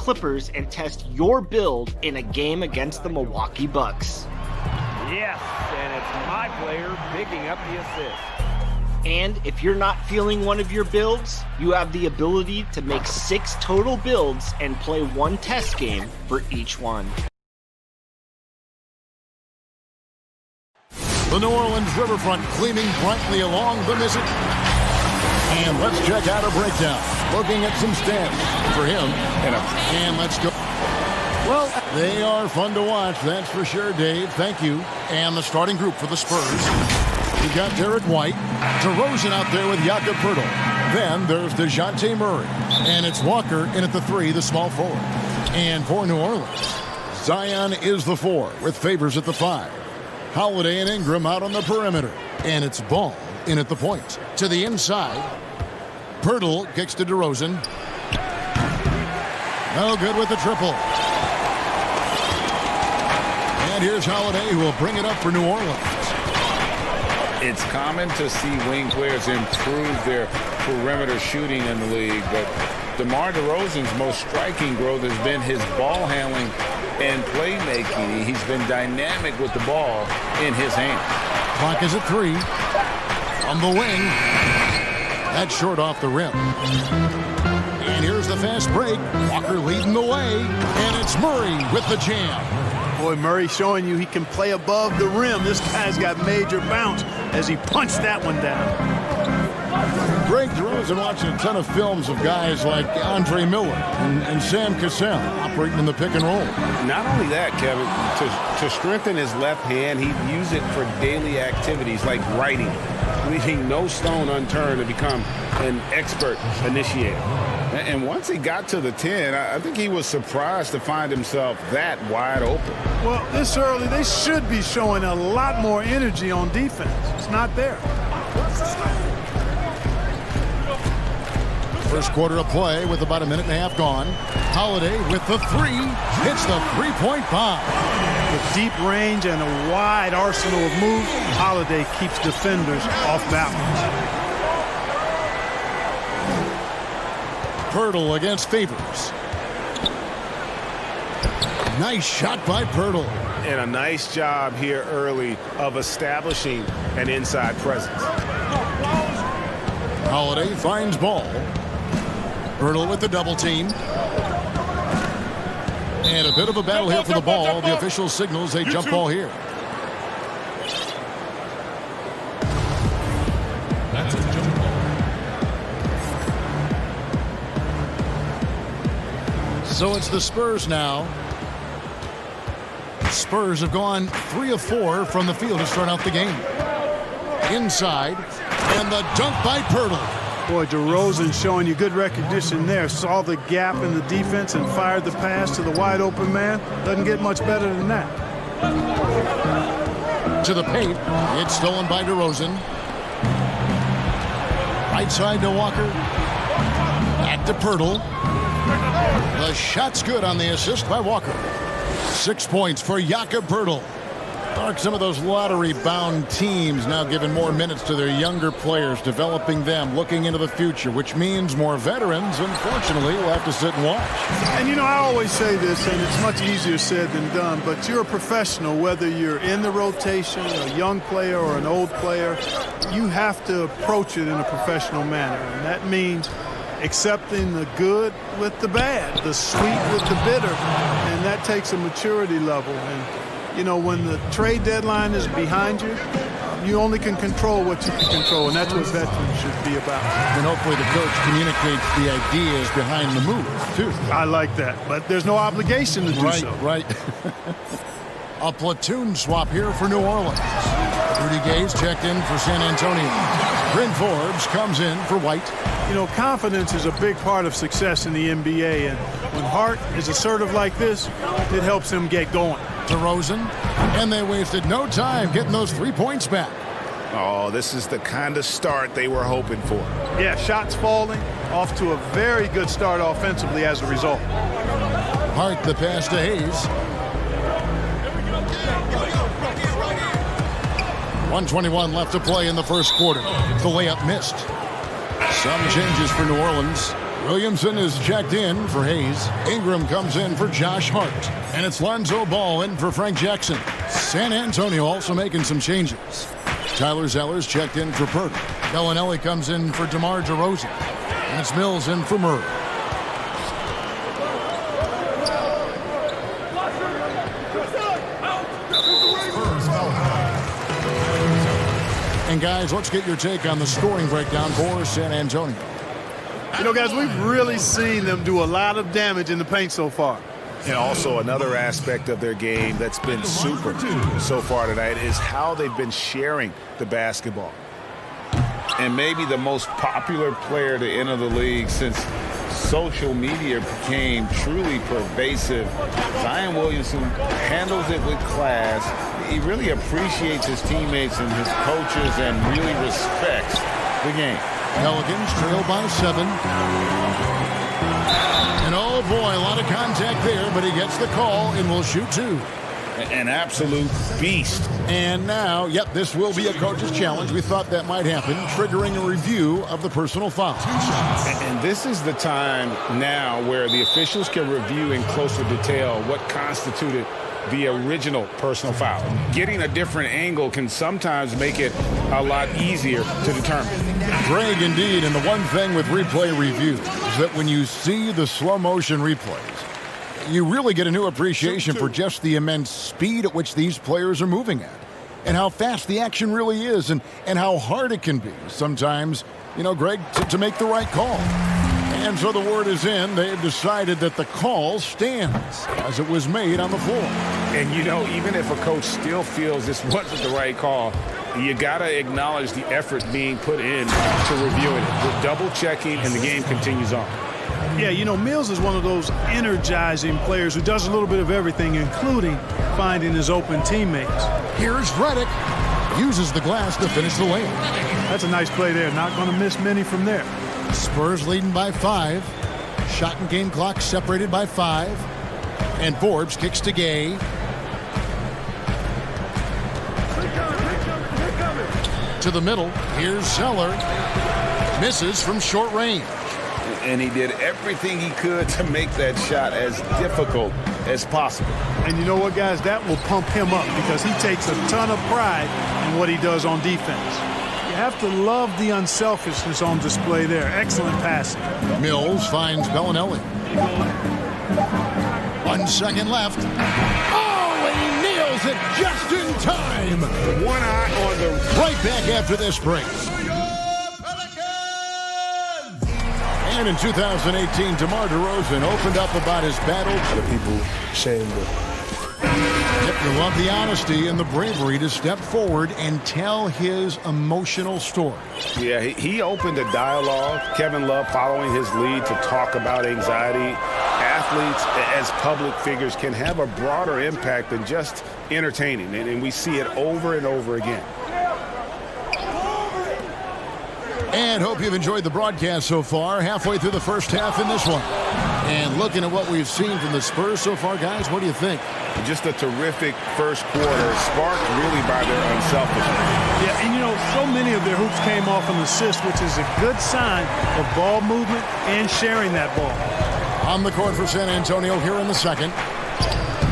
Clippers and test your build in a game against the Milwaukee Bucks. Yes, and it's my player picking up the assist. And if you're not feeling one of your builds, you have the ability to make 6 total builds and play 1 test game for each one. The New Orleans riverfront gleaming brightly along the Mississippi. And let's check out a breakdown. Looking at some stats for him. And let's go. Well, they are fun to watch, that's for sure, Dave. Thank you. And the starting group for the Spurs. We got Derek White, DeRozan out there with Jakob Poeltl. Then there's DeJounte Murray. And it's Walker in at the 3, the small forward. And for New Orleans, Zion is the 4 with Favors at the 5. Holliday and Ingram out on the perimeter. And it's Ball in at the point. To the inside. Poeltl kicks to DeRozan. No good with the triple. And here's Holliday, who will bring it up for New Orleans. It's common to see wing players improve their perimeter shooting in the league, but DeMar DeRozan's most striking growth has been his ball handling and playmaking. He's been dynamic with the ball in his hands. Clock is at 3. On the wing. That's short off the rim. And here's the fast break. Walker leading the way. And it's Murray with the jam. Boy, Murray showing you he can play above the rim. This guy's got major bounce as he punched that one down. Greg DeRozan watching a ton of films of guys like Andre Miller and Sam Cassell operating in the pick and roll. Not only that, Kevin, to strengthen his left hand, he'd use it for daily activities like writing, leaving no stone unturned to become an expert initiator. And once he got to the 10, I think he was surprised to find himself that wide open. Well, this early, they should be showing a lot more energy on defense. It's not there. First quarter of play with about a minute and a half gone. Holliday with the 3. Hits the three-point bomb. With deep range and a wide arsenal of moves, Holliday keeps defenders off balance. Poeltl against Favors. Nice shot by Poeltl. And a nice job here early of establishing an inside presence. Holliday finds Ball. Poeltl with the double team. And a bit of a battle here for the ball. The official signals a jump ball here. That's a jump ball. So it's the Spurs now. Spurs have gone 3 of 4 from the field to start out the game. Inside, and the dunk by Poeltl. Boy, DeRozan showing you good recognition there. Saw the gap in the defense and fired the pass to the wide open man. Doesn't get much better than that. To the paint. It's stolen by DeRozan. Right side to Walker. Back to Poeltl. The shot's good on the assist by Walker. 6 points for Jakob Poeltl. Some of those lottery-bound teams now giving more minutes to their younger players, developing them, looking into the future, which means more veterans, unfortunately, will have to sit and watch. And, you know, I always say this, and it's much easier said than done, but you're a professional, whether you're in the rotation, a young player or an old player, you have to approach it in a professional manner. And that means accepting the good with the bad, the sweet with the bitter, and that takes a maturity level. And you know, when the trade deadline is behind you, you only can control what you can control, and that's what veterans should be about. And hopefully the coach communicates the ideas behind the move, too. I like that, but there's no obligation to do so. Right. A platoon swap here for New Orleans. Rudy Gay's checked in for San Antonio. Bryn Forbes comes in for White. You know, confidence is a big part of success in the NBA, and when Hart is assertive like this, it helps him get going. DeRozan, and they wasted no time getting those 3 points back. Oh, this is the kind of start they were hoping for. Yeah, shots falling, off to a very good start offensively as a result. Hart the pass to Hayes. 1:21 left to play in the first quarter. The layup missed. Some changes for New Orleans. Williamson is checked in for Hayes. Ingram comes in for Josh Hart. And it's Lonzo Ball in for Frank Jackson. San Antonio also making some changes. Tyler Zeller's checked in for Purdy. Bellinelli comes in for DeMar DeRozan. And it's Mills in for Murray. And guys, let's get your take on the scoring breakdown for San Antonio. You know, guys, we've really seen them do a lot of damage in the paint so far. And also another aspect of their game that's been super so far tonight is how they've been sharing the basketball. And maybe the most popular player to enter the league since social media became truly pervasive, Zion Williamson handles it with class. He really appreciates his teammates and his coaches and really respects the game. Pelicans trail by 7. And oh boy, a lot of contact there, but he gets the call and will shoot 2. An absolute beast. And now, yep, this will be a coach's challenge. We thought that might happen, triggering a review of the personal foul. And this is the time now where the officials can review in closer detail what constituted the original personal foul. Getting a different angle can sometimes make it a lot easier to determine. Greg, indeed, and the one thing with replay review is that when you see the slow motion replays, you really get a new appreciation for just the immense speed at which these players are moving at and how fast the action really is and how hard it can be sometimes, you know, Greg, to make the right call. And so the word is in. They've decided that the call stands as it was made on the floor. And, you know, even if a coach still feels this wasn't the right call, you got to acknowledge the effort being put in to reviewing it. The double checking and the game continues on. Yeah, you know, Mills is one of those energizing players who does a little bit of everything, including finding his open teammates. Here's Redick. Uses the glass to finish the lane. That's a nice play there. Not going to miss many from there. Spurs leading by 5. Shot and game clock separated by 5. And Forbes kicks to Gay. To the middle. Here's Zeller. Misses from short range. And he did everything he could to make that shot as difficult as possible. And you know what, guys? That will pump him up because he takes a ton of pride in what he does on defense. You have to love the unselfishness on display there. Excellent passing. Mills finds Bellinelli. 1 second left. Oh, and he nails it just in time. One eye on the right back after this break. And in 2018, DeMar DeRozan opened up about his battle. The people saying that. Yep, you love the honesty and the bravery to step forward and tell his emotional story. Yeah, he opened a dialogue. Kevin Love following his lead to talk about anxiety. Athletes as public figures can have a broader impact than just entertaining, and we see it over and over again. And hope you've enjoyed the broadcast so far. Halfway through the first half in this one. And looking at what we've seen from the Spurs so far, guys, what do you think? Just a terrific first quarter, sparked really by their unselfishness. Yeah, and you know, so many of their hoops came off an assist, which is a good sign of ball movement and sharing that ball. On the court for San Antonio here in the second.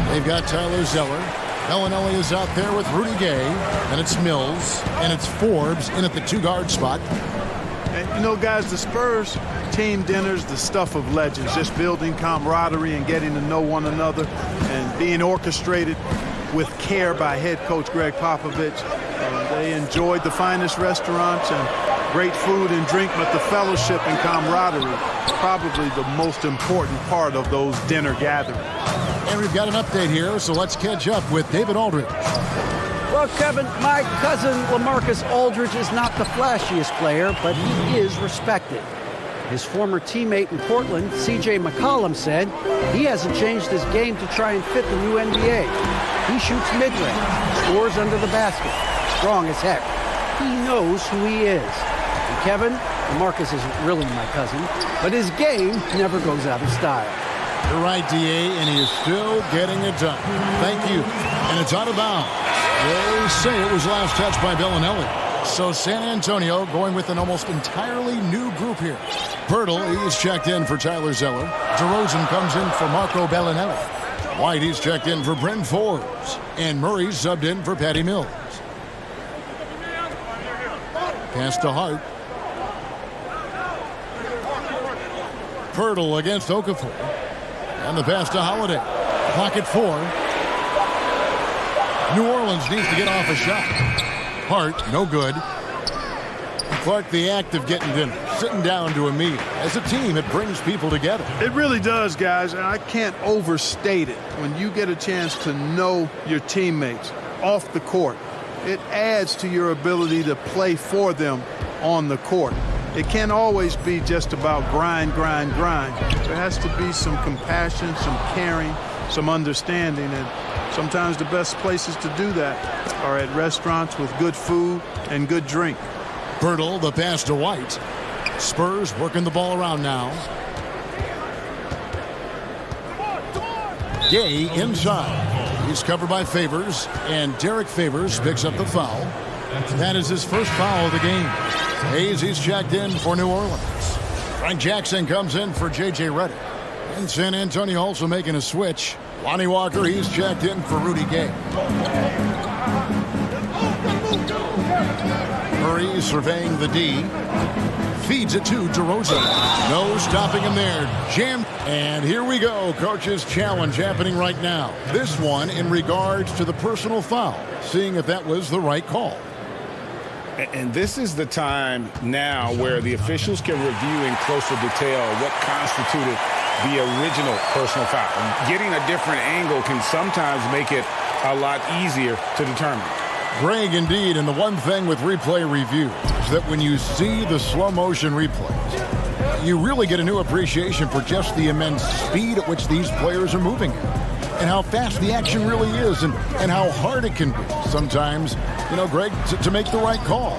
They've got Tyler Zeller. Bellinelli is out there with Rudy Gay. And it's Mills. And it's Forbes in at the 2-guard spot. And, you know, guys, the Spurs team dinners, the stuff of legends, just building camaraderie and getting to know one another and being orchestrated with care by head coach Greg Popovich. They enjoyed the finest restaurants and great food and drink, but the fellowship and camaraderie probably the most important part of those dinner gatherings. And we've got an update here, so let's catch up with David Aldridge. Well, Kevin, my cousin LaMarcus Aldridge is not the flashiest player, but he is respected. His former teammate in Portland, C.J. McCollum, said he hasn't changed his game to try and fit the new NBA. He shoots mid-range, scores under the basket, strong as heck. He knows who he is. And Kevin, LaMarcus isn't really my cousin, but his game never goes out of style. You're right, D.A., and he is still getting it done. Thank you. And it's out of bounds. They say it was last touched by Bellinelli. So San Antonio going with an almost entirely new group here. Pirtle, he's checked in for Tyler Zeller. DeRozan comes in for Marco Bellinelli. White, he's checked in for Bryn Forbes. And Murray's subbed in for Patty Mills. Pass to Hart. Pirtle against Okafor. And the pass to Holliday. Clock at 4. New Orleans needs to get off a shot. Hart, no good. Clark, the act of getting dinner, sitting down to a meal. As a team, it brings people together. It really does, guys, and I can't overstate it. When you get a chance to know your teammates off the court, it adds to your ability to play for them on the court. It can't always be just about grind, grind, grind. There has to be some compassion, some caring, some understanding, and sometimes the best places to do that are at restaurants with good food and good drink. Pirtle, the pass to White. Spurs working the ball around now. Gay inside. He's covered by Favors, and Derek Favors picks up the foul. That is his first foul of the game. Hayes, he's checked in for New Orleans. Frank Jackson comes in for J.J. Redick. And San Antonio also making a switch. Lonnie Walker, he's checked in for Rudy Gay. Murray surveying the D. Feeds it to DeRozan. No stopping him there. Jammed. And here we go. Coach's challenge happening right now. This one in regards to the personal foul. Seeing if that was the right call. And this is the time now where the officials can review in closer detail what constituted the original personal foul. And getting a different angle can sometimes make it a lot easier to determine. Greg, indeed, and the one thing with replay review is that when you see the slow motion replays, you really get a new appreciation for just the immense speed at which these players are moving and how fast the action really is and how hard it can be sometimes, you know, Greg, to make the right call.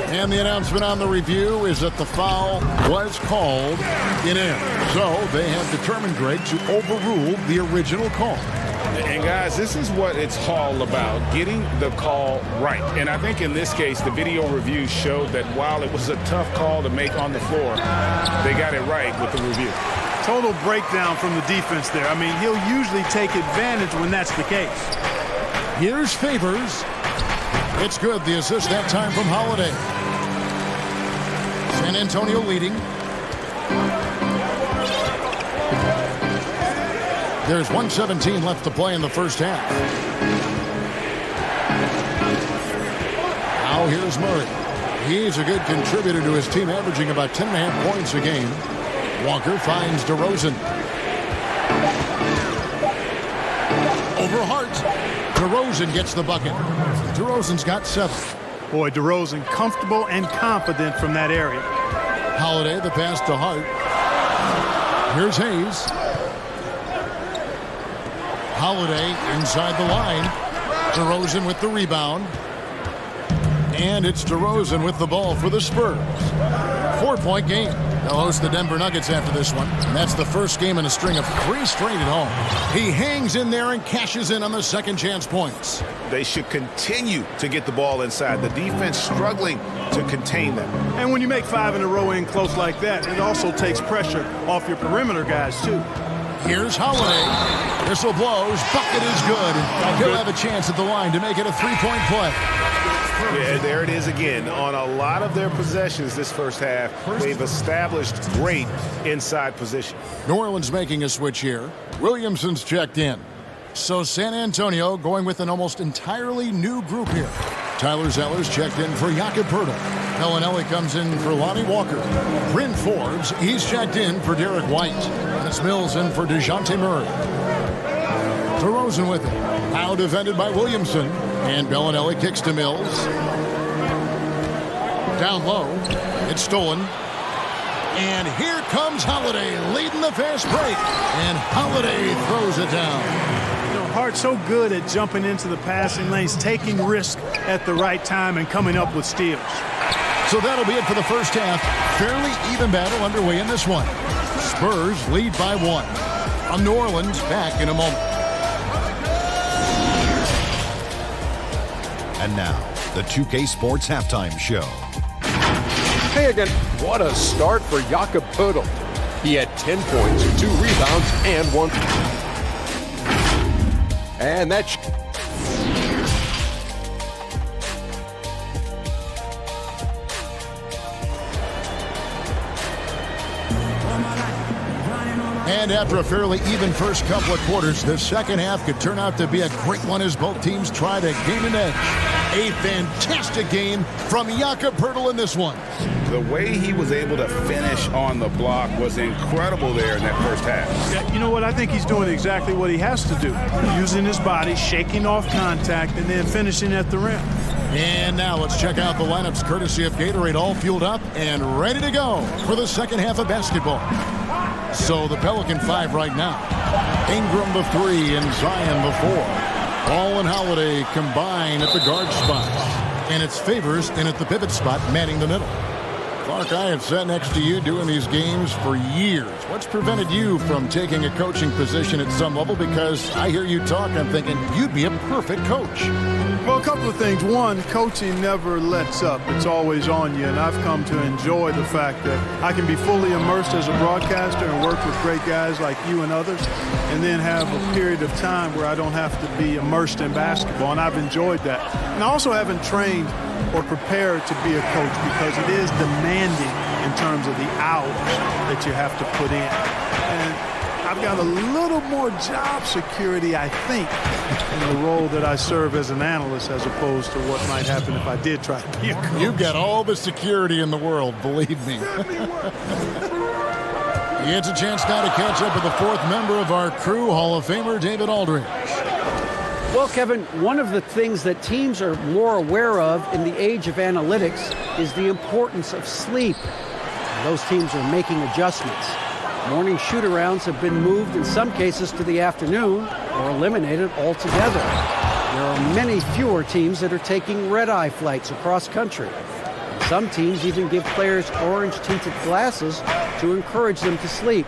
And the announcement on the review is that the foul was called in air. So they have determined, Greg, to overrule the original call. And guys, this is what it's all about, getting the call right. And I think in this case, the video review showed that while it was a tough call to make on the floor, they got it right with the review. Total breakdown from the defense there. I mean, he'll usually take advantage when that's the case. Here's Favors. It's good. The assist that time from Holliday. San Antonio leading. There's 1:17 left to play in the first half. Now here's Murray. He's a good contributor to his team, averaging about 10.5 points a game. Walker finds DeRozan. Over Hart. DeRozan gets the bucket. DeRozan's got 7. Boy, DeRozan comfortable and confident from that area. Holliday, the pass to Hart. Here's Hayes. Holliday inside the line. DeRozan with the rebound. And it's DeRozan with the ball for the Spurs. 4-point game. They'll host the Denver Nuggets after this one. And that's the first game in a string of 3 straight at home. He hangs in there and cashes in on the second chance points. They should continue to get the ball inside. The defense struggling to contain them. And when you make 5 in a row in close like that, it also takes pressure off your perimeter guys, too. Here's Holliday. Whistle blows. Bucket is good. He'll have a chance at the line to make it a 3-point play. Yeah, there it is again. On a lot of their possessions this first half, they've established great inside position. New Orleans making a switch here. Williamson's checked in. So San Antonio going with an almost entirely new group here. Tyler Zeller's checked in for Jakob Poeltl. Bellinelli comes in for Lonnie Walker. Bryn Forbes, he's checked in for Derek White. And it's Mills in for DeJounte Murray. DeRozan with it. Now defended by Williamson. And Bellinelli kicks to Mills. Down low. It's stolen. And here comes Holliday leading the fast break. And Holliday throws it down. You know, Hart's so good at jumping into the passing lanes, taking risk at the right time, and coming up with steals. So that'll be it for the first half. Fairly even battle underway in this one. Spurs lead by 1. On New Orleans, back in a moment. And now, the 2K Sports Halftime Show. Hey again. What a start for Jakob Poeltl. He had 10 points, 2 rebounds, and 1. And that's... And after a fairly even first couple of quarters, the second half could turn out to be a great one as both teams try to gain an edge. A fantastic game from Jakob Poeltl in this one. The way he was able to finish on the block was incredible there in that first half. Yeah, you know what? I think he's doing exactly what he has to do. Using his body, shaking off contact, and then finishing at the rim. And now let's check out the lineups courtesy of Gatorade, all fueled up and ready to go for the second half of basketball. So the Pelican 5 right now. Ingram the 3 and Zion the 4. Ball and Holliday combine at the guard spots. And it's Favors in at the pivot spot, manning the middle. Clark, I have sat next to you doing these games for years. What's prevented you from taking a coaching position at some level? Because I hear you talk, I'm thinking you'd be a perfect coach. Well, a couple of things. One, coaching never lets up. It's always on you, and I've come to enjoy the fact that I can be fully immersed as a broadcaster and work with great guys like you and others, and then have a period of time where I don't have to be immersed in basketball, and I've enjoyed that. And I also haven't trained or prepared to be a coach because it is demanding in terms of the hours that you have to put in. And I've got a little more job security, I think, in the role that I serve as an analyst as opposed to what might happen if I did try to be a coach. You've got all the security in the world, believe me. He gets a chance now to catch up with the fourth member of our crew, Hall of Famer David Aldridge. Well, Kevin, one of the things that teams are more aware of in the age of analytics is the importance of sleep. Those teams are making adjustments. Morning shoot-arounds have been moved in some cases to the afternoon or eliminated altogether. There are many fewer teams that are taking red-eye flights across country. Some teams even give players orange-tinted glasses to encourage them to sleep.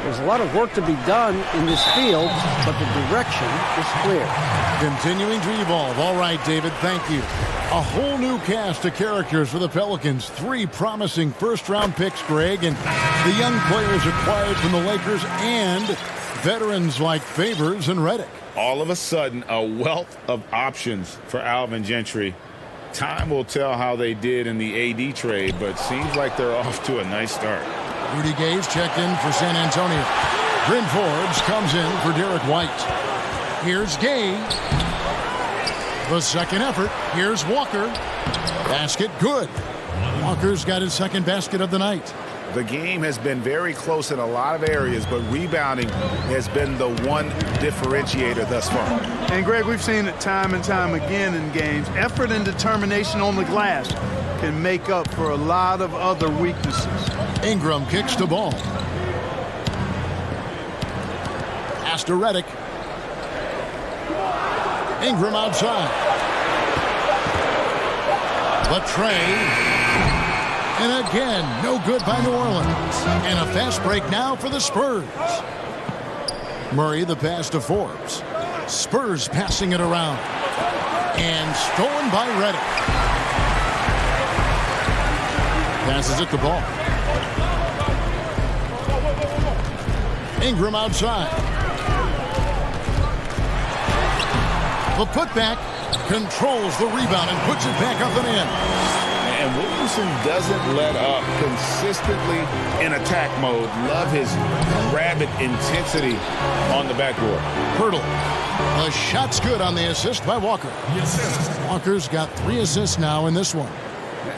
There's a lot of work to be done in this field, but the direction is clear. Continuing to evolve. All right, David, thank you. A whole new cast of characters for the Pelicans. 3 promising first-round picks, Greg, and the young players acquired from the Lakers and veterans like Favors and Redick. All of a sudden, a wealth of options for Alvin Gentry. Time will tell how they did in the AD trade, but seems like they're off to a nice start. Rudy Gay's checked in for San Antonio. Bryn Forbes comes in for Derek White. Here's Gay. The second effort. Here's Walker. Basket good. Walker's got his second basket of the night. The game has been very close in a lot of areas, but rebounding has been the one differentiator thus far. And, Greg, we've seen it time and time again in games. Effort and determination on the glass can make up for a lot of other weaknesses. Ingram kicks the ball. Pass to Redick. Ingram outside. The tray. And again, no good by New Orleans. And a fast break now for the Spurs. Murray the pass to Forbes. Spurs passing it around. And stolen by Redick. Passes it the ball. Ingram outside. The putback controls the rebound and puts it back up and in. And Williamson doesn't let up consistently in attack mode. Love his rabid intensity on the backboard. Poeltl. The shot's good on the assist by Walker. Walker's got 3 assists now in this one.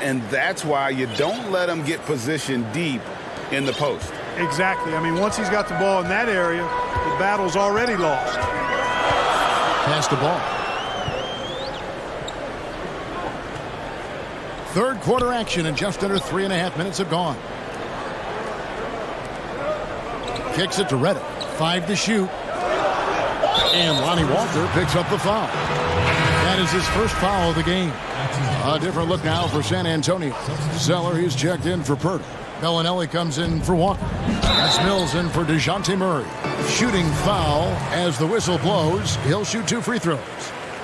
And that's why you don't let him get positioned deep in the post. Exactly. I mean, once he's got the ball in that area, the battle's already lost. Pass the ball. Third quarter action and just under 3.5 minutes have gone. Kicks it to Redick. 5 to shoot. And Lonnie Walker picks up the foul. That is his first foul of the game. A different look now for San Antonio. Zeller, he's checked in for Poeltl. Bellinelli comes in for Walker. That's Mills in for DeJounte Murray. Shooting foul as the whistle blows. He'll shoot 2 free throws.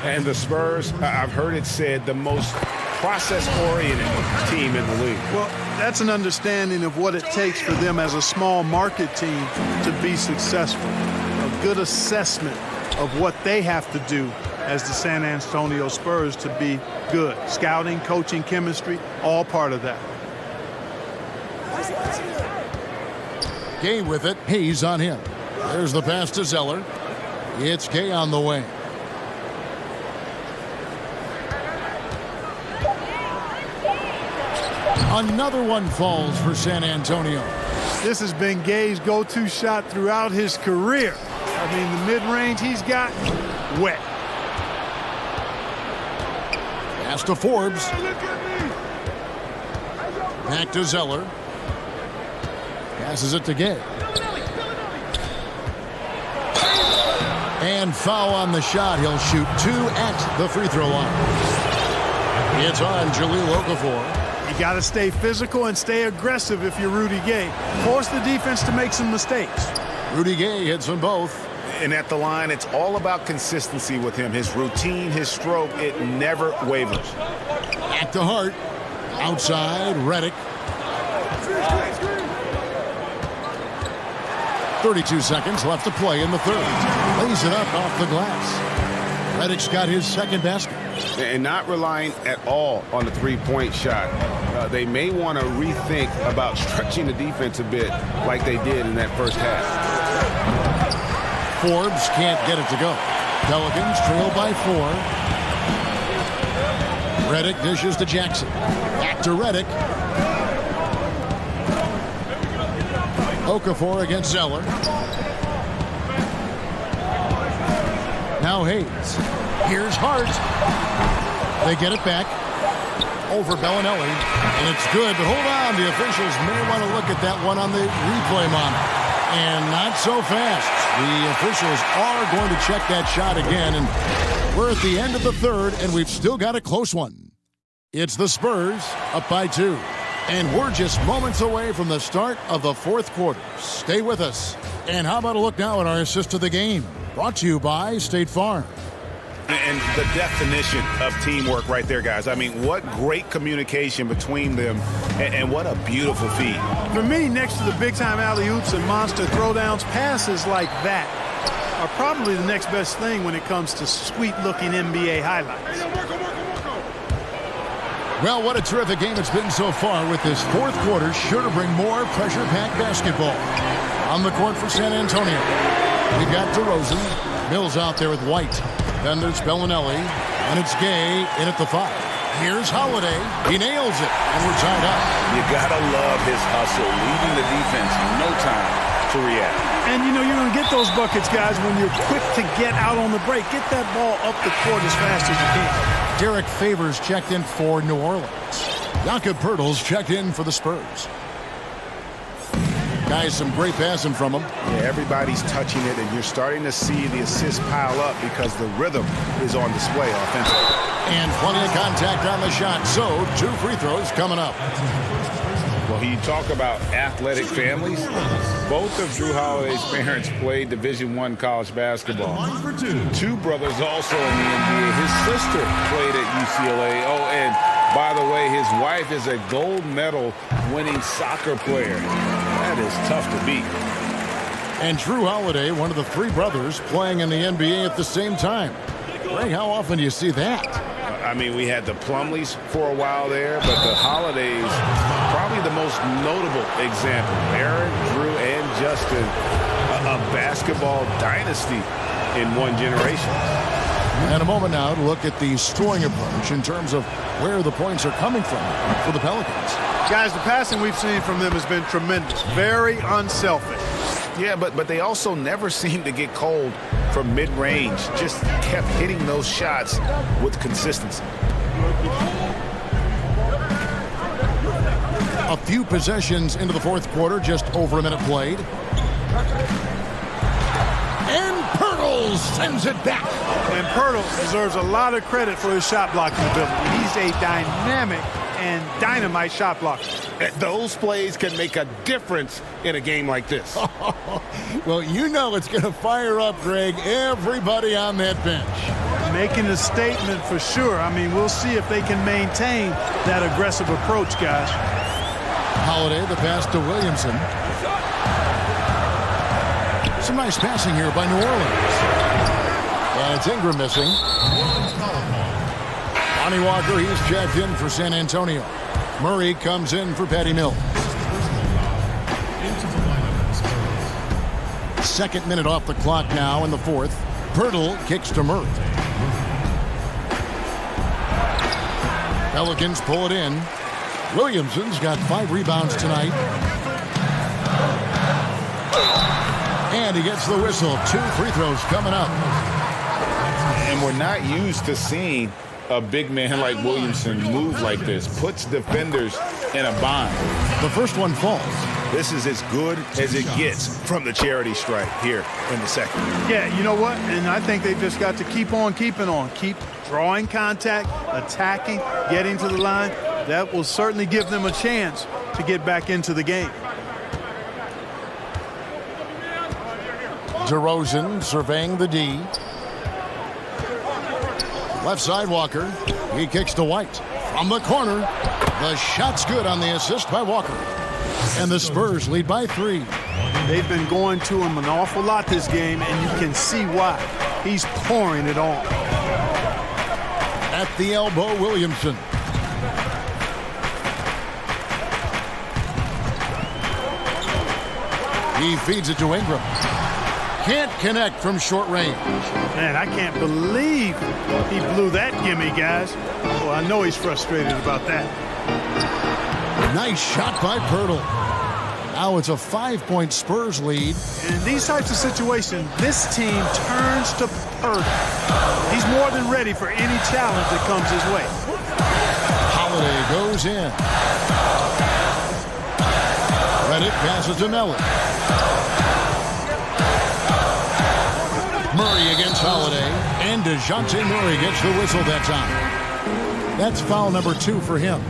And the Spurs, I've heard it said, the most process-oriented team in the league. Well, that's an understanding of what it takes for them as a small market team to be successful. A good assessment of what they have to do as the San Antonio Spurs to be good. Scouting, coaching, chemistry, all part of that. Gay with it. Hayes on him. There's the pass to Zeller. It's Gay on the wing. Another one falls for San Antonio. This has been Gay's go-to shot throughout his career. I mean, the mid-range he's got, wet. Pass to Forbes. Back to Zeller. Passes it to Gay. And foul on the shot. He'll shoot 2 at the free throw line. It's on Jahlil Okafor. You got to stay physical and stay aggressive if you're Rudy Gay. Force the defense to make some mistakes. Rudy Gay hits them both. And at the line, it's all about consistency with him. His routine, his stroke, it never wavers. Back to Hart. Outside, Redick. 32 seconds left to play in the third. Lays it up off the glass. Redick's got his second basket. And not relying at all on the three-point shot. They may want to rethink about stretching the defense a bit like they did in that first half. Forbes can't get it to go. Pelicans trail by 4. Redick dishes to Jackson. Back to Redick. Okafor against Zeller. Now Hayes. Here's Hart. They get it back. Over Bellinelli. And it's good, but hold on. The officials may want to look at that one on the replay monitor. And not so fast. The officials are going to check that shot again. And we're at the end of the third, and we've still got a close one. It's the Spurs up by 2. And we're just moments away from the start of the fourth quarter. Stay with us. And how about a look now at our assist of the game? Brought to you by State Farm. And the definition of teamwork right there, guys. I mean, what great communication between them, and what a beautiful feat. For me, next to the big-time alley-oops and monster throwdowns, passes like that are probably the next best thing when it comes to sweet-looking NBA highlights. Well, what a terrific game it's been so far, with this fourth quarter sure to bring more pressure-packed basketball. On the court for San Antonio, we've got DeRozan. Mills out there with White. Then there's Bellinelli, and it's Gay in at the 5. Here's Holliday. He nails it, and we're tied up. You gotta love his hustle, leading the defense, no time to react. And, you know, you're going to get those buckets, guys, when you're quick to get out on the break. Get that ball up the court as fast as you can. Derek Favors checked in for New Orleans. Jakob Poeltl's checked in for the Spurs. Guys, some great passing from him. Yeah, everybody's touching it, and you're starting to see the assists pile up because the rhythm is on display offensively. And plenty of contact on the shot, so 2 free throws coming up. Well, you talk about athletic families. Both of Drew Holliday's parents played Division I college basketball. 2 brothers also in the NBA. His sister played at UCLA. Oh, and by the way, his wife is a gold medal winning soccer player. That is tough to beat. And Drew Holiday, one of the 3 brothers playing in the NBA at the same time. Greg, how often do you see that? I mean, we had the Plumleys for a while there, but the Hollidays, probably the most notable example. Aaron, Drew, and Justin, a basketball dynasty in one generation. And a moment now to look at the scoring approach in terms of where the points are coming from for the Pelicans. Guys, the passing we've seen from them has been tremendous. Very unselfish. Yeah, but they also never seem to get cold from mid-range. Just kept hitting those shots with consistency. A few possessions into the fourth quarter, just over a minute played. And Poeltl sends it back. And Poeltl deserves a lot of credit for his shot blocking ability. He's a dynamic and dynamite shot blocker. Those plays can make a difference in a game like this. Well, you know it's going to fire up, Greg, everybody on that bench. Making a statement for sure. I mean, we'll see if they can maintain that aggressive approach, guys. Holliday, the pass to Williamson. Some nice passing here by New Orleans. And it's Ingram missing. Lonnie Walker, he's checked in for San Antonio. Murray comes in for Patty Mills. Second minute off the clock now in the fourth. Pirtle kicks to Murray. Pelicans pull it in. Williamson's got 5 rebounds tonight. And he gets the whistle. 2 free throws coming up. And we're not used to seeing a big man like Williamson move like this. Puts defenders in a bind. The first one falls. This is as good as it gets from the charity stripe here in the second. Yeah, you know what? And I think they've just got to keep on keeping on. Keep drawing contact, attacking, getting to the line. That will certainly give them a chance to get back into the game. DeRozan surveying the D. Left side Walker. He kicks to White. From the corner. The shot's good on the assist by Walker. And the Spurs lead by 3. They've been going to him an awful lot this game, and you can see why. He's pouring it on. At the elbow, Williamson. He feeds it to Ingram. Can't connect from short range. Man, I can't believe he blew that gimme, guys. Well, I know he's frustrated about that. Nice shot by Pirtle. Now it's a 5-point Spurs lead. In these types of situations, this team turns to Pirtle. He's more than ready for any challenge that comes his way. Holliday goes in. Reddick passes to Mellon. Murray against Holliday, and DeJounte Murray gets the whistle that time. That's foul number 2 for him.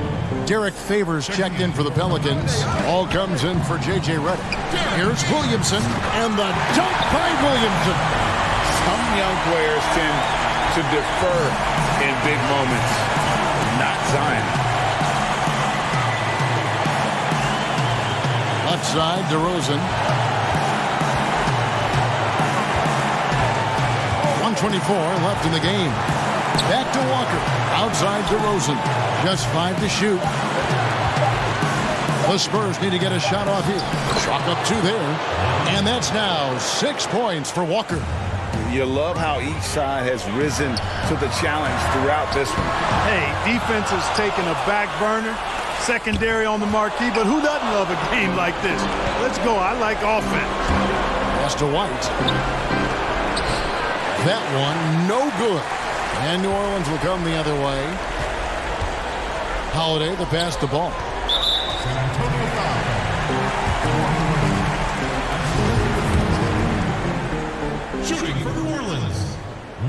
Derek Favors checked in for the Pelicans. All comes in for J.J. Redick. Here's Williamson, and the dunk by Williamson. Some young players tend to defer in big moments. Not Zion. Left side, DeRozan. 1:24 left in the game. Back to Walker. Outside DeRozan. Just 5 to shoot. The Spurs need to get a shot off here. Chalk up 2 there. And that's now 6 points for Walker. You love how each side has risen to the challenge throughout this one. Hey, defense has taken a back burner. Secondary on the marquee, but who doesn't love a game like this? Let's go. I like offense. Pass to White. That one, no good. And New Orleans will come the other way. Holliday, the pass to Ball. Shooting for New Orleans,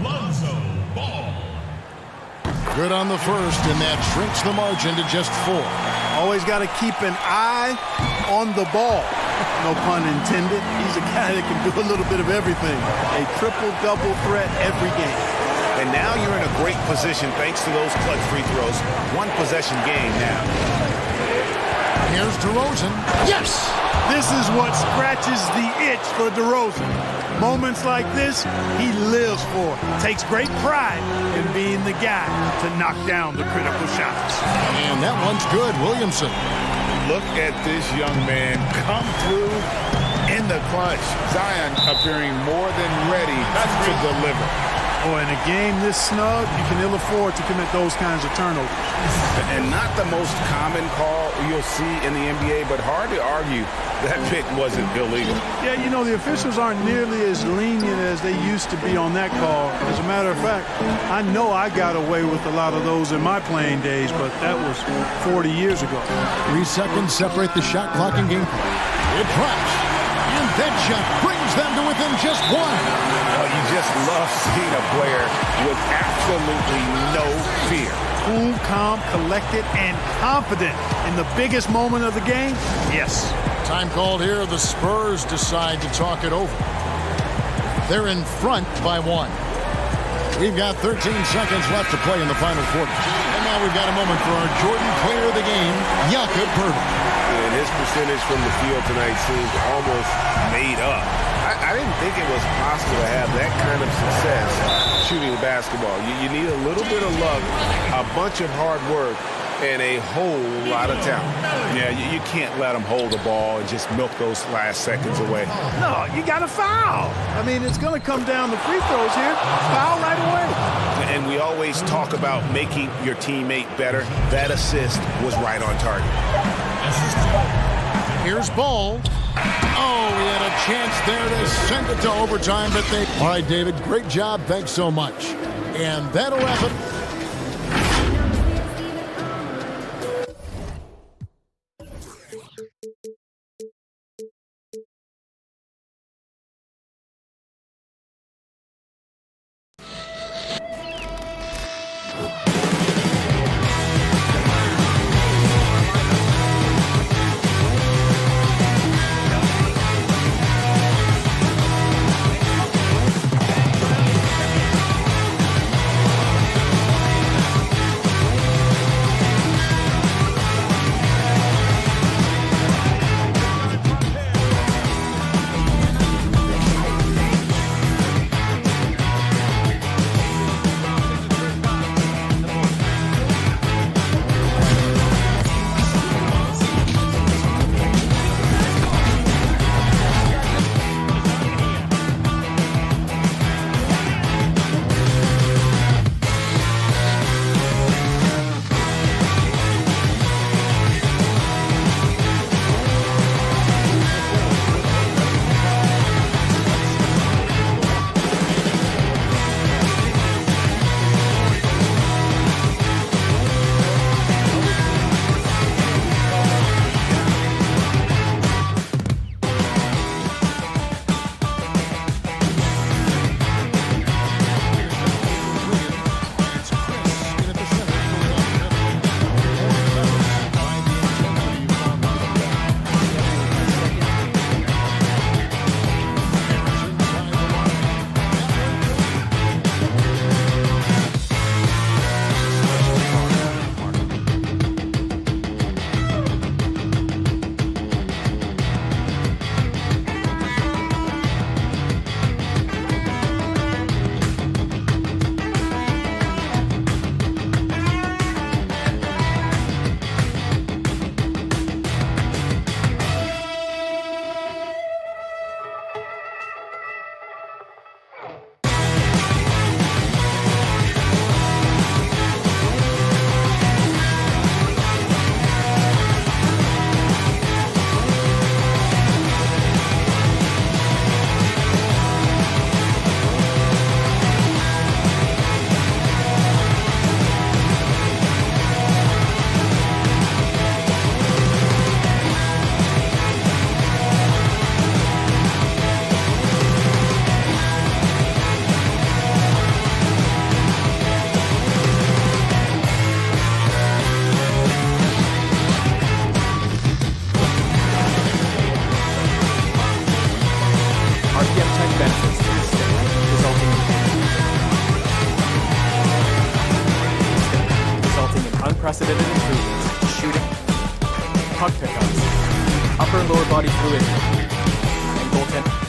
Lonzo Ball. Good on the first, and that shrinks the margin to just 4. Always got to keep an eye on the ball. No pun intended. He's a guy that can do a little bit of everything. A triple-double threat every game. And now you're in a great position thanks to those clutch free throws. 1-possession game now. Here's DeRozan. Yes! This is what scratches the itch for DeRozan. Moments like this, he lives for. Takes great pride in being the guy to knock down the critical shots. And that one's good, Williamson. Look at this young man come through in the clutch. Zion appearing more than ready to deliver. Oh, in a game this snug, you can ill afford to commit those kinds of turnovers. And not the most common call you'll see in the NBA, but hard to argue that pick wasn't illegal. Yeah, you know, the officials aren't nearly as lenient as they used to be on that call. As a matter of fact, I know I got away with a lot of those in my playing days, but that was 40 years ago. 3 seconds separate the shot clock and game clock. It drops. And that shot brings them to within just 1. Oh, you just love seeing a player with absolutely no fear. Cool, calm, collected, and confident in the biggest moment of the game? Yes. Time called here. The Spurs decide to talk it over. They're in front by 1. We've got 13 seconds left to play in the final quarter. And now we've got a moment for our Jordan player of the game, Jakob Poeltl. And his percentage from the field tonight seems almost made up. I didn't think it was possible to have that kind of success shooting the basketball. You need a little bit of luck, a bunch of hard work, and a whole lot of talent. Yeah, you can't let them hold the ball and just milk those last seconds away. No, you got to foul. I mean, it's going to come down to free throws here. Foul right away. And we always talk about making your teammate better. That assist was right on target. Here's Ball. Oh, he had a chance there to send it to overtime, but they... All right, David, great job. Thanks so much. And that'll wrap it. unprecedented improvements, shooting, puck pickups, upper and lower body fluidity, and goaltending.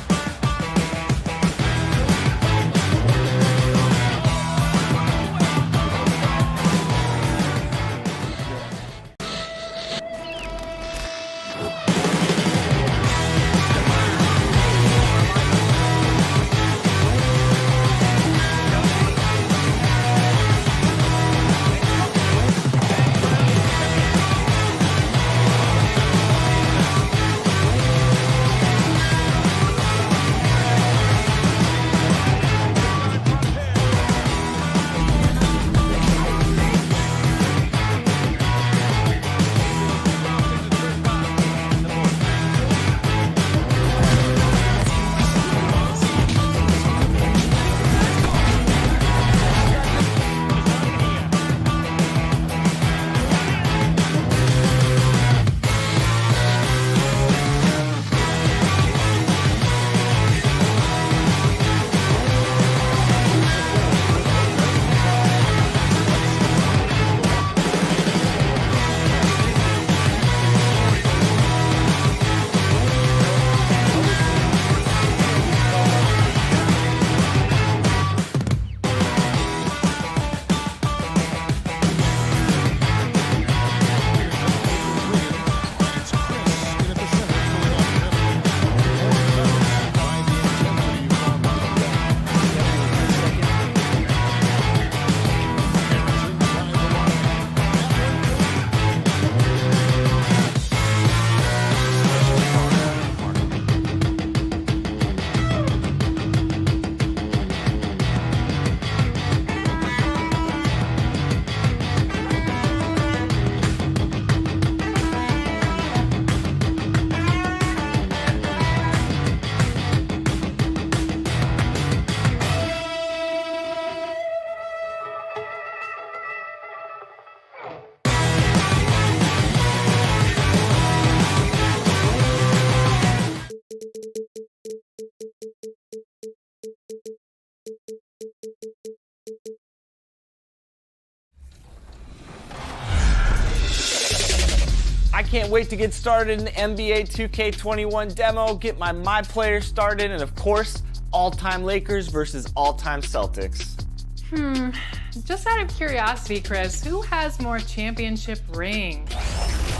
I can't wait to get started in the NBA 2K21 demo, get my player started, and of course, all-time Lakers versus all-time Celtics. Just out of curiosity, Chris, who has more championship rings?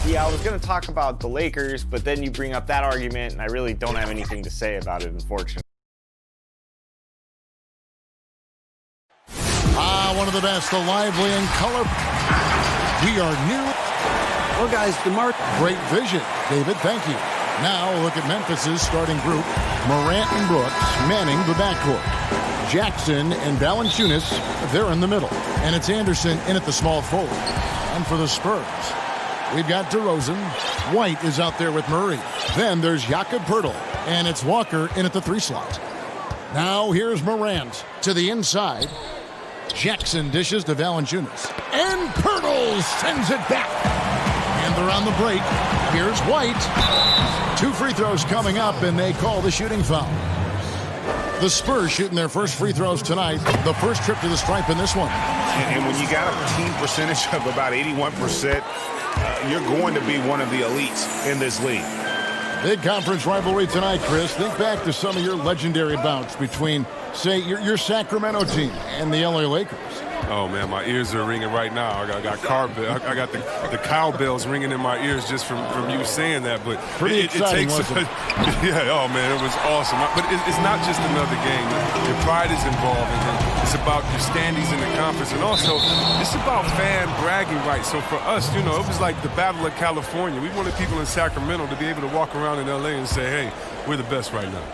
Yeah, I was going to talk about the Lakers, but then you bring up that argument, and I really don't have anything to say about it, unfortunately. One of the best, the lively and color. We are new. Well, guys, DeMar. Great vision, David. Thank you. Now look at Memphis's starting group. Morant and Brooks manning the backcourt. Jackson and Valanciunas, they're in the middle. And it's Anderson in at the small forward. And for the Spurs, we've got DeRozan. White is out there with Murray. Then there's Jakob Poeltl. And it's Walker in at the 3 slot. Now here's Morant to the inside. Jackson dishes to Valanciunas. And Poeltl sends it back. And they're on the break. Here's White. 2 free throws coming up, and they call the shooting foul. The Spurs shooting their first free throws tonight. The first trip to the stripe in this one. And when you got a team percentage of about 81%, you're going to be one of the elites in this league. Big conference rivalry tonight, Chris. Think back to some of your legendary bouts between, say, your Sacramento team and the LA Lakers. Oh, man, my ears are ringing right now. I got the cowbells ringing in my ears just from you saying that. But pretty exciting, wasn't it? Yeah, oh, man, it was awesome. But it's not just another game. Your pride is involved. And it's about your standings in the conference. And also, it's about fan bragging rights. So for us, you know, it was like the Battle of California. We wanted people in Sacramento to be able to walk around in L.A. and say, hey, we're the best right now.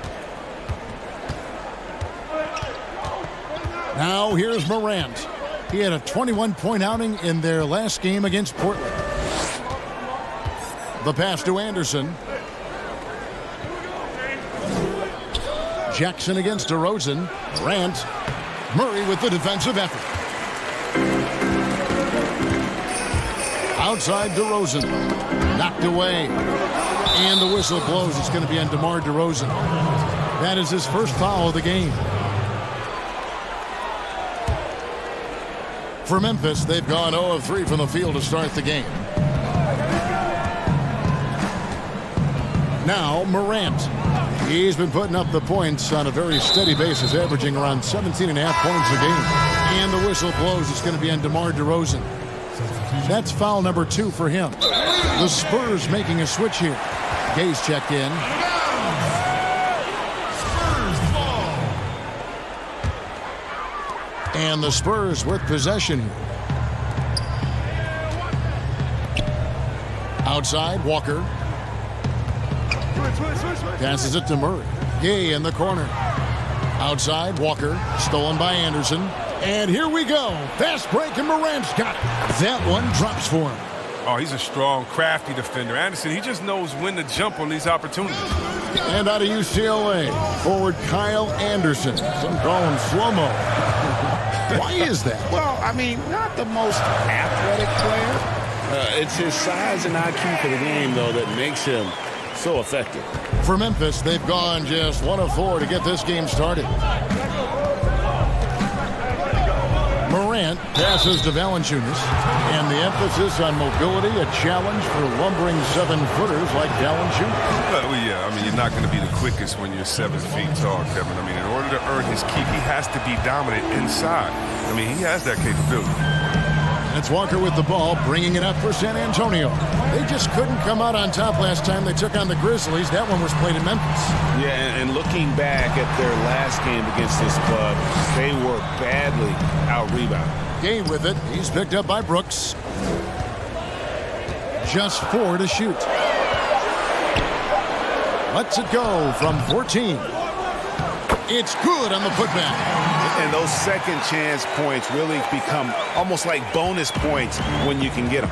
Now here's Morant. He had a 21-point outing in their last game against Portland. The pass to Anderson. Jackson against DeRozan. Morant. Murray with the defensive effort. Outside DeRozan. Knocked away. And the whistle blows. It's going to be on DeMar DeRozan. That is his first foul of the game. For Memphis, they've gone 0 of 3 from the field to start the game. Now Morant. He's been putting up the points on a very steady basis, averaging around 17.5 points a game. And the whistle blows. It's going to be on DeMar DeRozan. That's foul number 2 for him. The Spurs making a switch here. Gay's checked in. And the Spurs with possession here. Outside, Walker. Passes it to Murray. Gay in the corner. Outside, Walker. Stolen by Anderson. And here we go. Fast break, and Morant's got it. That one drops for him. Oh, he's a strong, crafty defender. Anderson, he just knows when to jump on these opportunities. And out of UCLA, forward Kyle Anderson. Some call him slow-mo. Why is that? Well, I mean, not the most athletic player. It's his size and IQ for the game, though, that makes him so effective. For Memphis, they've gone just 1 of 4 to get this game started. Morant passes to Valanciunas, and the emphasis on mobility, a challenge for lumbering 7-footers like Valanciunas. Well, yeah, I mean, you're not going to be the quickest when you're 7 feet tall, Kevin. I mean, in order to earn his keep, he has to be dominant inside. I mean, he has that capability. It's Walker with the ball, bringing it up for San Antonio. They just couldn't come out on top last time they took on the Grizzlies. That one was played in Memphis. Yeah, and looking back at their last game against this club, they were badly out-rebounded. Gay with it. He's picked up by Brooks. Just 4 to shoot. Lets it go from 14. It's good on the putback. And those second chance points really become almost like bonus points when you can get them.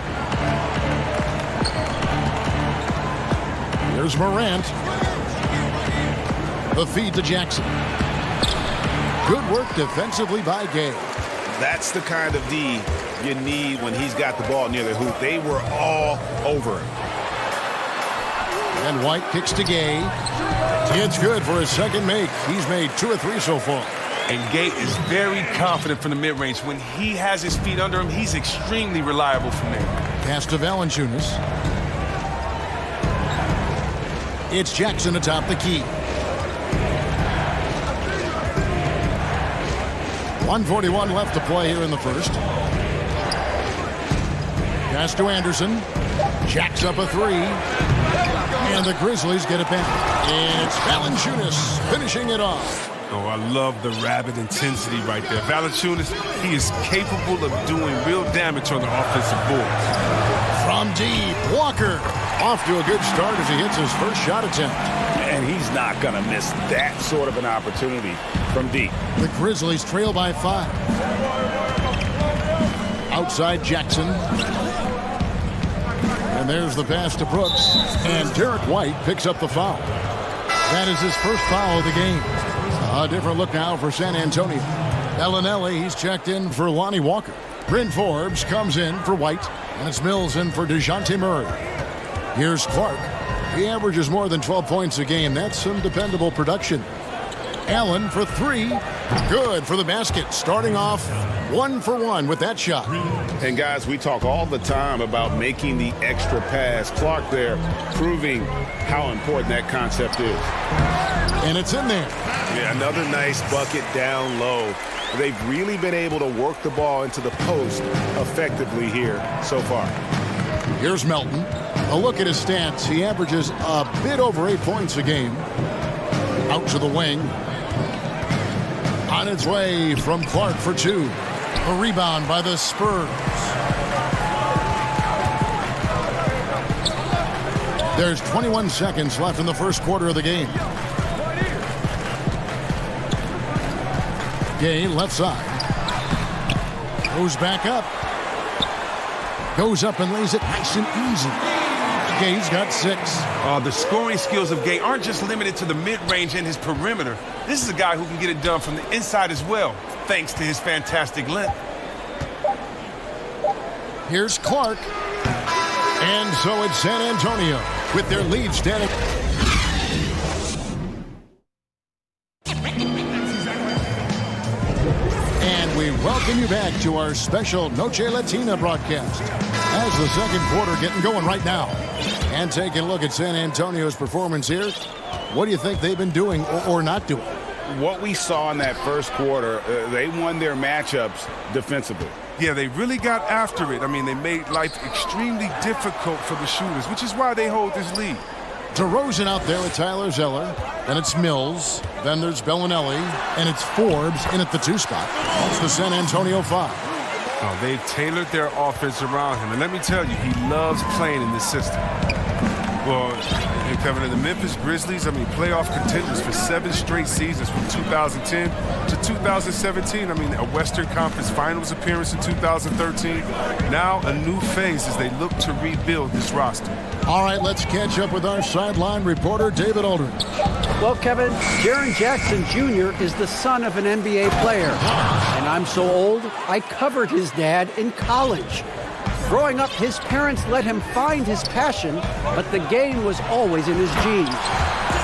Here's Morant. The feed to Jackson. Good work defensively by Gay. That's the kind of D you need when he's got the ball near the hoop. They were all over him. And White kicks to Gay. It's good for his second make. He's made 2 or 3 so far. And Gay is very confident from the mid-range. When he has his feet under him, he's extremely reliable from there. Pass to Valanciunas. It's Jackson atop the key. 1:41 left to play here in the first. Pass to Anderson. Jacks up a three. And the Grizzlies get it back. And it's Valanciunas finishing it off. Oh, I love the rabid intensity right there. Valanciunas, he is capable of doing real damage on the offensive boards. From deep, Walker off to a good start as he hits his first shot attempt. And he's not going to miss that sort of an opportunity from deep. The Grizzlies trail by 5. Outside Jackson. And there's the pass to Brooks. And Derek White picks up the foul. That is his first foul of the game. A different look now for San Antonio. Bellinelli, he's checked in for Lonnie Walker. Bryn Forbes comes in for White. And it's Mills in for DeJounte Murray. Here's Clark. He averages more than 12 points a game. That's some dependable production. Allen for 3. Good for the basket. Starting off 1 for 1 with that shot. And guys, we talk all the time about making the extra pass. Clark there proving how important that concept is. And it's in there. Yeah, another nice bucket down low. They've really been able to work the ball into the post effectively here so far. Here's Melton. A look at his stats. He averages a bit over 8 points a game. Out to the wing. On its way from Clark for 2. A rebound by the Spurs. There's 21 seconds left in the first quarter of the game. Gay left side. Goes back up. Goes up and lays it nice and easy. Gay's got 6. The scoring skills of Gay aren't just limited to the mid-range and his perimeter. This is a guy who can get it done from the inside as well, thanks to his fantastic length. Here's Clark. And so it's San Antonio with their lead standing. And we welcome you back to our special Noche Latina broadcast. As the second quarter getting going right now. And taking a look at San Antonio's performance here. What do you think they've been doing or not doing? What we saw in that first quarter, they won their matchups defensively. Yeah, they really got after it. I mean, they made life extremely difficult for the shooters, which is why they hold this lead. DeRozan out there with Tyler Zeller. Then it's Mills. Then there's Bellinelli. And it's Forbes in at the 2 spot. That's the San Antonio 5. Oh, they've tailored their offense around him. And let me tell you, he loves playing in this system. Well, and Kevin, in the Memphis Grizzlies, I mean, playoff contenders for 7 straight seasons from 2010 to 2017. I mean, a Western Conference Finals appearance in 2013. Now a new phase as they look to rebuild this roster. All right, let's catch up with our sideline reporter, David Aldridge. Well, Kevin, Jaren Jackson Jr. is the son of an NBA player. And I'm so old, I covered his dad in college. Growing up, his parents let him find his passion, but the game was always in his genes.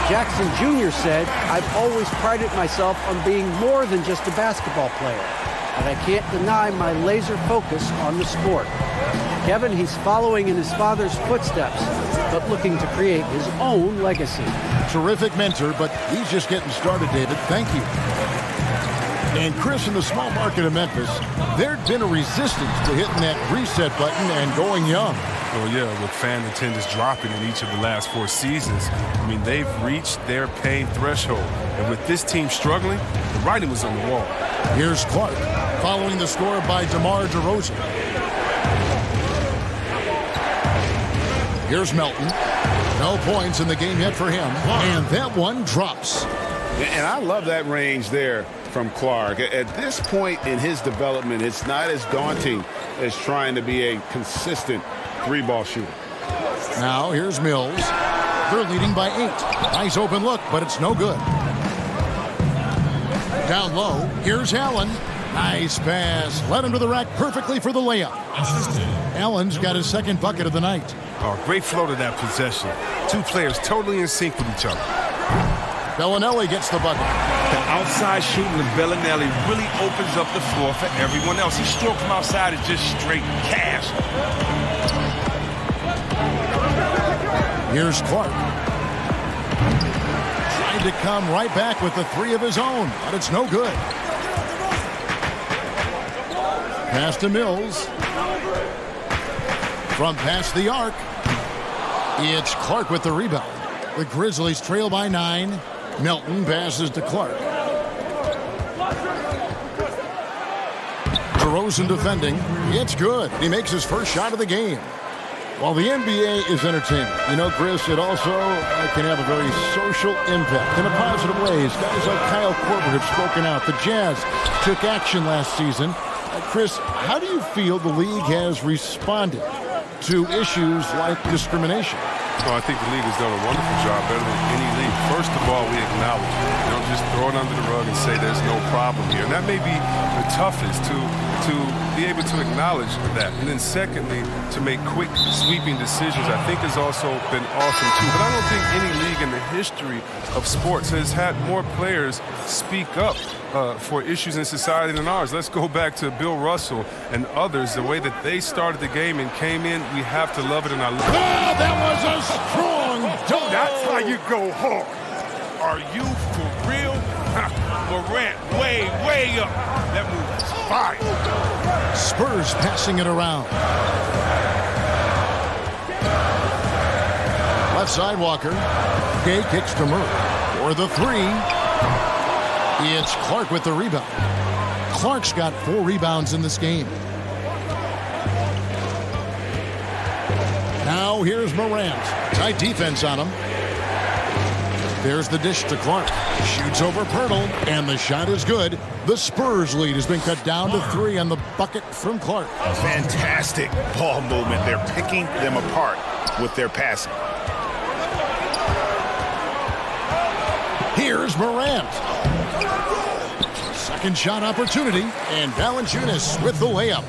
Jackson Jr. said, "I've always prided myself on being more than just a basketball player, and I can't deny my laser focus on the sport." Kevin, he's following in his father's footsteps, but looking to create his own legacy. Terrific mentor, but he's just getting started, David. Thank you. And Chris, in the small market of Memphis, there'd been a resistance to hitting that reset button and going young. Well, yeah, with fan attendance dropping in each of the last 4 seasons, I mean, they've reached their pain threshold. And with this team struggling, the writing was on the wall. Here's Clark, following the score by DeRozan. Here's Melton. No points in the game yet for him. And that one drops. And I love that range there from Clark. At this point in his development, it's not as daunting as trying to be a consistent 3-ball shooter. Now here's Mills. They're leading by 8. Nice open look, but it's no good. Down low, here's Allen. Nice pass. Led him to the rack perfectly for the layup. Allen's got his second bucket of the night. Oh, great flow to that possession. 2 players totally in sync with each other. Bellinelli gets the bucket. The outside shooting of Bellinelli really opens up the floor for everyone else. His stroke from outside is just straight cash. Here's Clark. to come right back with the three of his own, but it's no good. Pass to Mills. From past the arc, it's Clark with the rebound. The Grizzlies trail by 9. Melton passes to Clark. DeRozan defending. It's good. He makes his first shot of the game. While the NBA is entertaining, you know, Chris, it also can have a very social impact in a positive ways. Guys like Kyle Korver have spoken out. The Jazz took action last season. Chris, how do you feel the league has responded to issues like discrimination? No, I think the league has done a wonderful job, better than any league. First of all, we acknowledge it. You don't just throw it under the rug and say there's no problem here. And that may be the toughest to be able to acknowledge that. And then secondly, to make quick, sweeping decisions, I think has also been awesome too. But I don't think any league in the history of sports has had more players speak up for issues in society than ours. Let's go back to Bill Russell and others, the way that they started the game and came in. We have to love it, and I love it. Oh, that was a strong dunk. That's how you go hard. Are you for real? Morant, way up. That move is fire. Spurs passing it around. Left side Walker. Gay kicks to Murray. For the three. It's Clark with the rebound. Clark's got 4 rebounds in this game. Now here's Morant. Tight defense on him. There's the dish to Clark. Shoots over Pirtle, and the shot is good. The Spurs lead has been cut down to 3 on the bucket from Clark. Fantastic ball movement. They're picking them apart with their passing. Here's Morant. Second shot opportunity, and Valanciunas with the layup.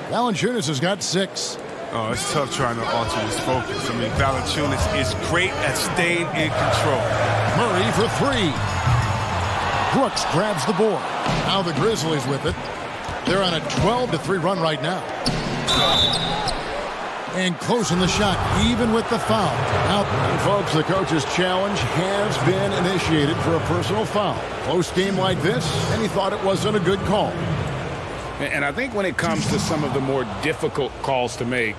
Valanciunas has got 6. Oh, it's tough trying to alter his focus. I mean, Valanciunas is great at staying in control. Murray for 3. Brooks grabs the board. Now the Grizzlies with it. They're on a 12-3 run right now. And closing the shot, even with the foul. Now, folks, the coach's challenge has been initiated for a personal foul. Close game like this, and he thought it wasn't a good call. And I think when it comes to some of the more difficult calls to make,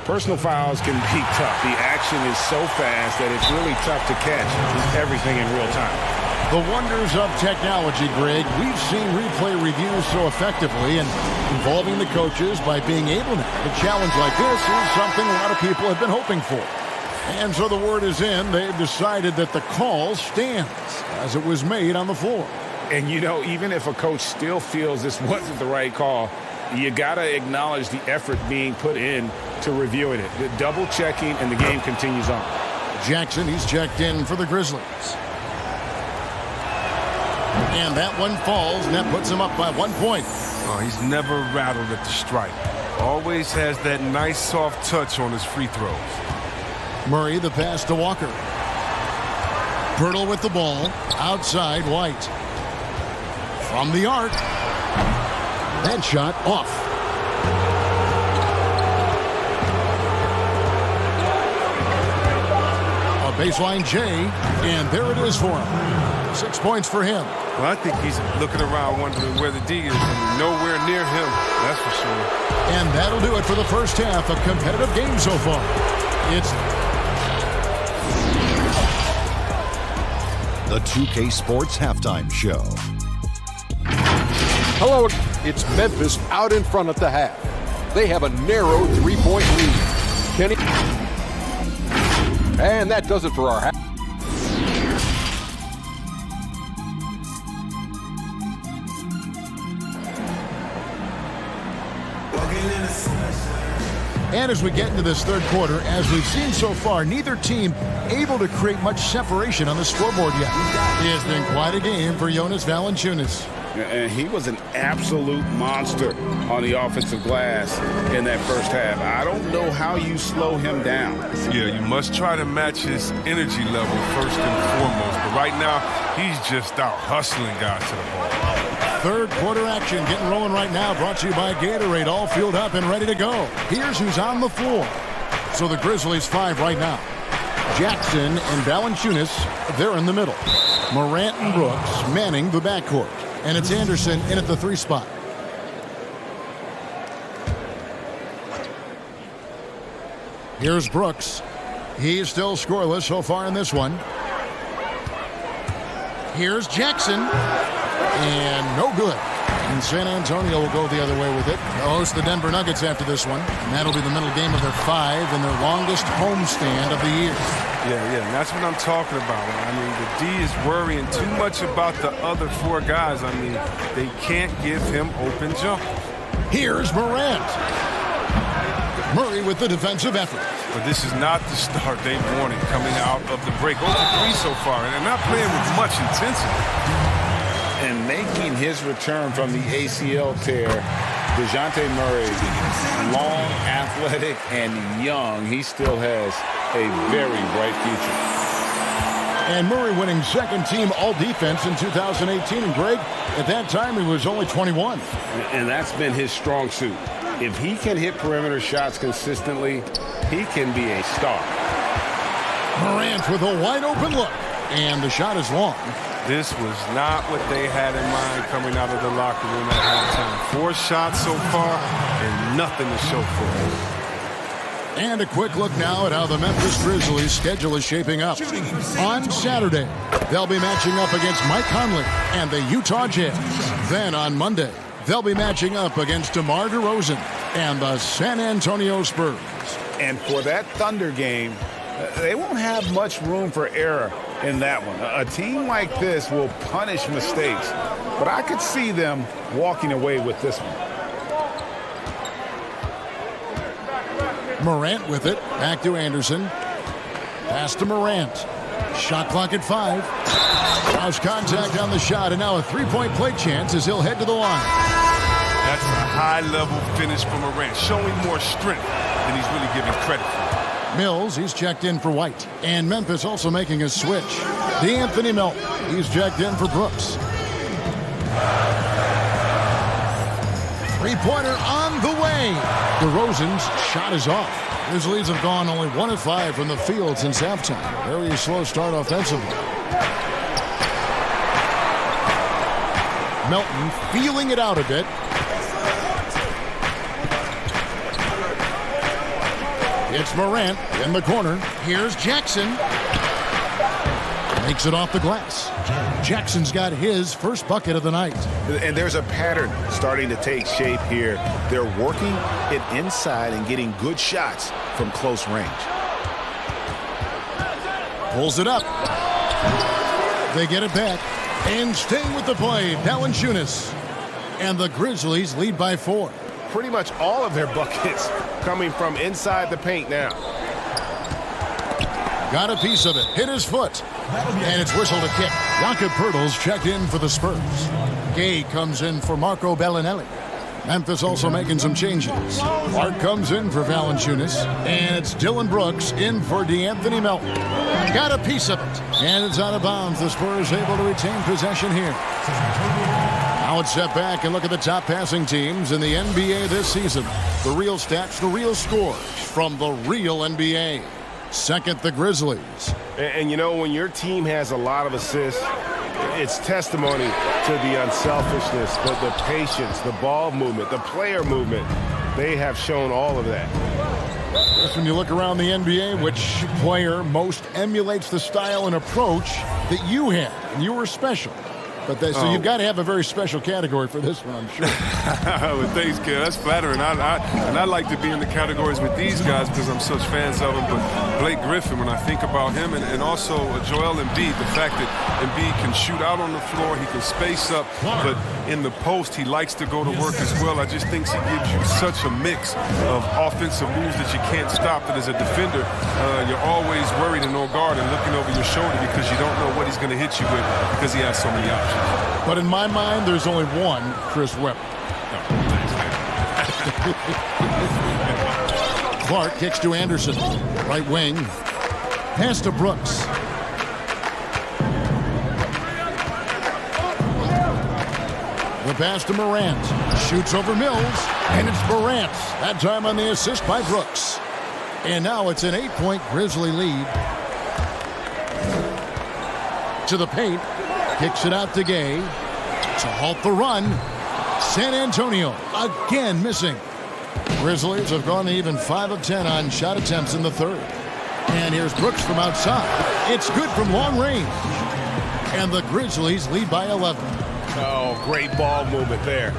personal fouls can be tough. The action is so fast that it's really tough to catch everything in real time. The wonders of technology, Greg. We've seen replay reviews so effectively, and involving the coaches by being able to have a challenge like this is something a lot of people have been hoping for. And so the word is in. They've decided that the call stands as it was made on the floor. And, you know, even if a coach still feels this wasn't the right call, you got to acknowledge the effort being put in to reviewing it. The double checking, and the game continues on. Jackson, he's checked in for the Grizzlies. And that one falls, and that puts him up by 1 point. Oh, he's never rattled at the stripe. Always has that nice soft touch on his free throws. Murray, the pass to Walker. Pirtle with the ball. Outside, White. From the arc. That shot off. A baseline J, and there it is for him. 6 points for him. Well, I think he's looking around wondering where the D is. Nowhere near him, that's for sure. And that'll do it for the first half. A competitive game so far. It's the 2K Sports Halftime Show. Hello, it's Memphis out in front at the half. They have a narrow 3-point lead. Kenny. And that does it for our half. And as we get into this third quarter, as we've seen so far, neither team able to create much separation on the scoreboard yet. It has been quite a game for Jonas Valanciunas. And he was an absolute monster on the offensive glass in that first half. I don't know how you slow him down. Yeah, you must try to match his energy level first and foremost. But right now, he's just out hustling guys to the ball. Third quarter action getting rolling right now, brought to you by Gatorade, all fueled up and ready to go. Here's who's on the floor. So the Grizzlies 5 right now. Jackson and Valanciunas, they're in the middle. Morant and Brooks manning the backcourt. And it's Anderson in at the 3 spot. Here's Brooks. He's still scoreless so far in this one. Here's Jackson. And no good. And San Antonio will go the other way with it. They'll host the Denver Nuggets after this one. And that'll be the middle game of their 5 and their longest homestand of the year. Yeah, and that's what I'm talking about. I mean, the D is worrying too much about the other 4 guys. I mean, they can't give him open jumpers. Here's Morant. Murray with the defensive effort. But this is not the start they wanted coming out of the break. 0-3 so far, and they're not playing with much intensity. And making his return from the ACL tear, DeJounte Murray, long, athletic, and young, he still has a very bright future. And Murray winning second team all-defense in 2018. And Greg, at that time, he was only 21. And that's been his strong suit. If he can hit perimeter shots consistently, he can be a star. Morant with a wide-open look. And the shot is long. This was not what they had in mind coming out of the locker room at halftime. 4 shots so far and nothing to show for it. And a quick look now at how the Memphis Grizzlies' schedule is shaping up. On Saturday, they'll be matching up against Mike Conley and the Utah Jazz. Then on Monday, they'll be matching up against DeMar DeRozan and the San Antonio Spurs. And for that Thunder game, they won't have much room for error in that one. A team like this will punish mistakes, but I could see them walking away with this one. Morant with it. Back to Anderson. Pass to Morant. Shot clock at 5. House contact on the shot, and now a 3-point play chance as he'll head to the line. That's a high-level finish from Morant, showing more strength than he's really giving credit for. Mills, he's checked in for White. And Memphis also making a switch. DeAnthony Melton, he's checked in for Brooks. 3-pointer on the way. DeRozan's shot is off. Grizzlies have gone only 1 of 5 from the field since halftime. Very slow start offensively. Melton feeling it out a bit. It's Morant in the corner. Here's Jackson. Makes it off the glass. Jackson's got his first bucket of the night. And there's a pattern starting to take shape here. They're working it inside and getting good shots from close range. Pulls it up. They get it back. And staying with the play, Valanciunas. And the Grizzlies lead by 4. Pretty much all of their buckets coming from inside the paint now. Got a piece of it. Hit his foot. And it's whistled a kick. Jakob Poeltl's checked in for the Spurs. Gay comes in for Marco Bellinelli. Memphis also making some changes. Clark comes in for Valanciunas. And it's Dylan Brooks in for DeAnthony Melton. Got a piece of it. And it's out of bounds. The Spurs able to retain possession here. Now let's step back and look at the top passing teams in the NBA this season. The real stats, the real scores from the real NBA. Second, the Grizzlies. And you know, when your team has a lot of assists, it's testimony to the unselfishness, the patience, the ball movement, the player movement. They have shown all of that. Just when you look around the NBA, which player most emulates the style and approach that you had? And you were special. But so you've got to have a very special category for this one, I'm sure. Well, thanks, kid. That's flattering. I like to be in the categories with these guys because I'm such fans of them. But Blake Griffin, when I think about him, and also Joel Embiid, the fact that Embiid can shoot out on the floor, he can space up, but in the post, he likes to go to work as well. I just think he gives you such a mix of offensive moves that you can't stop, that as a defender, you're always worried and on guard and looking over your shoulder because you don't know what he's going to hit you with because he has so many options. But in my mind, there's only one Chris Webber. Clark kicks to Anderson. Right wing. Pass to Brooks. The pass to Morant. Shoots over Mills. And it's Morant. That time on the assist by Brooks. And now it's an 8-point Grizzly lead. To the paint. Kicks it out to Gay. To halt the run. San Antonio again missing. Grizzlies have gone even 5 of 10 on shot attempts in the third. And here's Brooks from outside. It's good from long range. And the Grizzlies lead by 11. Oh, great ball movement there.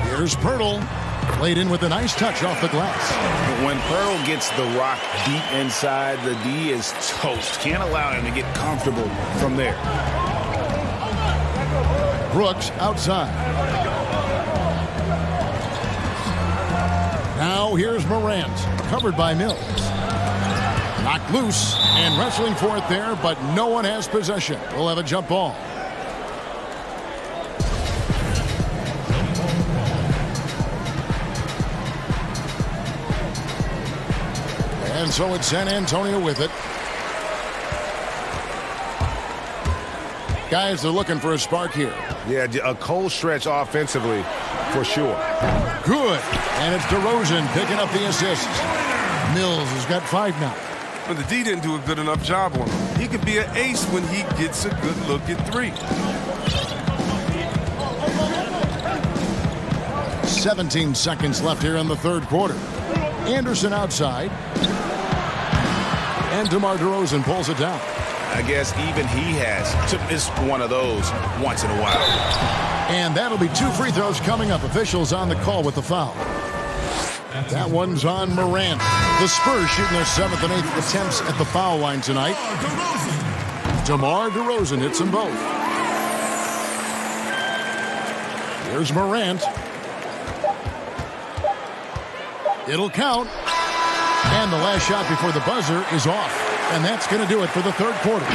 Here's Pirtle. Played in with a nice touch off the glass. When Pirtle gets the rock deep inside, the D is toast. Can't allow him to get comfortable from there. Brooks outside. Now here's Morant, covered by Mills. Knocked loose and wrestling for it there, but no one has possession. We'll have a jump ball. And so it's San Antonio with it. Guys, they're looking for a spark here. Yeah, a cold stretch offensively for sure. Good. And it's DeRozan picking up the assist. Mills has got 5 now. But the D didn't do a good enough job on him. He could be an ace when he gets a good look at 3. 17 seconds left here in the third quarter. Anderson outside. And DeMar DeRozan pulls it down. I guess even he has to miss one of those once in a while. And that'll be 2 free throws coming up. Officials on the call with the foul. That one's on Morant. The Spurs shooting their 7th and 8th attempts at the foul line tonight. DeMar DeRozan hits them both. Here's Morant. It'll count. And the last shot before the buzzer is off. And that's going to do it for the third quarter.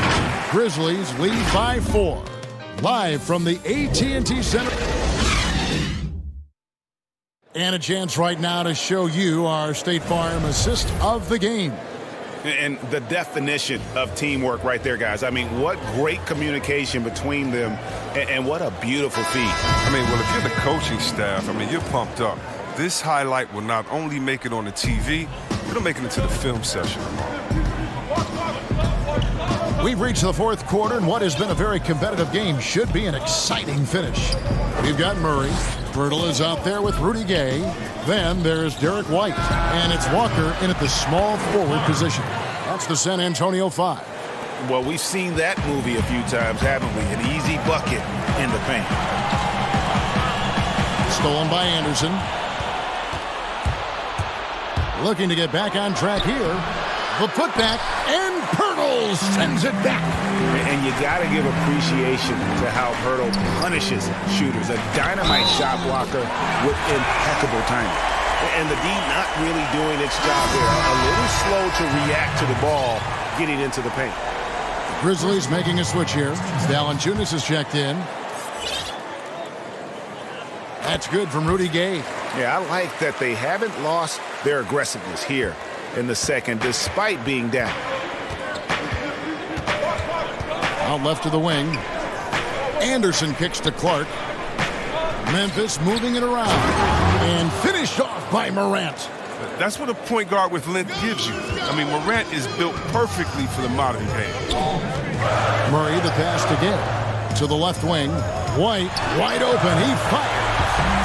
Grizzlies lead by 4. Live from the AT&T Center. And a chance right now to show you our State Farm assist of the game. And the definition of teamwork right there, guys. I mean, what great communication between them, and what a beautiful feat. I mean, well, if you're the coaching staff, I mean, you're pumped up. This highlight will not only make it on the TV, it'll make it into the film session. We've reached the fourth quarter, and what has been a very competitive game should be an exciting finish. We've got Murray. Pirtle is out there with Rudy Gay. Then there's Derek White. And it's Walker in at the small forward position. That's the San Antonio 5. Well, we've seen that movie a few times, haven't we? An easy bucket in the paint. Stolen by Anderson. Looking to get back on track here. The putback, and Pirtle sends it back. And you got to give appreciation to how Pirtle punishes shooters. A dynamite shot blocker with impeccable timing. And the D not really doing its job there. A little slow to react to the ball getting into the paint. Grizzlies making a switch here. Valanciunas is checked in. That's good from Rudy Gay. Yeah, I like that they haven't lost their aggressiveness here in the second, despite being down. Out left to the wing. Anderson kicks to Clark. Memphis moving it around. And finished off by Morant. That's what a point guard with length gives you. I mean, Morant is built perfectly for the modern game. Murray, the pass to Gay. To the left wing. White, wide open. He fires.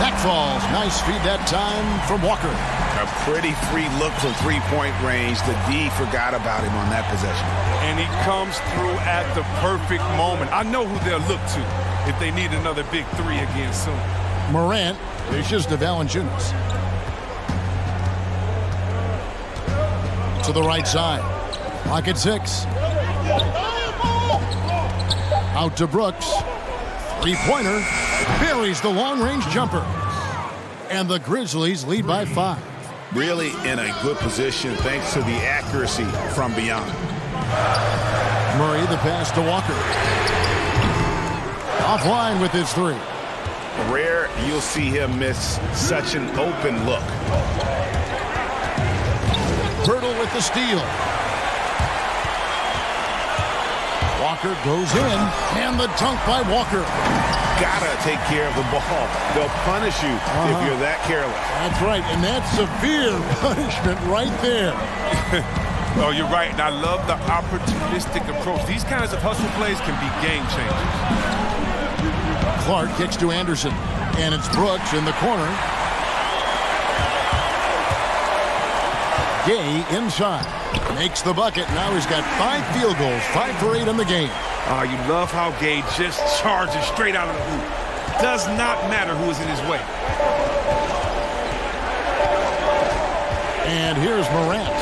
That falls. Nice feed that time from Walker. A pretty free look from three-point range. The D forgot about him on that possession. And he comes through at the perfect moment. I know who they'll look to if they need another big 3 again soon. Morant dishes to Valanciunas. To the right side. Clock at 6. Out to Brooks. Three-pointer. Buries the long-range jumper. And the Grizzlies lead by 5. Really in a good position thanks to the accuracy from beyond. Murray, the pass to Walker. Offline with his 3. Rare you'll see him miss such an open look. Pirtle with the steal. Walker goes in, and the dunk by Walker. Gotta take care of the ball. They'll punish you if you're that careless. That's right, and that's severe punishment right there. Oh, you're right, and I love the opportunistic approach. These kinds of hustle plays can be game changers. Clark kicks to Anderson, and it's Brooks in the corner. Gay inside. Makes the bucket. Now he's got 5 field goals, 5 for 8 in the game. Oh, you love how Gay just charges straight out of the hoop. Does not matter who is in his way. And here's Morant.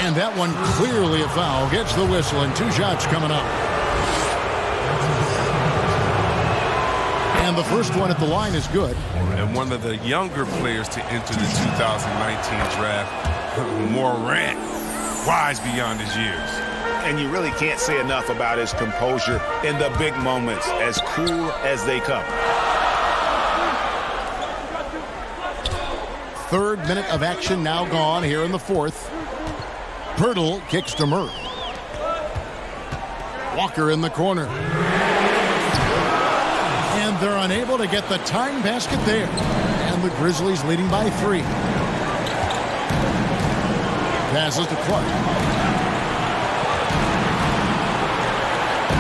And that one clearly a foul. Gets the whistle, and 2 shots coming up. And the first one at the line is good. And one of the younger players to enter the 2019 draft, Morant, wise beyond his years. And you really can't say enough about his composure in the big moments, as cool as they come. 3rd minute of action now gone here in the 4th. Pirtle kicks to Murray. Walker in the corner. And they're unable to get the time basket there. And the Grizzlies leading by 3. Passes to Clark.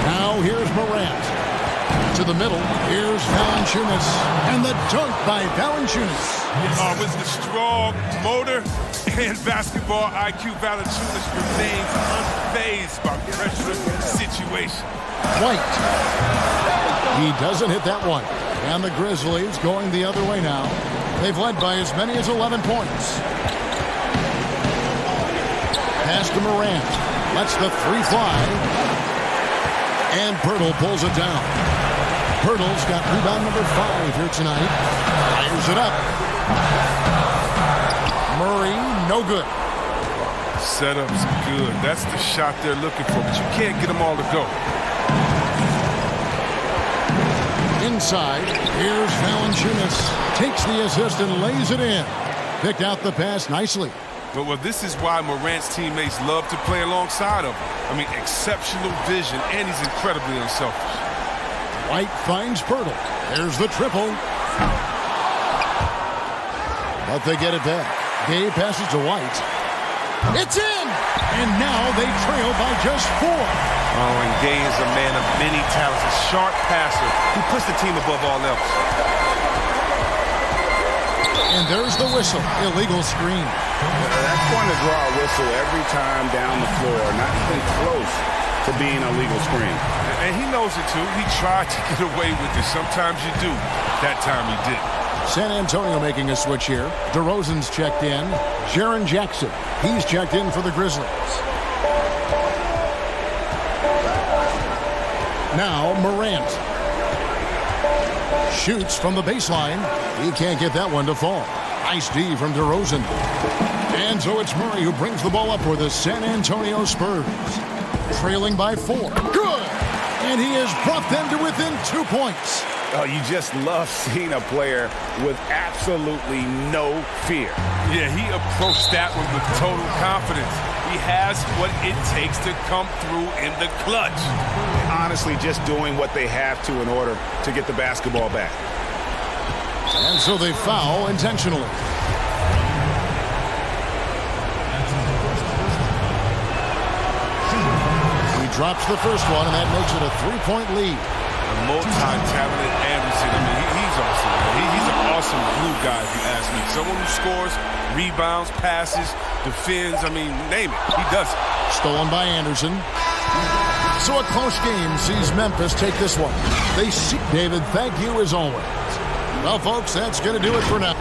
Now here's Morant. To the middle. Here's Valanciunas. And the dunk by Valanciunas. With the strong motor and basketball IQ, Valanciunas remains unfazed by pressure situation. White. He doesn't hit that one. And the Grizzlies going the other way now. They've led by as many as 11 points. Pass to Morant. Lets the 3 fly. And Pirtle pulls it down. Pirtle's got rebound number 5 here tonight. Fires it up. Murray, no good. Setup's good. That's the shot they're looking for, but you can't get them all to go. Inside, here's Valanciunas. Takes the assist and lays it in. Picked out the pass nicely. Well, this is why Morant's teammates love to play alongside of him. I mean, exceptional vision, and he's incredibly unselfish. White finds Pirtle. There's the triple. But they get it back. Gay passes to White. It's in! And now they trail by just 4. Oh, and Gay is a man of many talents, a sharp passer who puts the team above all else. And there's the whistle. Illegal screen. That's going to draw a whistle every time down the floor. Not even close to being a legal screen. And he knows it, too. He tried to get away with it. Sometimes you do. That time he didn't. San Antonio making a switch here. DeRozan's checked in. Jaren Jackson. He's checked in for the Grizzlies. Now Morant. Shoots from the baseline. He can't get that one to fall. Nice D from DeRozan. And so it's Murray who brings the ball up for the San Antonio Spurs. Trailing by 4. Good! And he has brought them to within 2 points. Oh, you just love seeing a player with absolutely no fear. Yeah, he approached that one with total confidence. He has what it takes to come through in the clutch. Honestly, just doing what they have to in order to get the basketball back. And so they foul intentionally. He drops the first one, and that makes it a 3-point lead. A multi-talented Anderson. I mean, he's awesome. He's an awesome glue guy, if you ask me. Someone who scores, rebounds, passes, defends. I mean, name it. He does it. Stolen by Anderson. So a close game sees Memphis take this one. They see David. Thank you as always. Well, folks, that's going to do it for now.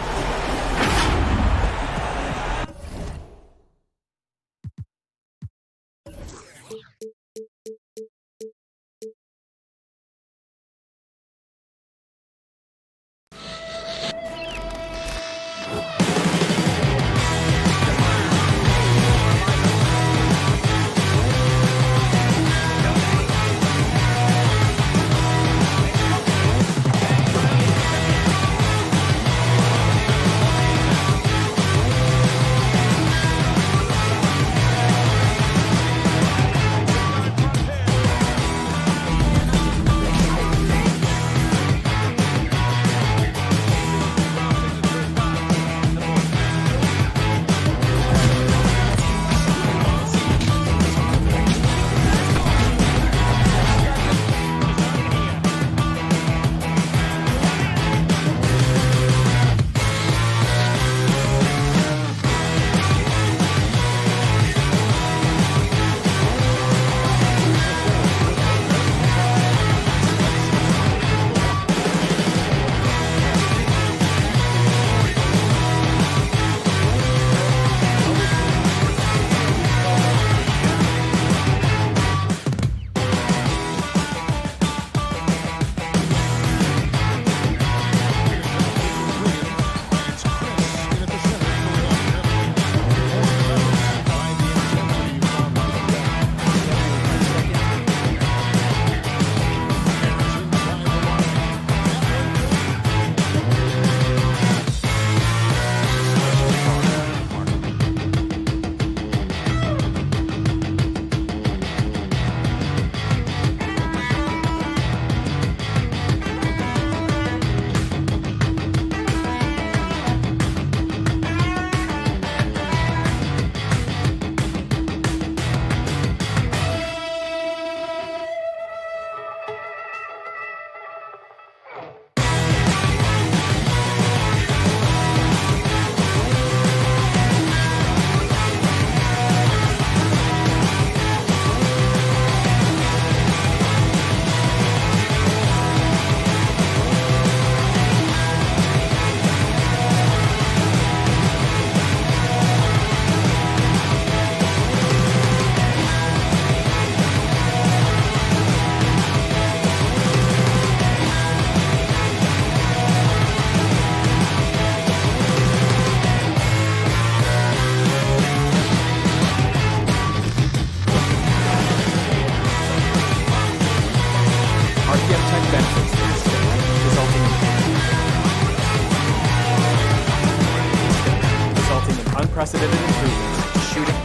unprecedented improvements. Shooting,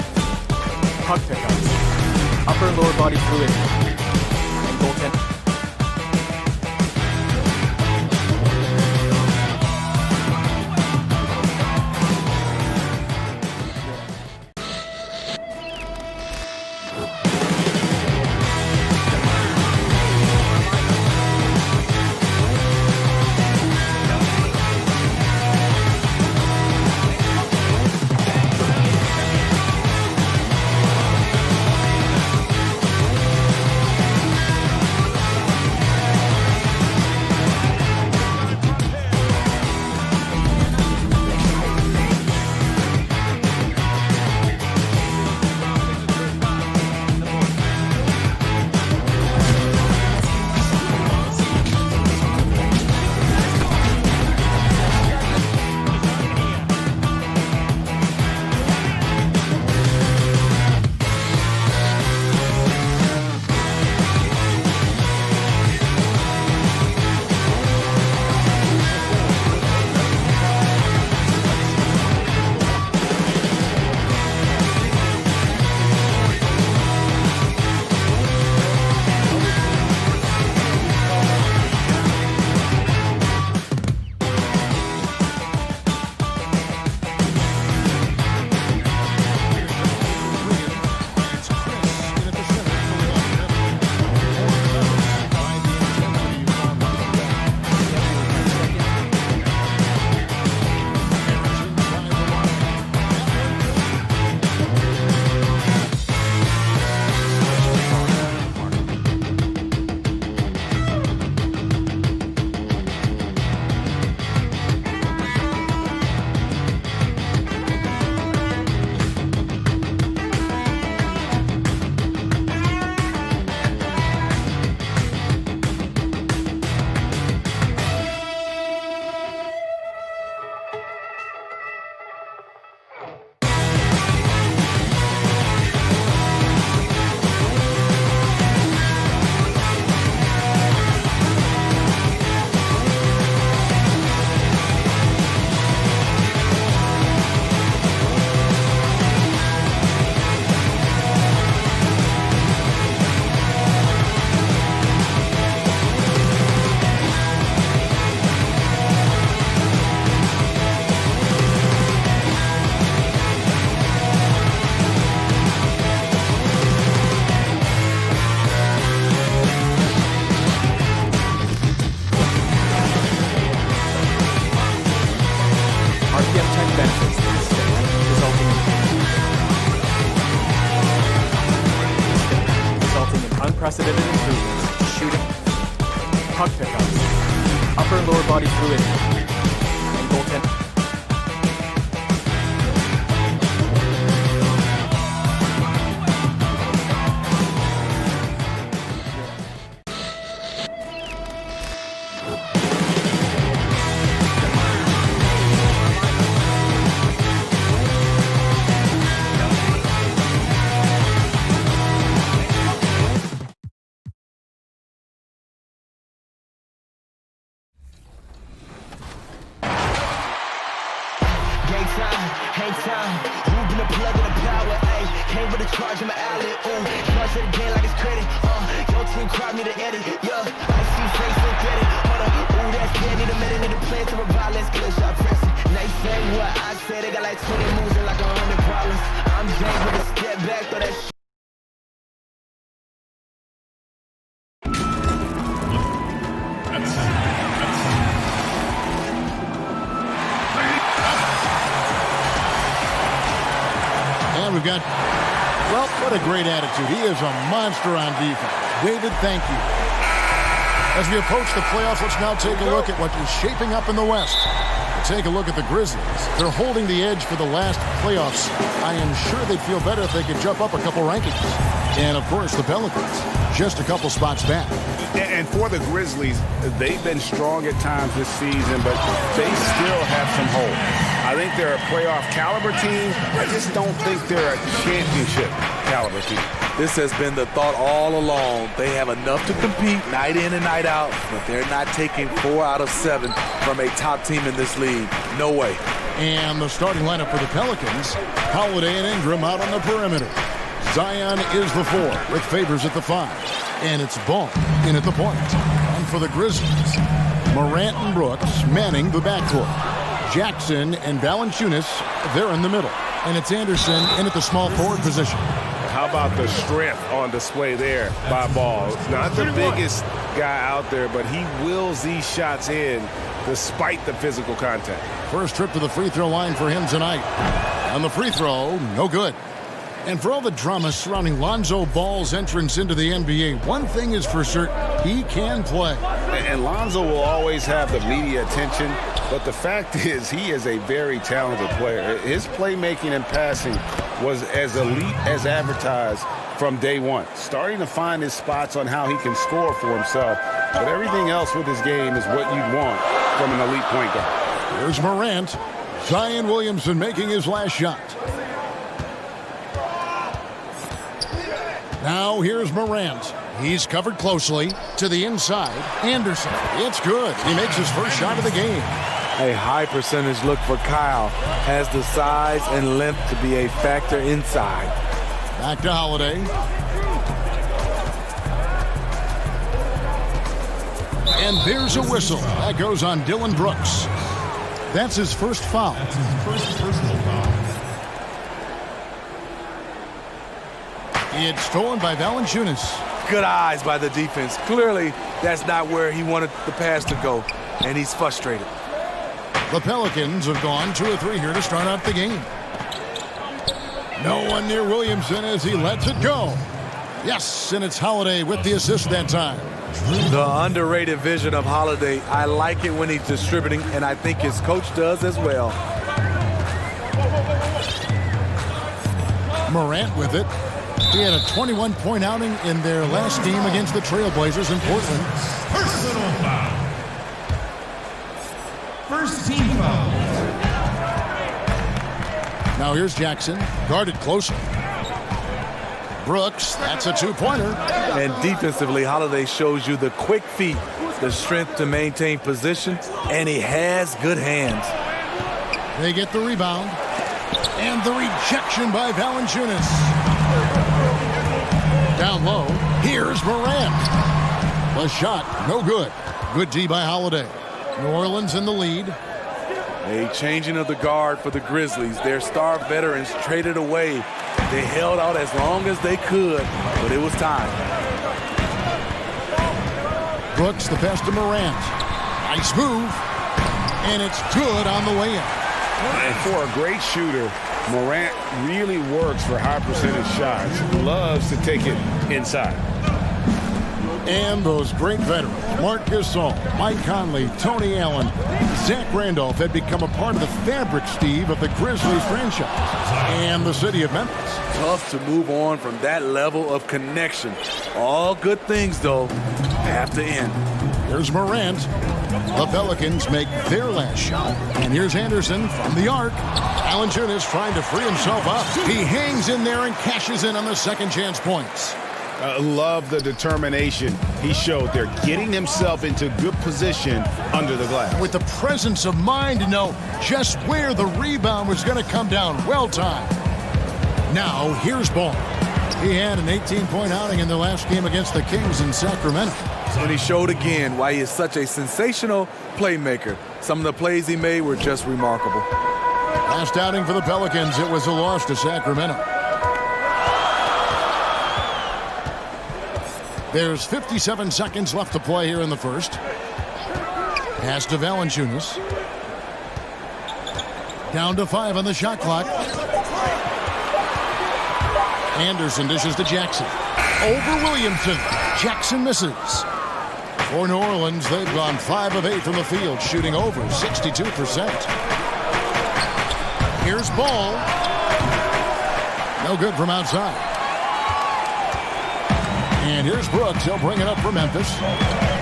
puck pickups, upper and lower body fluidity, and goaltending. Unprecedented improvements. Shooting, puck pickups, upper and lower body fluidity, and goaltending. Hang time, moving the plug in the power, ayy. Came with a charge in my alley, ooh. Charge to the game like it's credit, your team crowd me to edit, yeah. I see face and credit, hold up, ooh, that's good. Need a minute, need a plan to revive, let's get a shot pressing. They say what I say, they got like 20 moves and like 100 problems. I'm James with a step back, throw that shit. We've got, well, what a great attitude. He is a monster on defense. David, thank you. As we approach the playoffs, let's now take a look at what is shaping up in the West. Take a look at the Grizzlies. They're holding the edge for the last playoffs. I am sure they'd feel better if they could jump up a couple rankings. And, of course, the Pelicans, just a couple spots back. And for the Grizzlies, they've been strong at times this season, but they still have some hope. I think they're a playoff caliber team. I just don't think they're a championship caliber team. This has been the thought all along. They have enough to compete night in and night out, but they're not taking 4 out of 7 from a top team in this league. No way. And the starting lineup for the Pelicans, Holliday and Ingram out on the perimeter. Zion is the 4 with Favors at the 5. And it's Ball in at the point. And for the Grizzlies, Morant and Brooks manning the backcourt. Jackson and Valanciunas, they're in the middle. And it's Anderson in at the small forward position. How about the strength on display there by Ball? Not the biggest guy out there, but he wills these shots in despite the physical contact. First trip to the free throw line for him tonight. On the free throw, no good. And for all the drama surrounding Lonzo Ball's entrance into the NBA, one thing is for certain, he can play. And Lonzo will always have the media attention, but the fact is he is a very talented player. His playmaking and passing was as elite as advertised from day one. Starting to find his spots on how he can score for himself, but everything else with his game is what you'd want from an elite point guard. Here's Morant. Zion Williamson making his last shot. Now here's Morant. He's covered closely to the inside. Anderson. It's good. He makes his first shot of the game. A high percentage look for Kyle. Has the size and length to be a factor inside. Back to Holliday. And there's a whistle. That goes on Dillon Brooks. That's his first foul. That's his first personal foul. It's stolen by Valanciunas. Good eyes by the defense. Clearly, that's not where he wanted the pass to go, and he's frustrated. The Pelicans have gone 2 of 3 here to start out the game. No one near Williamson as he lets it go. Yes, and it's Holliday with the assist that time. The underrated vision of Holliday. I like it when he's distributing, and I think his coach does as well. Morant with it. He had a 21-point outing in their last game against the Trailblazers in Portland. Personal foul. First team foul. Now here's Jackson, guarded closely. Brooks, that's a 2-pointer. And defensively, Holliday shows you the quick feet, the strength to maintain position, and he has good hands. They get the rebound. And the rejection by Valanciunas. Down low, here's Morant. The shot, no good. Good D by Holliday. New Orleans in the lead. A changing of the guard for the Grizzlies. Their star veterans traded away. They held out as long as they could, but it was time. Brooks, the pass to Morant. Nice move. And it's good on the way in. And for a great shooter, Morant really works for high percentage shots. Loves to take it inside. And those great veterans, Marc Gasol, Mike Conley, Tony Allen, Zach Randolph had become a part of the fabric, Steve, of the Grizzlies franchise and the city of Memphis. Tough to move on from that level of connection. All good things, though, have to end. Here's Morant. The Pelicans make their last shot. And here's Anderson from the arc. Valanciunas trying to free himself up. He hangs in there and cashes in on the second chance points. Love the determination he showed there, getting himself into good position under the glass. With the presence of mind to know just where the rebound was going to come down. Well timed. Now, here's Ball. He had an 18-point outing in the last game against the Kings in Sacramento. And he showed again why he is such a sensational playmaker. Some of the plays he made were just remarkable. Last outing for the Pelicans, it was a loss to Sacramento. There's 57 seconds left to play here in the first. Pass to Valanciunas. Down to 5 on the shot clock. Anderson dishes to Jackson. Over Williamson. Jackson misses. For New Orleans, they've gone 5 of 8 from the field, shooting over 62%. Here's Ball. No good from outside. And here's Brooks. He'll bring it up for Memphis.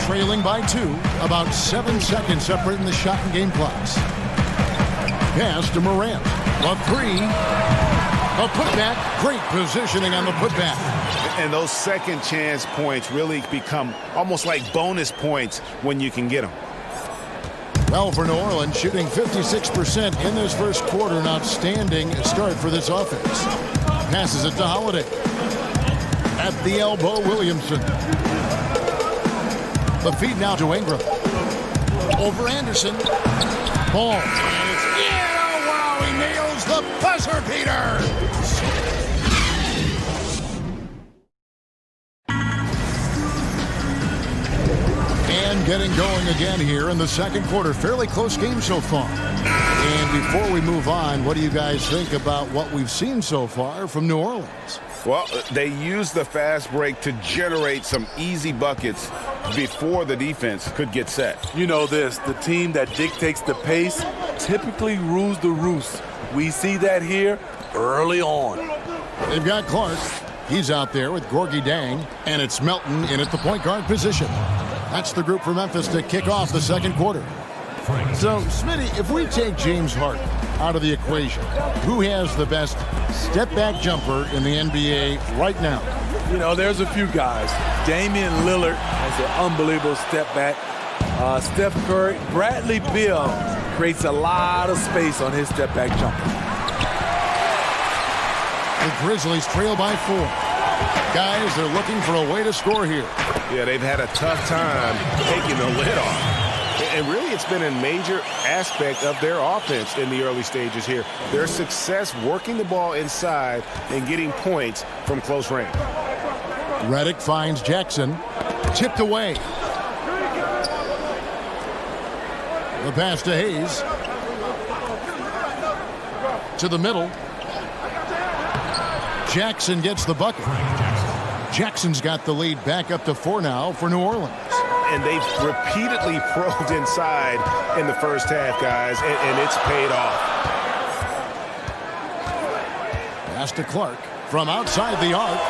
Trailing by 2. About 7 seconds separating the shot and game clocks. Pass to Morant. A 3. A putback. Great positioning on the putback. And those second chance points really become almost like bonus points when you can get them. Well, for New Orleans, shooting 56% in this first quarter, an outstanding start for this offense. Passes it to Holliday. At the elbow, Williamson. The feed now to Ingram. Over Anderson. Ball. And it's in. Oh, wow, he nails the buzzer beater. And getting going again here in the second quarter. Fairly close game so far. And before we move on, what do you guys think about what we've seen so far from New Orleans? Well, they used the fast break to generate some easy buckets before the defense could get set. You know this, the team that dictates the pace typically rules the roost. We see that here early on. They've got Clark. He's out there with Gorgie Dang, and it's Melton in at the point guard position. That's the group for Memphis to kick off the second quarter. So, Smitty, if we take James Harden out of the equation, who has the best step-back jumper in the NBA right now? You know, there's a few guys. Damian Lillard has an unbelievable step-back. Steph Curry, Bradley Beal creates a lot of space on his step-back jumper. The Grizzlies trail by 4. Guys, they're looking for a way to score here. Yeah, they've had a tough time taking the lid off. And really, it's been a major aspect of their offense in the early stages here. Their success working the ball inside and getting points from close range. Redick finds Jackson. Tipped away. The pass to Hayes. To the middle. Jackson gets the bucket. Jackson's got the lead back up to 4 now for New Orleans. And they've repeatedly probed inside in the first half, guys, and it's paid off. Pass to Clark from outside the arc.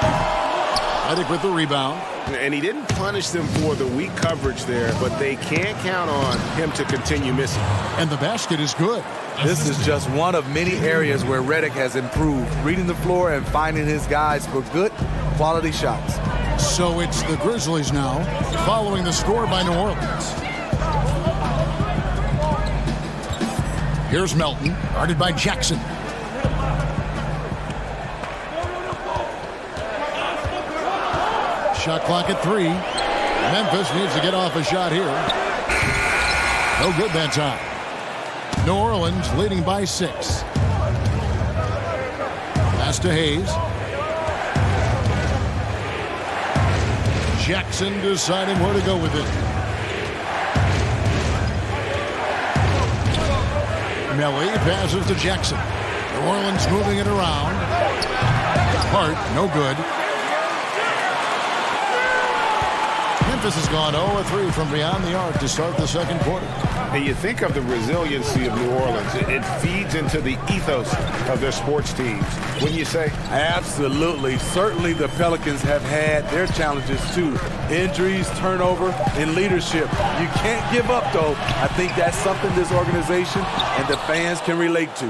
Redick with the rebound. And he didn't punish them for the weak coverage there, but they can't count on him to continue missing. And the basket is good. This is just one of many areas where Redick has improved, reading the floor and finding his guys for good quality shots. So it's the Grizzlies now, following the score by New Orleans. Here's Melton, guarded by Jackson. Shot clock at 3. Memphis needs to get off a shot here. No good that time. New Orleans leading by 6. Pass to Hayes. Jackson deciding where to go with it. Melly passes to Jackson. New Orleans moving it around. Hart, no good. Memphis has gone 0-3 from beyond the arc to start the second quarter. And you think of the resiliency of New Orleans. It feeds into the ethos of their sports teams, wouldn't you say? Absolutely. Certainly the Pelicans have had their challenges too. Injuries, turnover, and leadership. You can't give up, though. I think that's something this organization and the fans can relate to.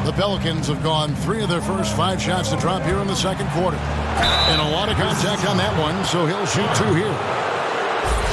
The Pelicans have gone 3 of their first 5 shots to drop here in the second quarter. And a lot of contact on that one, so he'll shoot 2 here.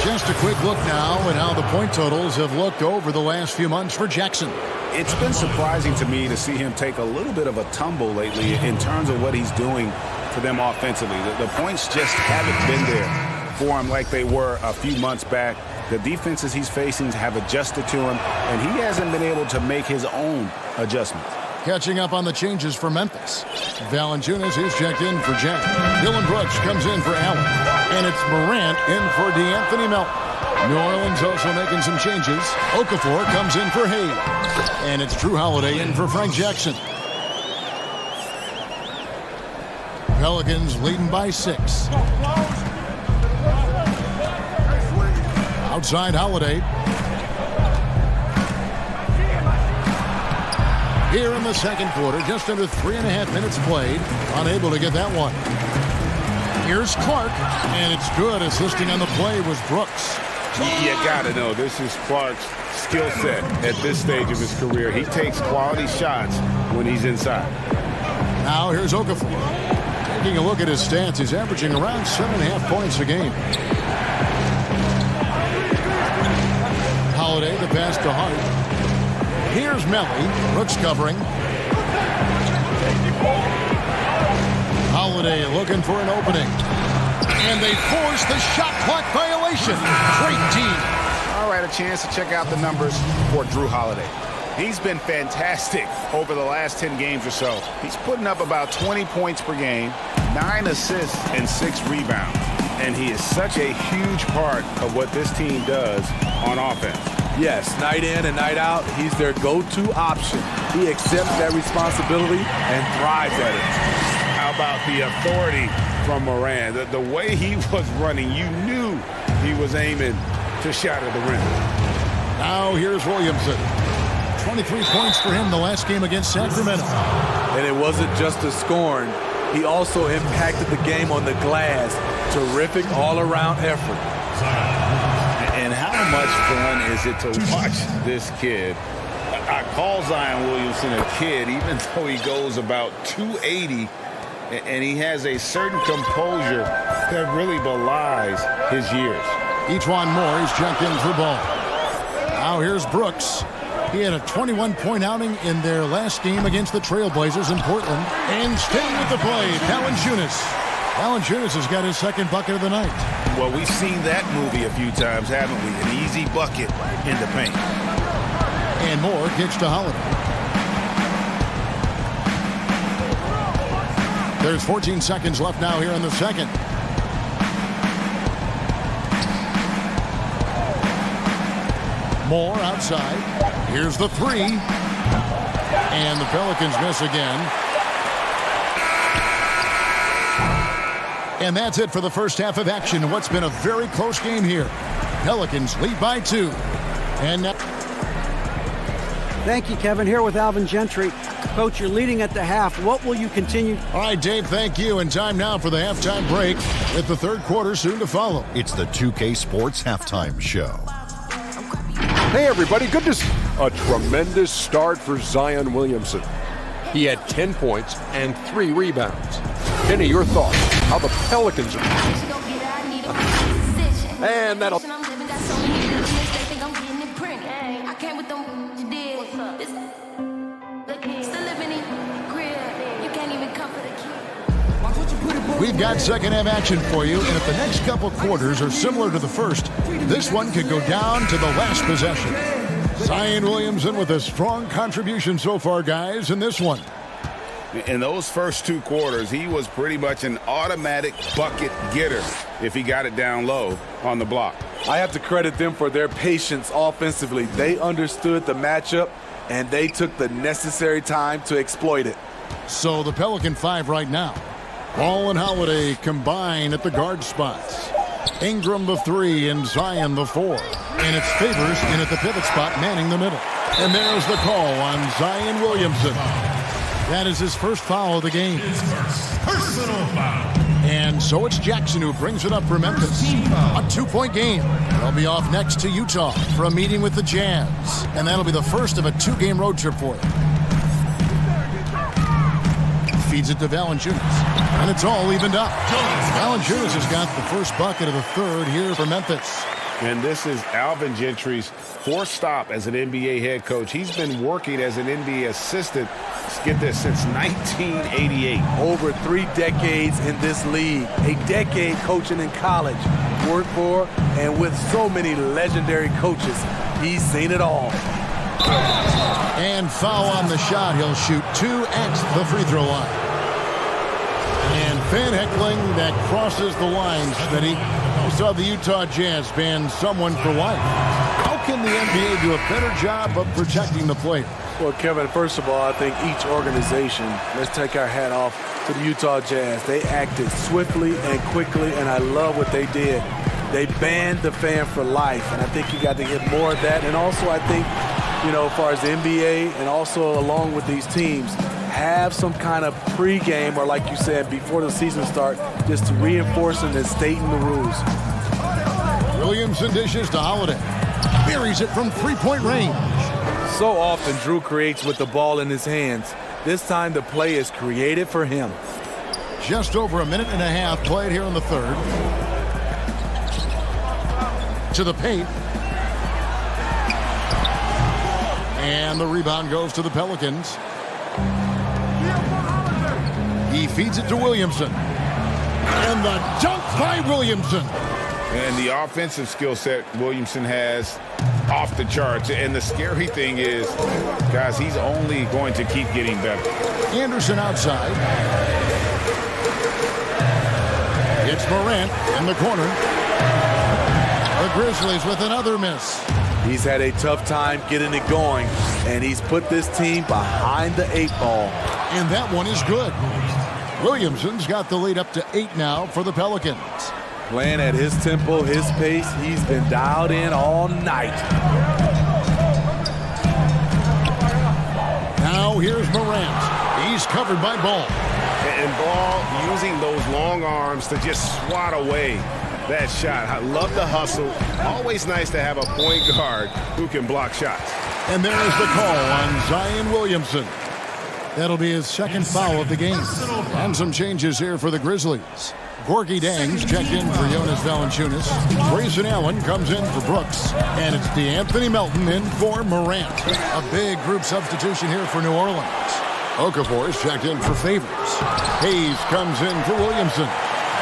Just a quick look now at how the point totals have looked over the last few months for Jackson. It's been surprising to me to see him take a little bit of a tumble lately in terms of what he's doing for them offensively. The points just haven't been there for him like they were a few months back. The defenses he's facing have adjusted to him, and he hasn't been able to make his own adjustments. Catching up on the changes for Memphis. Valanciunas is checked in for Jack. Dylan Brooks comes in for Allen. And it's Morant in for DeAnthony Melton. New Orleans also making some changes. Okafor comes in for Hayes. And it's Drew Holliday in for Frank Jackson. Pelicans leading by 6. Outside Holliday. Here in the second quarter, just under 3.5 minutes played. Unable to get that one. Here's Clark, and it's good. Assisting on the play was Brooks. You got to know, this is Clark's skill set at this stage of his career. He takes quality shots when he's inside. Now here's Okafor. Taking a look at his stats, he's averaging around 7.5 points a game. Holliday, the pass to Hart. Here's Melly. Brooks covering. Holliday looking for an opening. And they force the shot clock violation. Great team. All right, a chance to check out the numbers for Drew Holliday. He's been fantastic over the last 10 games or so. He's putting up about 20 points per game, 9 assists, and 6 rebounds. And he is such a huge part of what this team does on offense. Yes, night in and night out, he's their go-to option. He accepts that responsibility and thrives at it. How about the authority from Morant? The way he was running, you knew he was aiming to shatter the rim. Now here's Williamson. 23 points for him the last game against Sacramento. And it wasn't just a scoring. He also impacted the game on the glass. Terrific all-around effort. And how much fun is it to watch this kid? I call Zion Williamson a kid, even though he goes about 280, and he has a certain composure that really belies his years. Ejuan Moore is checked in for ball. Now here's Brooks. He had a 21-point outing in their last game against the Trailblazers in Portland. And staying with the play, Valanciunas. Valanciunas has got his second bucket of the night. Well, we've seen that movie a few times, haven't we? An easy bucket in the paint. And Moore kicks to Holliday. There's 14 seconds left now here in the second. Moore outside. Here's the three. And the Pelicans miss again. And that's it for the first half of action. What's been a very close game here. Pelicans lead by 2. And now... Thank you, Kevin. Here with Alvin Gentry. Coach, you're leading at the half. What will you continue? All right, Dave, thank you. And time now for the halftime break with the third quarter soon to follow. It's the 2K Sports Halftime Show. Hey, everybody. Good to see a tremendous start for Zion Williamson. He had 10 points and 3 rebounds. Kenny, your thoughts? How the Pelicans are... And that'll... We've got second half action for you, and if the next couple quarters are similar to the first, this one could go down to the last possession. Zion Williamson with a strong contribution so far, guys, in this one. In those first 2 quarters, he was pretty much an automatic bucket getter if he got it down low on the block. I have to credit them for their patience offensively. They understood the matchup, and they took the necessary time to exploit it. So the Pelican 5 right now. Ball and Holliday combine at the guard spots. Ingram the 3 and Zion the 4. And it's Favors in at the pivot spot, manning the middle. And there's the call on Zion Williamson. That is his first foul of the game. His first personal foul. And so it's Jackson who brings it up for Memphis. A 2-point game. They'll be off next to Utah for a meeting with the Jazz. And that'll be the first of a 2-game road trip for them. Feeds it to Valanciunas. And it's all evened up. Valanciunas has got the first bucket of the third here for Memphis. And this is Alvin Gentry's 4th stop as an NBA head coach. He's been working as an NBA assistant, get this, since 1988. Over 3 decades in this league. A decade coaching in college. Worked for and with so many legendary coaches. He's seen it all. And foul on the shot. He'll shoot 2 at the free throw line. And fan heckling that crosses the line, Smitty. We saw the Utah Jazz ban someone for life. How can the NBA do a better job of protecting the player? Well, Kevin, first of all, I think each organization, let's take our hat off to the Utah Jazz. They acted swiftly and quickly, and I love what they did. They banned the fan for life, and I think you got to get more of that. And also, I think, you know, as far as the NBA and also along with these teams, have some kind of pregame or, like you said, before the season starts, just to reinforcing and stating the rules. Williamson dishes to Holliday. Buries it from 3-point range. So often Drew creates with the ball in his hands. This time the play is created for him. Just over a minute and a half played here in the third. To the paint. And the rebound goes to the Pelicans. He feeds it to Williamson. And the dunk by Williamson. And the offensive skill set Williamson has off the charts. And the scary thing is, guys, he's only going to keep getting better. Anderson outside. It's Morant in the corner. The Grizzlies with another miss. He's had a tough time getting it going, and he's put this team behind the 8 ball. And that one is good. Williamson's got the lead up to 8 now for the Pelicans. Playing at his tempo, his pace, he's been dialed in all night. Now here's Morant. He's covered by Ball. And Ball using those long arms to just swat away that shot. I love the hustle. Always nice to have a point guard who can block shots. And there is the call on Zion Williamson. That'll be his second foul of the game. And some changes here for the Grizzlies. Gorgie Dangs checked in for Jonas Valanciunas. Grayson Allen comes in for Brooks. And it's DeAnthony Melton in for Morant. A big group substitution here for New Orleans. Okafor's checked in for Favors. Hayes comes in for Williamson.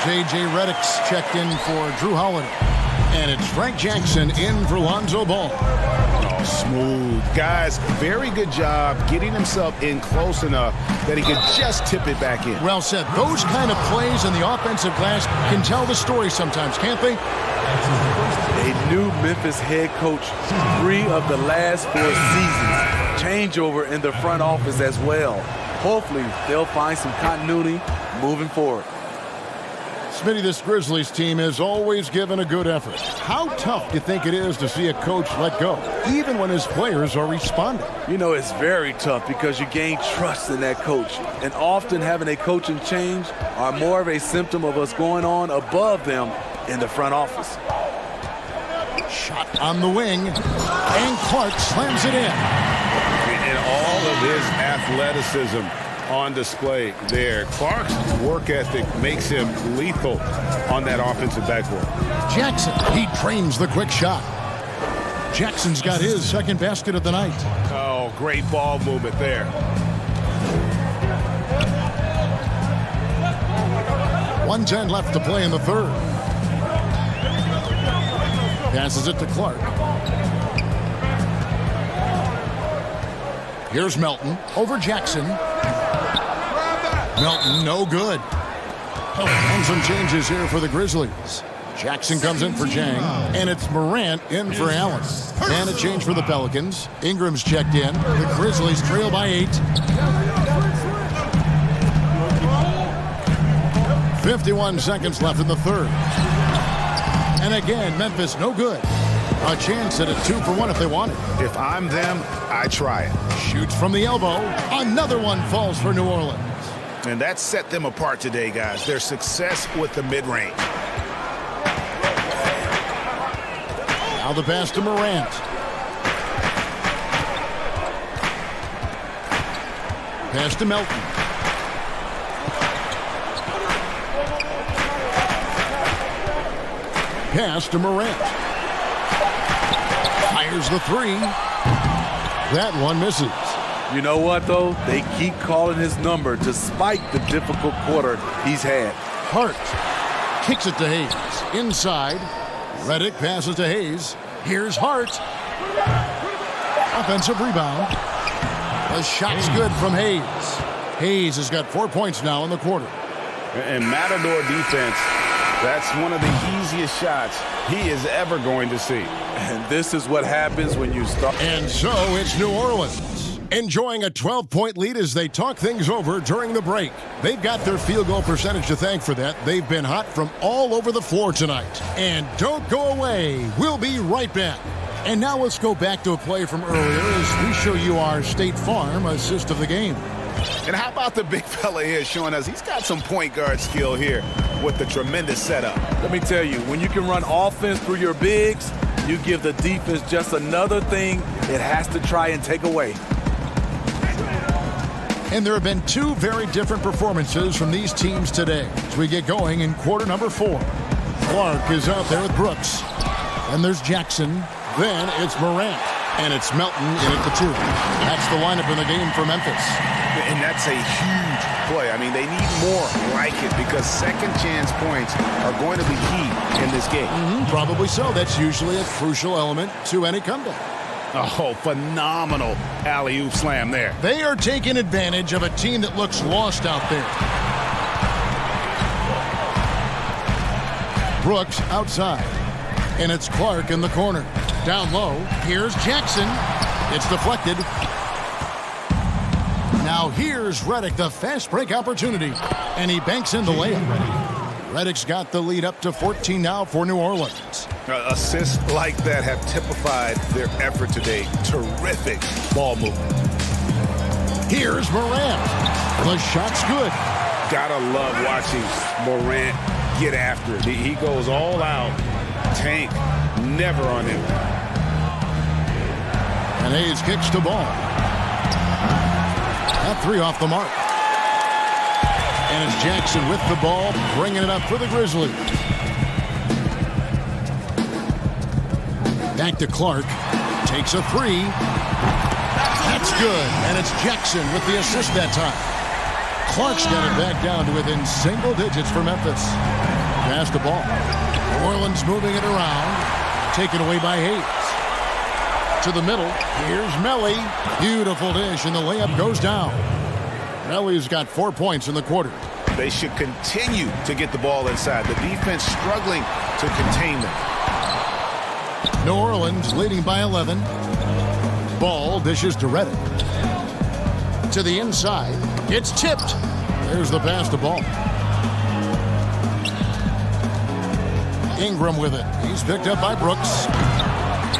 J.J. Redick's checked in for Drew Holliday. And it's Frank Jackson in for Lonzo Ball. Oh, smooth. Guys, very good job getting himself in close enough that he could just tip it back in. Well said. Those kind of plays in the offensive glass can tell the story sometimes, can't they? A new Memphis head coach, 3 of the last 4 seasons. Changeover in the front office as well. Hopefully, they'll find some continuity moving forward. Smitty, this Grizzlies team has always given a good effort. How tough do you think it is to see a coach let go, even when his players are responding? You know, it's very tough because you gain trust in that coach. And often having a coaching change are more of a symptom of what's going on above them in the front office. Shot on the wing, and Clark slams it in. And all of his athleticism on display there. Clark's work ethic makes him lethal on that offensive backboard. Jackson, he trains the quick shot. Jackson's got his second basket of the night. Oh, great ball movement there. .110 left to play in the third. Passes it to Clark. Here's Melton over Jackson. Melton, no good. And some changes here for the Grizzlies. Jackson comes in for Jang, and it's Morant in for Allen. And a change for the Pelicans. Ingram's checked in. The Grizzlies trail by 8. 51 seconds left in the third. And again, Memphis, no good. A chance at a 2-for-1 if they want it. If I'm them, I try it. Shoots from the elbow. Another one falls for New Orleans. And that set them apart today, guys. Their success with the mid-range. Now the pass to Morant. Pass to Melton. Pass to Morant. Fires the 3. That one misses. You know what, though? They keep calling his number despite the difficult quarter he's had. Hart kicks it to Hayes. Inside. Redick passes to Hayes. Here's Hart. Offensive rebound. The shot's good from Hayes. Hayes has got 4 points now in the quarter. And Matador defense, that's one of the easiest shots he is ever going to see. And this is what happens when you start. And so it's New Orleans enjoying a 12-point lead as they talk things over during the break. They've got their field goal percentage to thank for that. They've been hot from all over the floor tonight. And don't go away. We'll be right back. And now let's go back to a play from earlier as we show you our State Farm assist of the game. And how about the big fella here showing us he's got some point guard skill here with the tremendous setup. Let me tell you, when you can run offense through your bigs, you give the defense just another thing it has to try and take away. And there have been 2 very different performances from these teams today as we get going in quarter number 4. Clark is out there with Brooks. And there's Jackson. Then it's Morant. And it's Melton in at the 2. That's the lineup in the game for Memphis. And that's a huge play. I mean, they need more like it because second chance points are going to be key in this game. Probably so. That's usually a crucial element to any comeback. Oh, phenomenal alley-oop slam there. They are taking advantage of a team that looks lost out there. Brooks outside. And it's Clark in the corner. Down low. Here's Jackson. It's deflected. Now here's Redick, the fast break opportunity. And he banks in the layup. Redick's got the lead up to 14 now for New Orleans. Assists like that have typified their effort today. Terrific ball movement. Here's Morant. The shot's good. Gotta love watching Morant get after it. He goes all out. Tank, never on him. And Hayes kicks the ball. That 3 off the mark. And it's Jackson with the ball, bringing it up for the Grizzlies. Back to Clark. Takes a 3. That's good. And it's Jackson with the assist that time. Clark's got it back down to within single digits for Memphis. Pass the ball. New Orleans moving it around. Taken away by Hayes. To the middle. Here's Melly. Beautiful dish, and the layup goes down. Melly's got 4 points in the quarter. They should continue to get the ball inside. The defense struggling to contain them. New Orleans leading by 11. Ball dishes to Redick. To the inside. It's tipped. There's the pass to ball. Ingram with it. He's picked up by Brooks.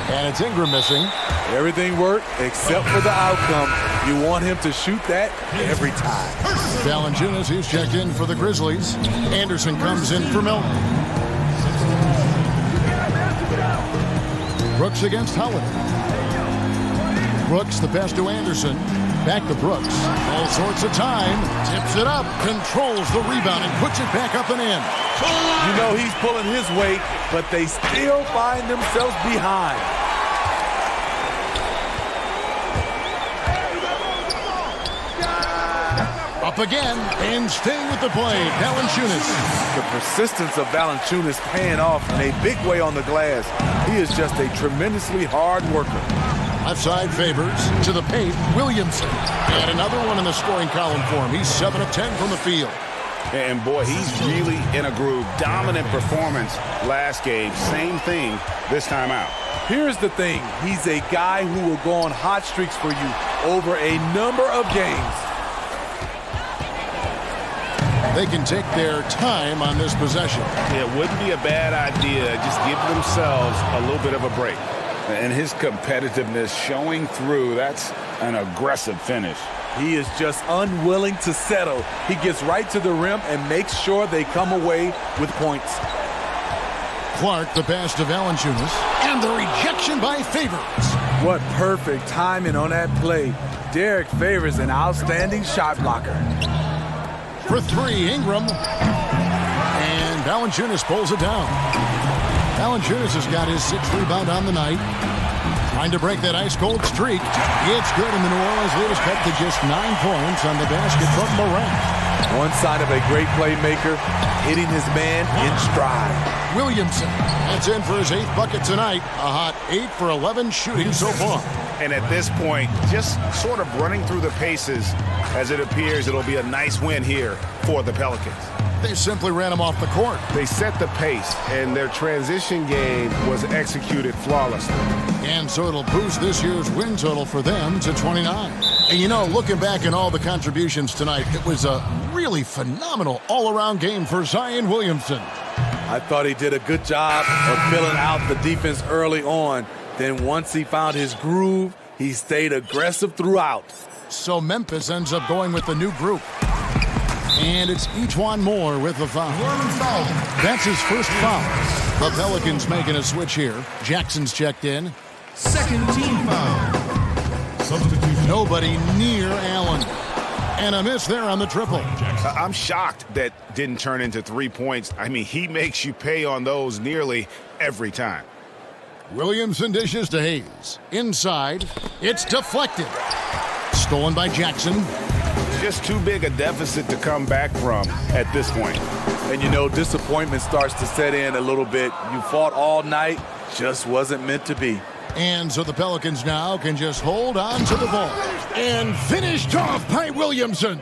And it's Ingram missing. Everything worked except for the outcome. You want him to shoot that every time. Valanciunas, he's checked in for the Grizzlies. Anderson comes in for Melton. Brooks against Holliday. Brooks, the pass to Anderson. Back to Brooks. All sorts of time. Tips it up. Controls the rebound and puts it back up and in. You know he's pulling his weight, but they still find themselves behind. Up again and staying with the play. Valanciunas. The persistence of Valanciunas paying off in a big way on the glass. He is just a tremendously hard worker. Left side Favors to the paint. Williamson. And another one in the scoring column for him. He's 7 of 10 from the field. And boy, he's really in a groove. Dominant performance last game. Same thing this time out. Here's the thing. He's a guy who will go on hot streaks for you over a number of games. They can take their time on this possession. It wouldn't be a bad idea. Just give themselves a little bit of a break. And his competitiveness showing through. That's an aggressive finish. He is just unwilling to settle. He gets right to the rim and makes sure they come away with points. Clark, the pass to Valanciunas. And the rejection by Favors. What perfect timing on that play. Derek Favors, an outstanding shot blocker. For 3, Ingram. And Valanciunas pulls it down. Valanciunas has got his 6th rebound on the night. Trying to break that ice-cold streak. It's good, and the New Orleans lead is cut to just 9 points on the basket from Morant. One sign of a great playmaker, hitting his man in stride. Williamson, that's in for his 8th bucket tonight. A hot 8 for 11 shooting so far. And at this point, just sort of running through the paces as it appears it'll be a nice win here for the Pelicans. They simply ran him off the court. They set the pace, and their transition game was executed flawlessly. And so it'll boost this year's win total for them to 29. And you know, looking back at all the contributions tonight, it was a really phenomenal all-around game for Zion Williamson. I thought he did a good job of filling out the defense early on. Then once he found his groove, he stayed aggressive throughout. So Memphis ends up going with the new group. And it's Ejuan Moore with the foul. That's his first foul. The Pelicans making a switch here. Jackson's checked in. Second team foul. Substitution. Nobody near Allen. And a miss there on the triple. I'm shocked that didn't turn into 3 points. I mean, he makes you pay on those nearly every time. Williamson dishes to Hayes. Inside, it's deflected. Stolen by Jackson. Just too big a deficit to come back from at this point. And you know, disappointment starts to set in a little bit. You fought all night, just wasn't meant to be. And so the Pelicans now can just hold on to the ball. And finished off by Williamson.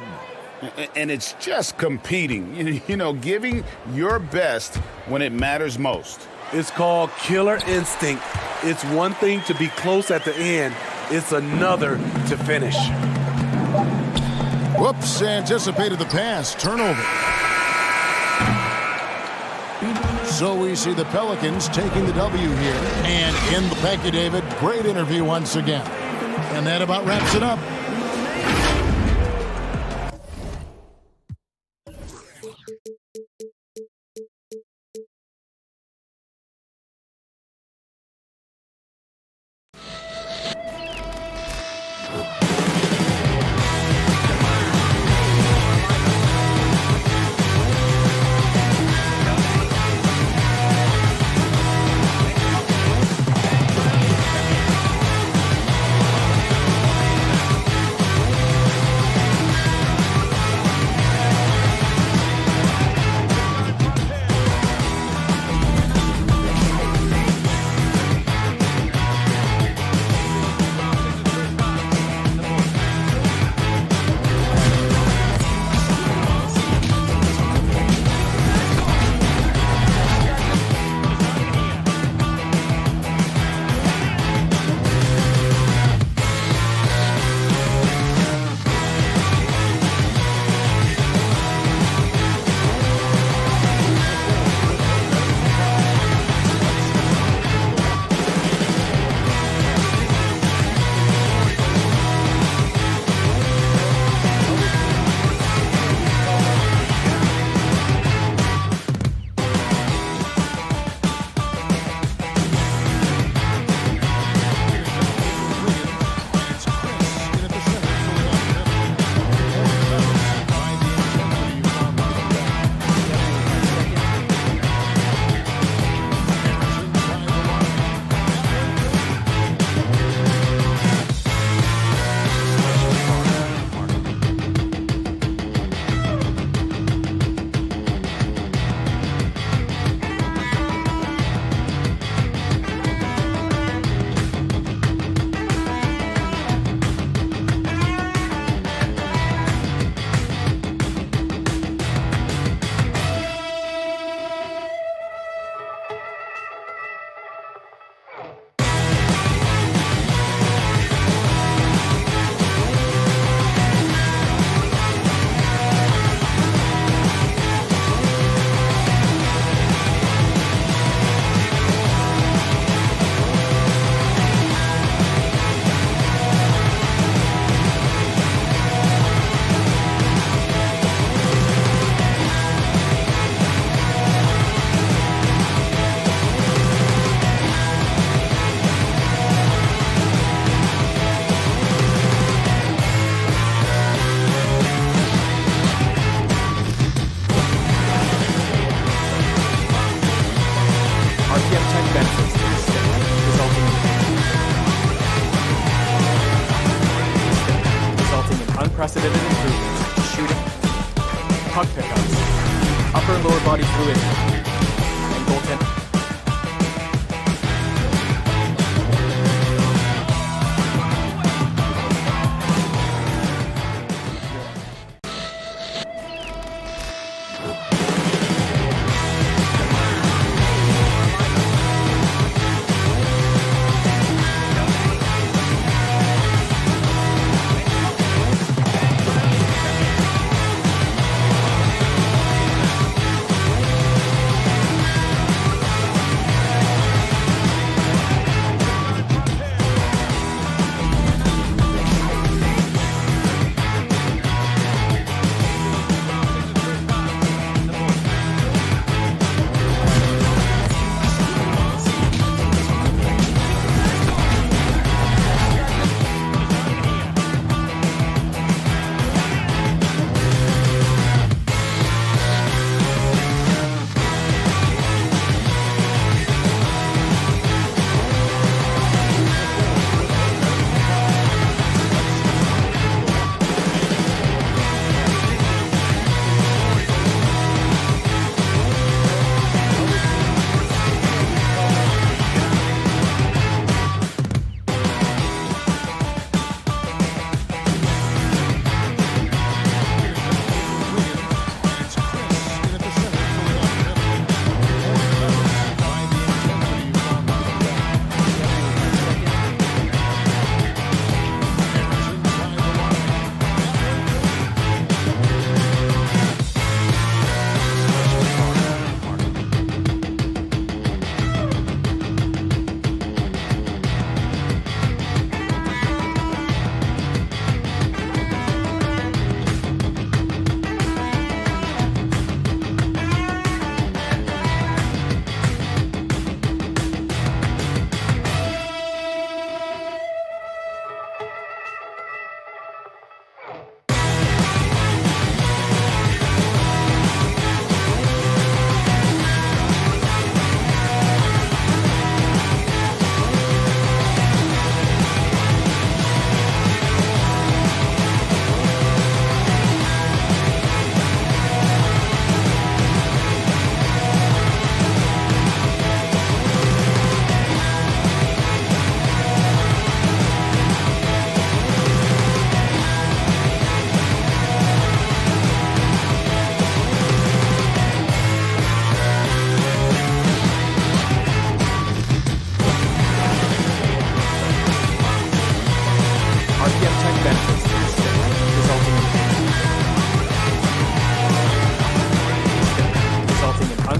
And it's just competing, you know, giving your best when it matters most. It's called killer instinct. It's one thing to be close at the end. It's another to finish. Whoops, anticipated the pass. Turnover. So we see the Pelicans taking the W here. And thank you, David. Great interview once again. And that about wraps it up. unprecedented improvements, shooting, puck pickups, upper and lower body fluidity, and goaltending.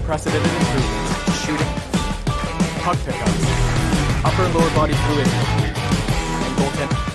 unprecedented improvements. Shooting, puck pickups, upper and lower body fluidity, and goaltending.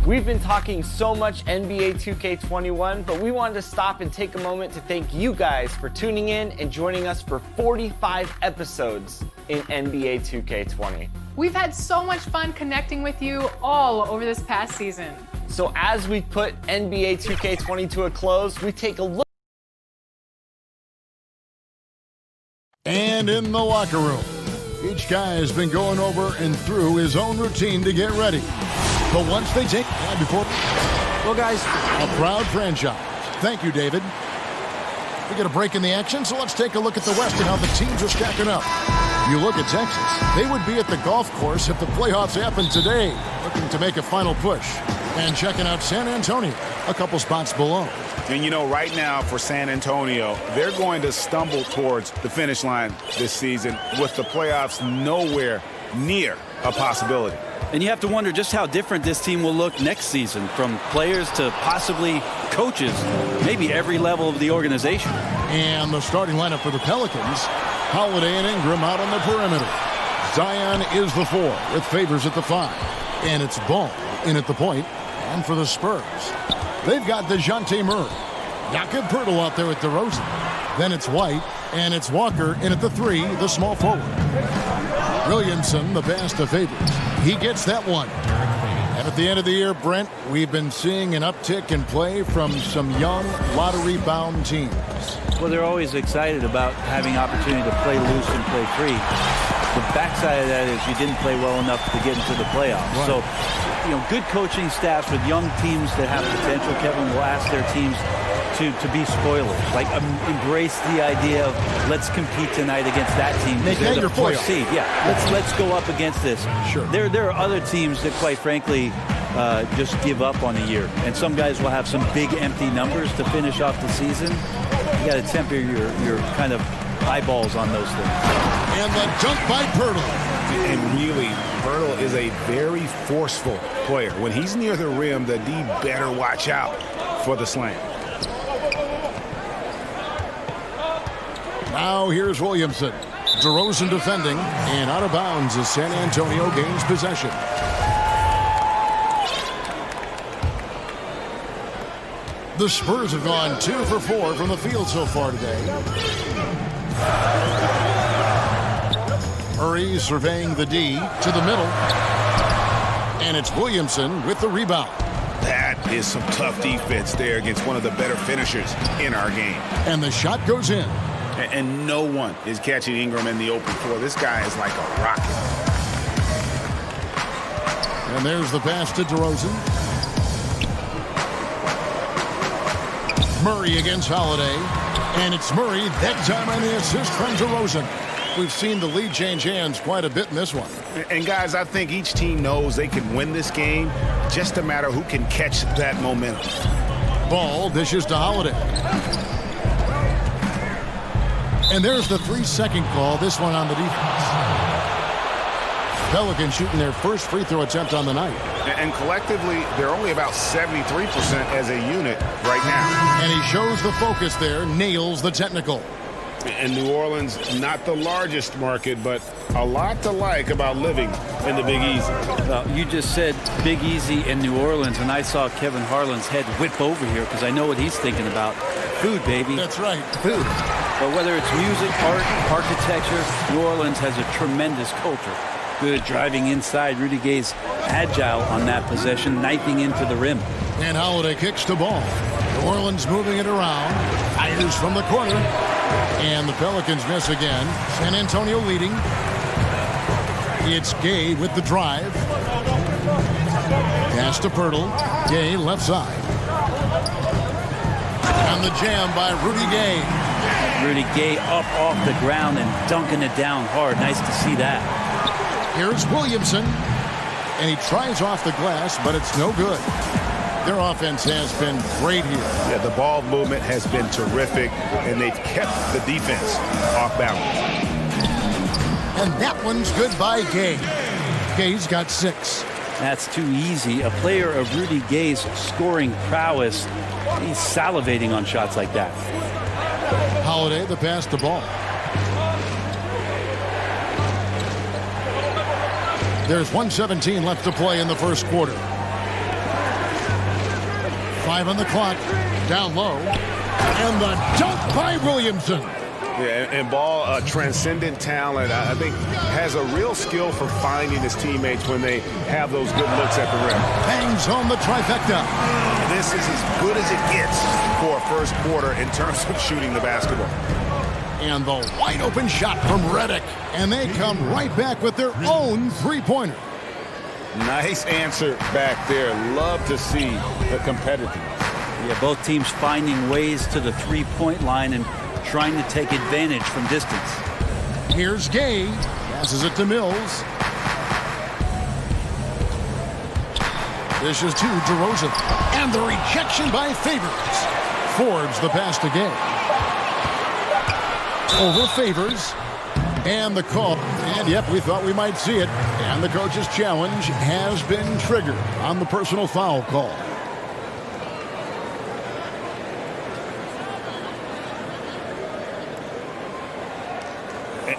We've been talking so much NBA 2K21, but we wanted to stop and take a moment to thank you guys for tuning in and joining us for 45 episodes in NBA 2K20. We've had so much fun connecting with you all over this past season. So as we put NBA 2K20 to a close, we take a look. And in the locker room, each guy has been going over and through his own routine to get ready. But once they take before, well, guys, a proud franchise. Thank you, David. We get a break in the action, so let's take a look at the West and how the teams are stacking up. You look at Texas, they would be at the golf course if the playoffs happened today, looking to make a final push. And checking out San Antonio, a couple spots below. And you know, right now for San Antonio, they're going to stumble towards the finish line this season with the playoffs nowhere near a possibility. And you have to wonder just how different this team will look next season, from players to possibly coaches, maybe every level of the organization. And the starting lineup for the Pelicans, Holliday and Ingram out on the perimeter. Zion is the 4 with Favors at the 5. And it's Ball in at the point. And for the Spurs, they've got DeJounte Murray. Jakob Poeltl out there with DeRozan. Then it's White, and it's Walker in at the 3, the small forward. Williamson, the pass to Favors. He gets that one. And at the end of the year, Brent, we've been seeing an uptick in play from some young, lottery-bound teams. Well, they're always excited about having opportunity to play loose and play free. The backside of that is you didn't play well enough to get into the playoffs. Right. So, you know, good coaching staffs with young teams that have potential, Kevin, will ask their teams to be spoilers. Like, embrace the idea of let's compete tonight against that team. They're the 4th seed. Yeah, let's go up against this. Sure. There are other teams that, quite frankly, just give up on the year. And some guys will have some big empty numbers to finish off the season. You got to temper your kind of eyeballs on those things. And the dunk by Poeltl. And really, Hurdle is a very forceful player. When he's near the rim, the D better watch out for the slam. Now here's Williamson. DeRozan defending, and out of bounds as San Antonio gains possession. The Spurs have gone 2 for 4 from the field so far today. Murray surveying the D to the middle. And it's Williamson with the rebound. That is some tough defense there against one of the better finishers in our game. And the shot goes in. And no one is catching Ingram in the open floor. This guy is like a rocket. And there's the pass to DeRozan. Murray against Holliday. And it's Murray that time on the assist from DeRozan. We've seen the lead change hands quite a bit in this one. And guys, I think each team knows they can win this game. Just a matter who can catch that momentum. Ball dishes to Holliday. And there's the 3-second call, this one on the defense. Pelicans shooting their first free throw attempt on the night. And collectively, they're only about 73% as a unit right now. And he shows the focus there, nails the technical. And New Orleans, not the largest market, but a lot to like about living in the Big Easy. Well, you just said Big Easy in New Orleans, and I saw Kevin Harlan's head whip over here because I know what he's thinking about. Food, baby. That's right. Food. But whether it's music, art, architecture, New Orleans has a tremendous culture. Good driving inside. Rudy Gay's agile on that possession, knifing into the rim. And Holliday kicks the ball. New Orleans moving it around. Fires from the corner. And the Pelicans miss again. San Antonio leading. It's Gay with the drive. Pass to Pirtle. Gay left side. And the jam by Rudy Gay. Rudy Gay up off the ground and dunking it down hard. Nice to see that. Here's Williamson. And he tries off the glass, but it's no good. Their offense has been great here. Yeah, the ball movement has been terrific, and they've kept the defense off balance. And that one's good by Gay. Gay's got 6. That's too easy. A player of Rudy Gay's scoring prowess, he's salivating on shots like that. Holliday, the pass to ball. There's 1:17 left to play in the first quarter. 5 on the clock, down low, and the dunk by Williamson. Yeah, and Ball, a transcendent talent, I think has a real skill for finding his teammates when they have those good looks at the rim. Bangs on the trifecta. This is as good as it gets for a first quarter in terms of shooting the basketball. And the wide open shot from Redick, and they come right back with their own three-pointer. Nice answer back there. Love to see the competitiveness. Yeah, both teams finding ways to the three-point line and trying to take advantage from distance. Here's Gay. Passes it to Mills. Dishes to DeRozan. And the rejection by Favors. Forbes the pass to Gay. Over Favors. And the call. And yep, we thought we might see it. And the coach's challenge has been triggered on the personal foul call.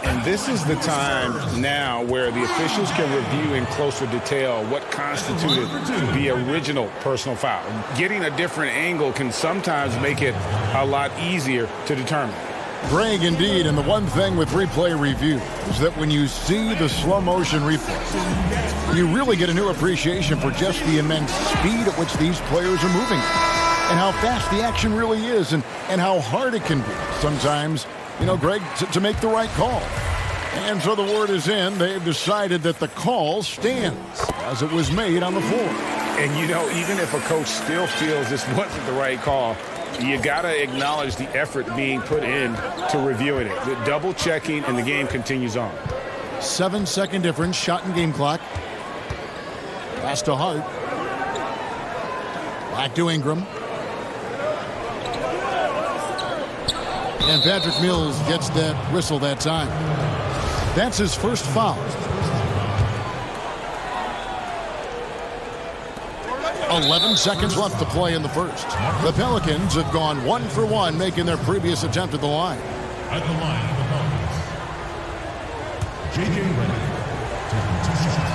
And this is the time now where the officials can review in closer detail what constituted the original personal foul. Getting a different angle can sometimes make it a lot easier to determine. Greg, indeed, and the one thing with replay review is that when you see the slow motion replay, you really get a new appreciation for just the immense speed at which these players are moving and how fast the action really is and how hard it can be sometimes, you know, Greg, to make the right call. And so the word is in. They've decided that the call stands as it was made on the floor. And, you know, even if a coach still feels this wasn't the right call, you got to acknowledge the effort being put in to reviewing it. The double checking, and the game continues on. 7-second difference, shot and game clock. Pass to Hart. Back to Ingram. And Patrick Mills gets that whistle that time. That's his first foul. 11 seconds left to play in the first. The Pelicans have gone 1 for 1, making their previous attempt at the line. At the line of the Pelicans, J.J. Redick taking 2 shots.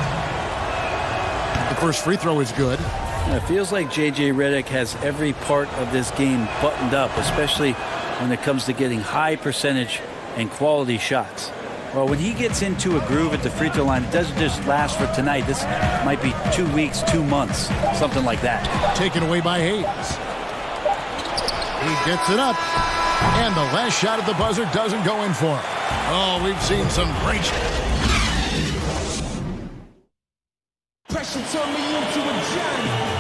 The first free throw is good. It feels like J.J. Redick has every part of this game buttoned up, especially when it comes to getting high percentage and quality shots. Well, when he gets into a groove at the free throw line, it doesn't just last for tonight. This might be 2 weeks, 2 months, something like that. Taken away by Hayes. He gets it up. And the last shot at the buzzer doesn't go in for him. Oh, we've seen some great Pressure turned me into a giant.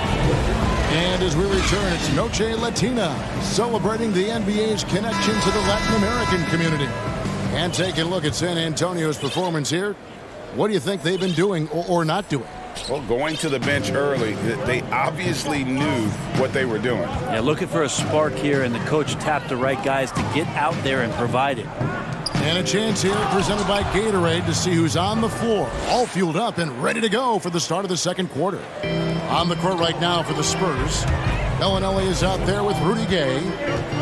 And as we return, it's Noche Latina, celebrating the NBA's connection to the Latin American community. And taking a look at San Antonio's performance here. What do you think they've been doing or not doing? Well, going to the bench early, they obviously knew what they were doing. Yeah, looking for a spark here, and the coach tapped the right guys to get out there and provide it. And a chance here presented by Gatorade to see who's on the floor, all fueled up and ready to go for the start of the second quarter. On the court right now for the Spurs, Bellinelli is out there with Rudy Gay.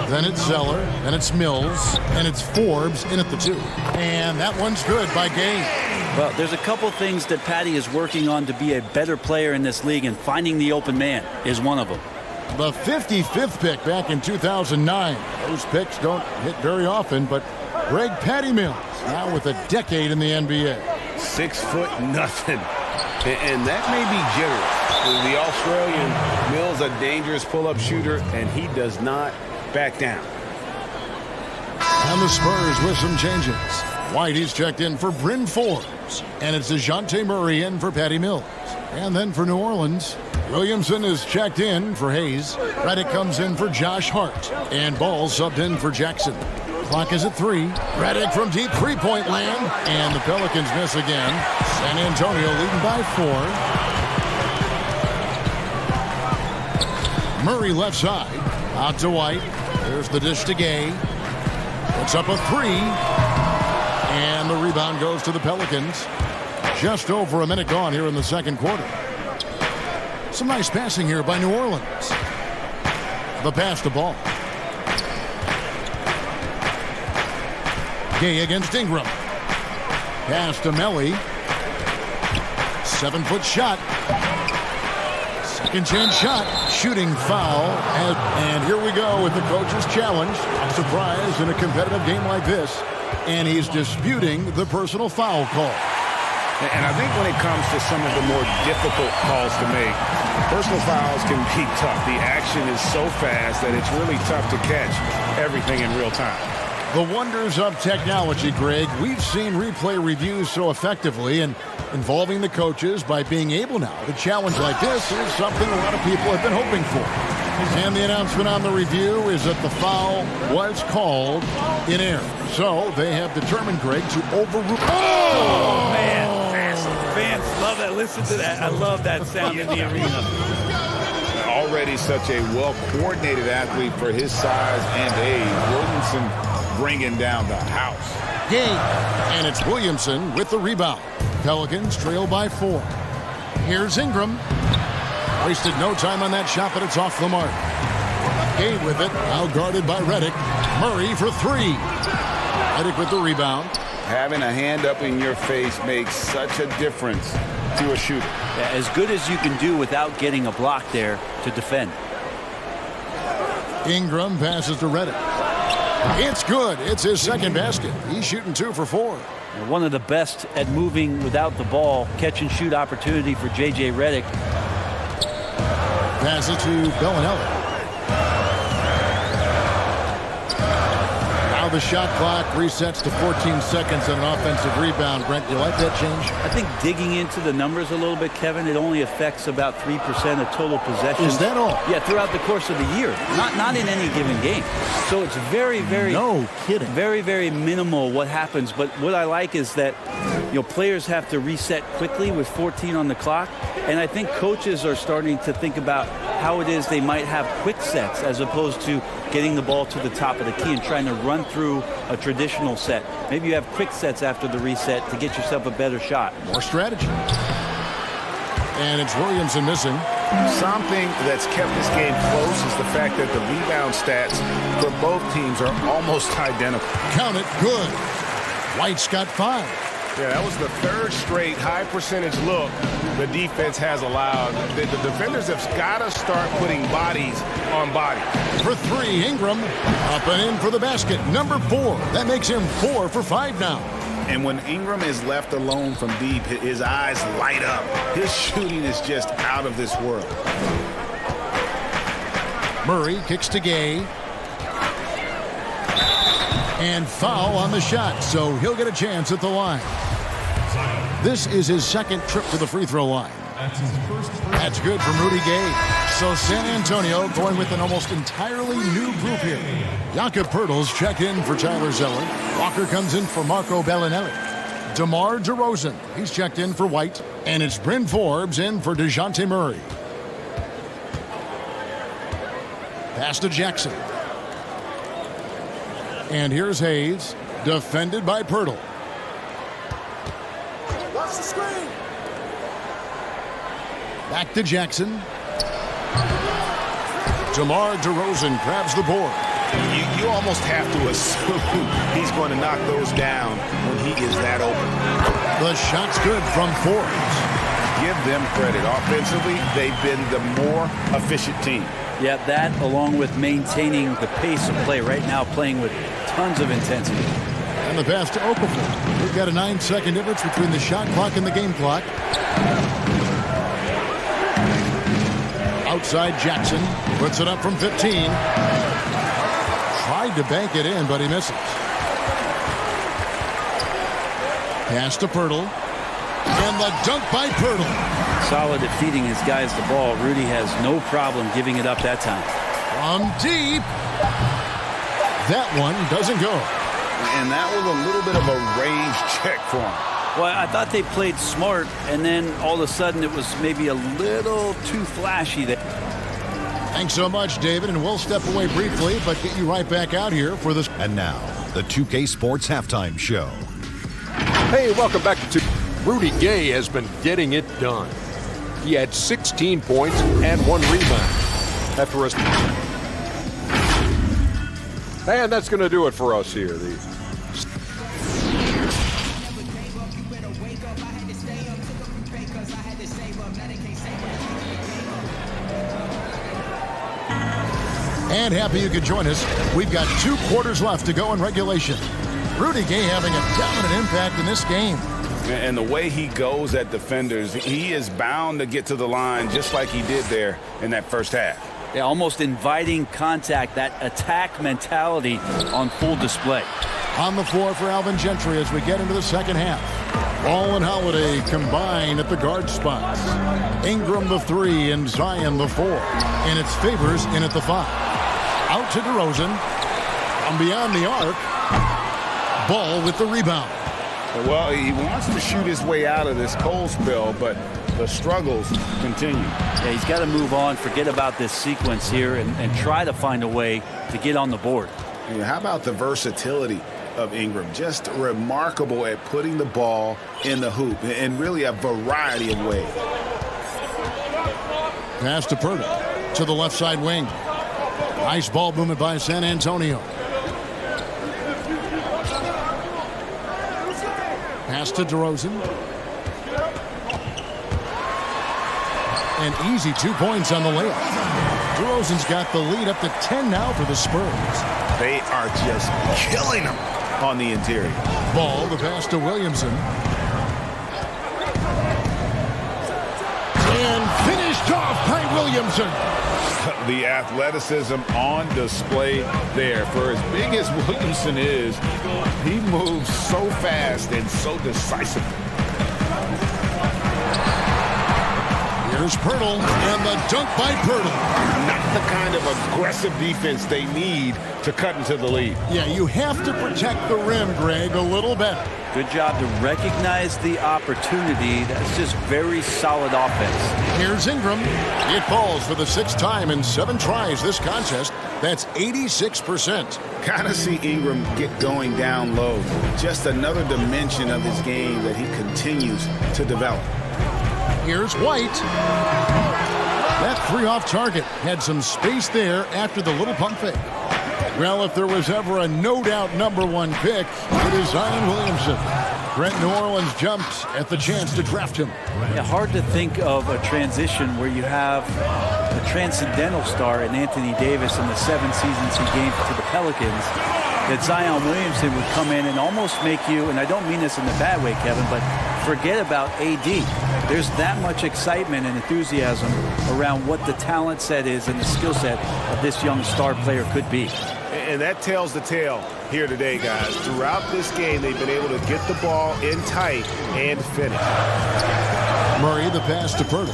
Then it's Zeller, then it's Mills, and it's Forbes in at the 2. And that one's good by Gay. Well, there's a couple things that Patty is working on to be a better player in this league, and finding the open man is one of them. The 55th pick back in 2009. Those picks don't hit very often, but Greg Patty Mills, now with a decade in the NBA. 6 foot nothing. And that may be generous. The Australian Mills, a dangerous pull-up shooter, and he does not back down. And the Spurs with some changes. White, he's checked in for Bryn Forbes. And it's DeJounte Murray in for Patty Mills. And then for New Orleans, Williamson is checked in for Hayes. Redick comes in for Josh Hart. And Ball subbed in for Jackson. Clock is at 3. Redick from deep three-point land. And the Pelicans miss again. San Antonio leading by 4. Murray left side. Out to White. There's the dish to Gay. Puts up a 3. And the rebound goes to the Pelicans. Just over a minute gone here in the second quarter. Some nice passing here by New Orleans. The pass to Ball. Gay against Ingram. Pass to Melly. 7-foot shot. Second chance shot. Shooting foul. And here we go with the coach's challenge. I'm surprised in a competitive game like this. And he's disputing the personal foul call. And I think when it comes to some of the more difficult calls to make, personal fouls can be tough. The action is so fast that it's really tough to catch everything in real time. The wonders of technology, Greg. We've seen replay reviews so effectively, and involving the coaches by being able now to challenge like this is something a lot of people have been hoping for. And the announcement on the review is that the foul was called in error. So they have determined, Greg, to overrule. Oh, man. Fans love that. Listen to that. I love that sound in the arena. Already such a well-coordinated athlete for his size and age. Williamson bringing down the house. Gay. And it's Williamson with the rebound. Pelicans trail by 4. Here's Ingram. Wasted no time on that shot, but it's off the mark. Gay with it. Now guarded by Redick. Murray for 3. Redick with the rebound. Having a hand up in your face makes such a difference to a shooter. Yeah, as good as you can do without getting a block there to defend. Ingram passes to Redick. It's good. It's his second basket. He's shooting 2 for 4. One of the best at moving without the ball. Catch and shoot opportunity for J.J. Redick. Pass it to Bellinelli. Now the shot clock resets to 14 seconds on an offensive rebound. Brent, do you like that change? I think digging into the numbers a little bit, Kevin, it only affects about 3% of total possessions. Is that all? Yeah, throughout the course of the year. Not in any given game. So it's very, very... No kidding. Very, very minimal what happens. But what I like is that, players have to reset quickly with 14 on the clock. And I think coaches are starting to think about how it is they might have quick sets as opposed to getting the ball to the top of the key and trying to run through a traditional set. Maybe you have quick sets after the reset to get yourself a better shot. More strategy. And it's Williamson missing. Something that's kept this game close is the fact that the rebound stats for both teams are almost identical. Count it, good. White's got 5. Yeah, that was the third straight high percentage look the defense has allowed. The defenders have got to start putting bodies on bodies. For 3, Ingram up and in for the basket. Number 4. That makes him 4 for 5 now. And when Ingram is left alone from deep, his eyes light up. His shooting is just out of this world. Murray kicks to Gay. And foul on the shot, so he'll get a chance at the line. This is his second trip to the free throw line. That's good from Rudy Gay. So San Antonio going with an almost entirely new group here. Jakob Poeltl's checked in for Tyler Zeller. Walker comes in for Marco Bellinelli. DeMar DeRozan, he's checked in for White. And it's Bryn Forbes in for DeJounte Murray. Pass to Jackson. And here's Hayes, defended by Poeltl. Watch the screen. Back to Jackson. DeMar DeRozan grabs the board. You almost have to assume he's going to knock those down when he is that open. The shot's good from Forbes. Give them credit. Offensively, they've been the more efficient team. Yeah, that along with maintaining the pace of play right now, playing with tons of intensity. And the pass to Okafor. We've got a 9-second difference between the shot clock and the game clock. Outside Jackson. Puts it up from 15. Tried to bank it in, but he misses. Pass to Poeltl. And the dunk by Poeltl. Solid at feeding his guys the ball. Rudy has no problem giving it up that time. From deep. That one doesn't go. And that was a little bit of a range check for him. Well, I thought they played smart, and then all of a sudden it was maybe a little too flashy there. Thanks so much, David, and we'll step away briefly, but get you right back out here for this. And now, the 2K Sports Halftime Show. Hey, welcome back to Rudy Gay has been getting it done. He had 16 points and 1 rebound. After us. And that's going to do it for us here. And happy you could join us. We've got 2 quarters left to go in regulation. Rudy Gay having a dominant impact in this game. And the way he goes at defenders, he is bound to get to the line just like he did there in that first half. Yeah, almost inviting contact, that attack mentality on full display. On the floor for Alvin Gentry as we get into the second half. Ball and Holliday combine at the guard spots. Ingram the 3 and Zion the 4. And it's Favors in at the 5. Out to DeRozan. From beyond the arc. Ball with the rebound. Well, he wants to shoot his way out of this cold spell, but the struggles continue. Yeah, he's got to move on, forget about this sequence here, and try to find a way to get on the board. Yeah, how about the versatility of Ingram? Just remarkable at putting the ball in the hoop in really a variety of ways. Pass to Poeltl to the left side wing. Nice ball movement by San Antonio. Pass to DeRozan. And easy 2 points on the layup. DeRozan's got the lead up to 10 now for the Spurs. They are just killing them on the interior. Ball, the pass to Williamson. And finished off by Williamson. The athleticism on display there. For as big as Williamson is, he moves so fast and so decisively. Here's Poeltl, and the dunk by Poeltl. Not the kind of aggressive defense they need to cut into the lead. Yeah, you have to protect the rim, Greg, a little better. Good job to recognize the opportunity. That's just very solid offense. Here's Ingram. It falls for the 6th time in 7 tries this contest. That's 86%. Kind of see Ingram get going down low. Just another dimension of his game that he continues to develop. Here's White. That three off target had some space there after the little pump fake. Well, if there was ever a no-doubt number one pick, it is Zion Williamson. Brent New Orleans jumped at the chance to draft him. Yeah, hard to think of a transition where you have a transcendental star in Anthony Davis in the 7 seasons he gave to the Pelicans, that Zion Williamson would come in and almost make you, and I don't mean this in a bad way, Kevin, but forget about AD. There's that much excitement and enthusiasm around what the talent set is and the skill set of this young star player could be. And that tells the tale here today, guys. Throughout this game, they've been able to get the ball in tight and finish. Murray, the pass to Purtle.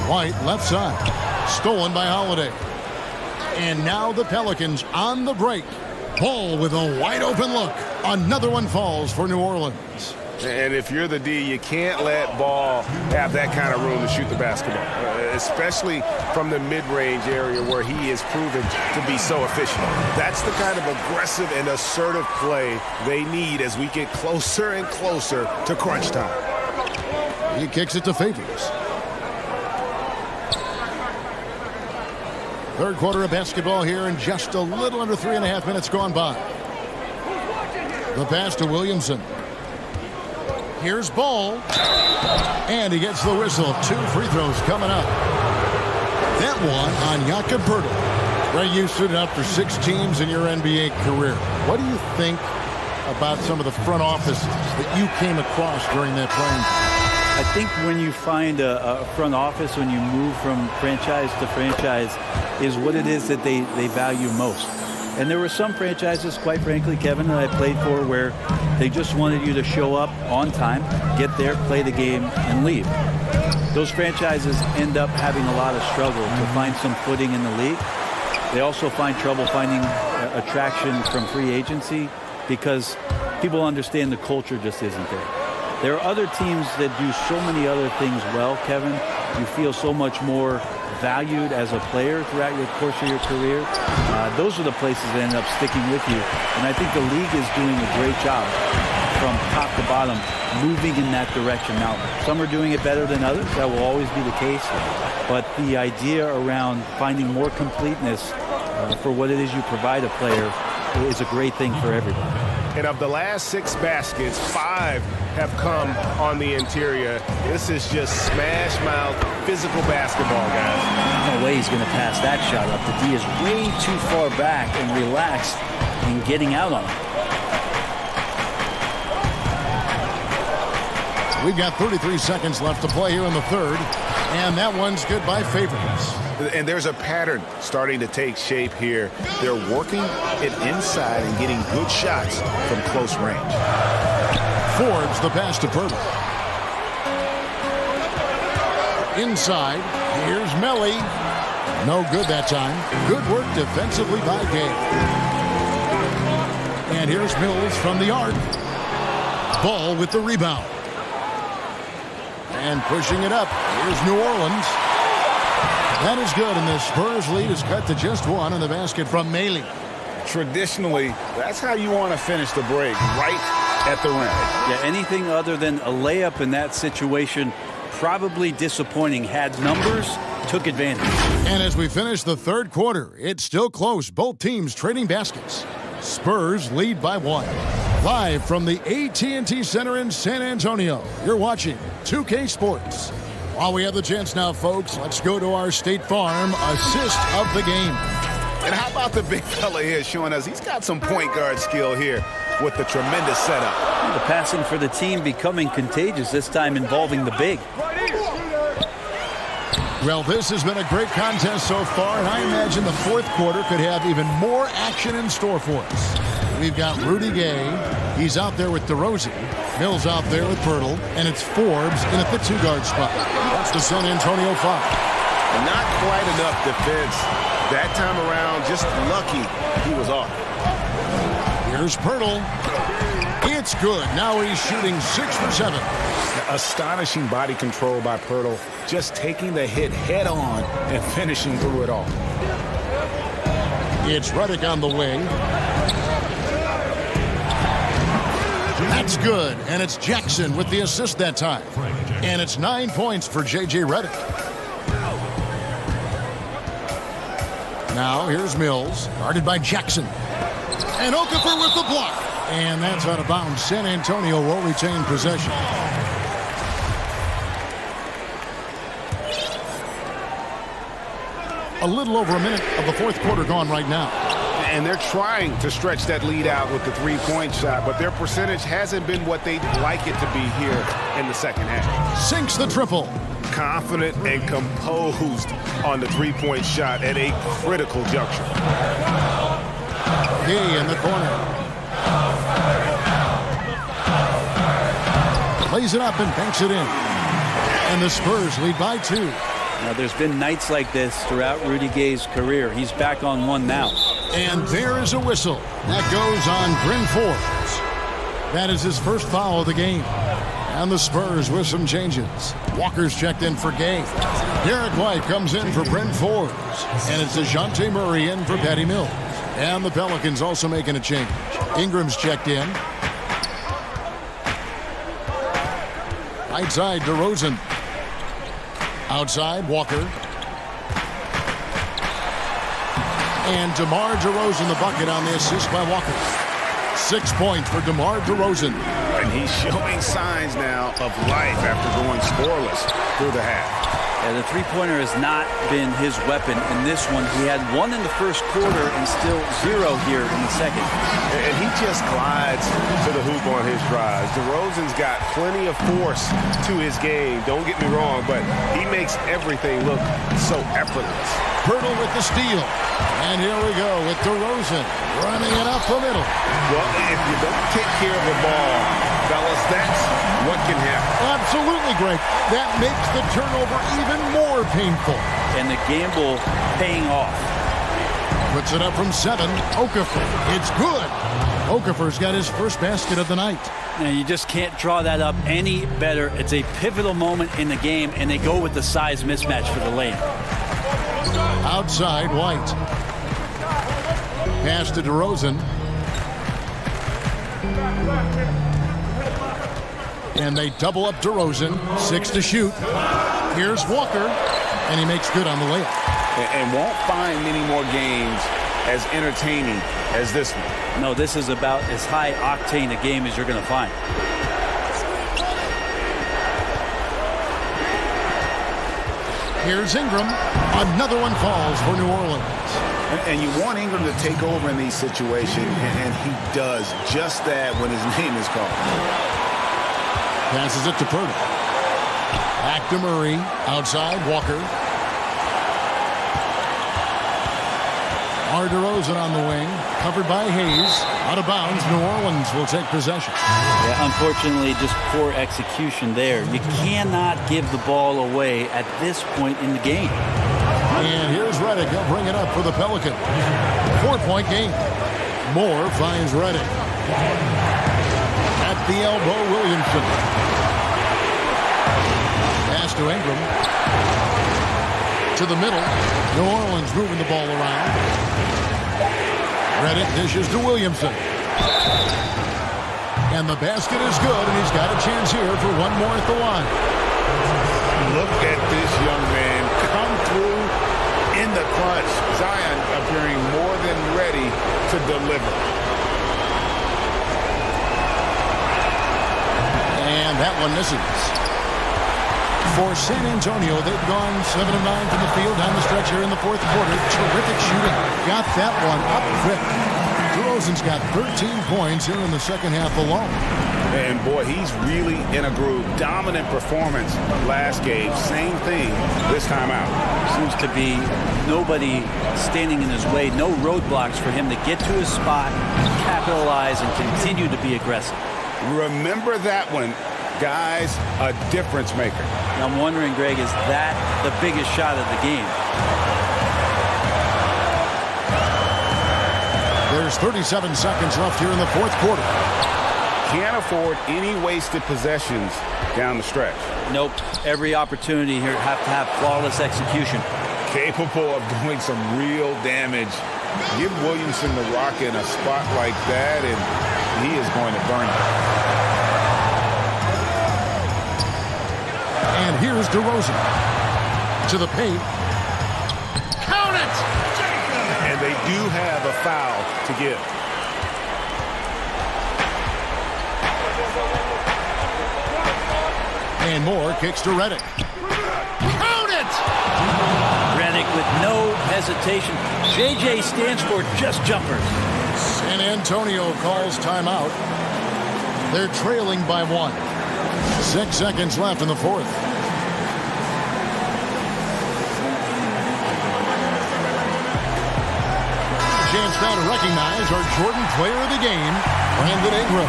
White, left side. Stolen by Holliday. And now the Pelicans on the break. Ball with a wide open look. Another one falls for New Orleans. And if you're the D, you can't let Ball have that kind of room to shoot the basketball, especially from the mid-range area where he is proven to be so efficient. That's the kind of aggressive and assertive play they need as we get closer and closer to crunch time. He kicks it to Favors. Third quarter of basketball here, and just a little under 3.5 minutes gone by. The pass to Williamson. Here's Ball. And he gets the whistle. 2 free throws coming up. That one on Jakob Poeltl. Ray, you stood out for 6 teams in your NBA career. What do you think about some of the front offices that you came across during that playing time? I think when you find a front office, when you move from franchise to franchise, is what it is that they value most. And there were some franchises, quite frankly, Kevin, that I played for where they just wanted you to show up on time, get there, play the game, and leave. Those franchises end up having a lot of struggle to find some footing in the league. They also find trouble finding attraction from free agency because people understand the culture just isn't there. There are other teams that do so many other things well, Kevin. You feel so much more valued as a player throughout your course of your career. Those are the places that end up sticking with you. And I think the league is doing a great job from top to bottom moving in that direction. Now, some are doing it better than others. That will always be the case. But the idea around finding more completeness for what it is you provide a player is a great thing for everybody. And of the last 6 baskets, 5 have come on the interior. This is just smash mouth physical basketball, guys. No way he's going to pass that shot up. The D is way too far back and relaxed in getting out on it. We've got 33 seconds left to play here in the third. And that one's good by Favors. And there's a pattern starting to take shape here. They're working it inside and getting good shots from close range. Forbes, the pass to Poeltl. Inside, here's Melly. No good that time. Good work defensively by Gay. And here's Mills from the arc. Ball with the rebound. And pushing it up, here's New Orleans. That is good, and the Spurs lead is cut to just 1 on the basket from Maley. Traditionally, that's how you want to finish the break, right at the rim. Yeah, anything other than a layup in that situation, probably disappointing. Had numbers, took advantage. And as we finish the third quarter, it's still close. Both teams trading baskets. Spurs lead by 1. Live from the AT&T Center in San Antonio, you're watching 2K Sports. While we have the chance now, folks, let's go to our State Farm assist of the game. And how about the big fella here showing us he's got some point guard skill here with the tremendous setup. The passing for the team becoming contagious, this time involving the big. Well, this has been a great contest so far, and I imagine the fourth quarter could have even more action in store for us. We've got Rudy Gay. He's out there with DeRozan. Mills out there with Poeltl. And it's Forbes in at the 2-guard spot. That's the San Antonio foul. Not quite enough defense that time around. Just lucky he was off. Here's Poeltl. It's good. Now he's shooting 6 for 7. Astonishing body control by Poeltl. Just taking the hit head on and finishing through it all. It's Redick on the wing. That's good, and it's Jackson with the assist that time. And it's 9 points for J.J. Redick. Now here's Mills, guarded by Jackson. And Okafor with the block. And that's out of bounds. San Antonio will retain possession. A little over a minute of the fourth quarter gone right now. And they're trying to stretch that lead out with the three-point shot, but their percentage hasn't been what they'd like it to be here in the second half. Sinks the triple. Confident and composed on the three-point shot at a critical juncture. Gay in the corner. Lays it up and banks it in. And the Spurs lead by 2. Now, there's been nights like this throughout Rudy Gay's career. He's back on one now. And there is a whistle. That goes on Bryn Forbes. That is his first foul of the game. And the Spurs with some changes. Walker's checked in for Gay. Derek White comes in for Bryn Forbes. And it's DeJounte Murray in for Patty Mills. And the Pelicans also making a change. Ingram's checked in. Right side, DeRozan. Outside, Walker. And DeMar DeRozan the bucket on the assist by Walker. 6 points for DeMar DeRozan. And he's showing signs now of life after going scoreless through the half. Yeah, the three-pointer has not been his weapon in this one. He had 1 in the first quarter and still 0 here in the second. And he just glides to the hoop on his drives. DeRozan's got plenty of force to his game, don't get me wrong, but he makes everything look so effortless. Pirtle with the steal. And here we go with DeRozan running it up the middle. Well, if you don't take care of the ball, fellas, that's what can happen. Absolutely, Greg. That makes the turnover even more painful. And the gamble paying off. Puts it up from 7. Okafor. It's good. Okafor's got his first basket of the night. And you just can't draw that up any better. It's a pivotal moment in the game, and they go with the size mismatch for the lane. Outside, White. Pass to DeRozan. And they double up DeRozan. 6 to shoot. Here's Walker. And he makes good on the layup. And won't find many more games as entertaining as this one. No, this is about as high octane a game as you're going to find. Here's Ingram. Another one falls for New Orleans. And you want Ingram to take over in these situations, and he does just that when his name is called. Passes it to Purdy. Back to Murray. Outside, Walker. DeRozan on the wing. Covered by Hayes. Out of bounds. New Orleans will take possession. Yeah, unfortunately, just poor execution there. You cannot give the ball away at this point in the game. And here's Redick. He'll bring it up for the Pelicans. 4-point game. Moore finds Redick. At the elbow, Williamson. Pass to Ingram. To the middle. New Orleans moving the ball around. Redick dishes to Williamson. And the basket is good, and he's got a chance here for one more at the line. Look at this young man come through in the clutch. Zion appearing more than ready to deliver. And that one misses. For San Antonio, they've gone 7 of 9 from the field down the stretch here in the fourth quarter. Terrific shooting. Got that one up quick. DeRozan's got 13 points here in the second half alone. And boy, he's really in a groove. Dominant performance last game. Same thing this time out. Seems to be nobody standing in his way. No roadblocks for him to get to his spot, capitalize, and continue to be aggressive. Remember that one. Guys, a difference maker. I'm wondering, Greg, is that the biggest shot of the game? There's 37 seconds left here in the fourth quarter. Can't afford any wasted possessions down the stretch. Nope. Every opportunity here have to have flawless execution. Capable of doing some real damage. Give Williamson the rock in a spot like that, and he is going to burn it. And here's DeRozan to the paint. Count it! And they do have a foul to give. And Moore kicks to Redick. Count it! Redick with no hesitation. JJ stands for just jumpers. San Antonio calls timeout. They're trailing by 1. 6 seconds left in the fourth. Chance now to recognize our Jordan player of the game, Brandon Ingram.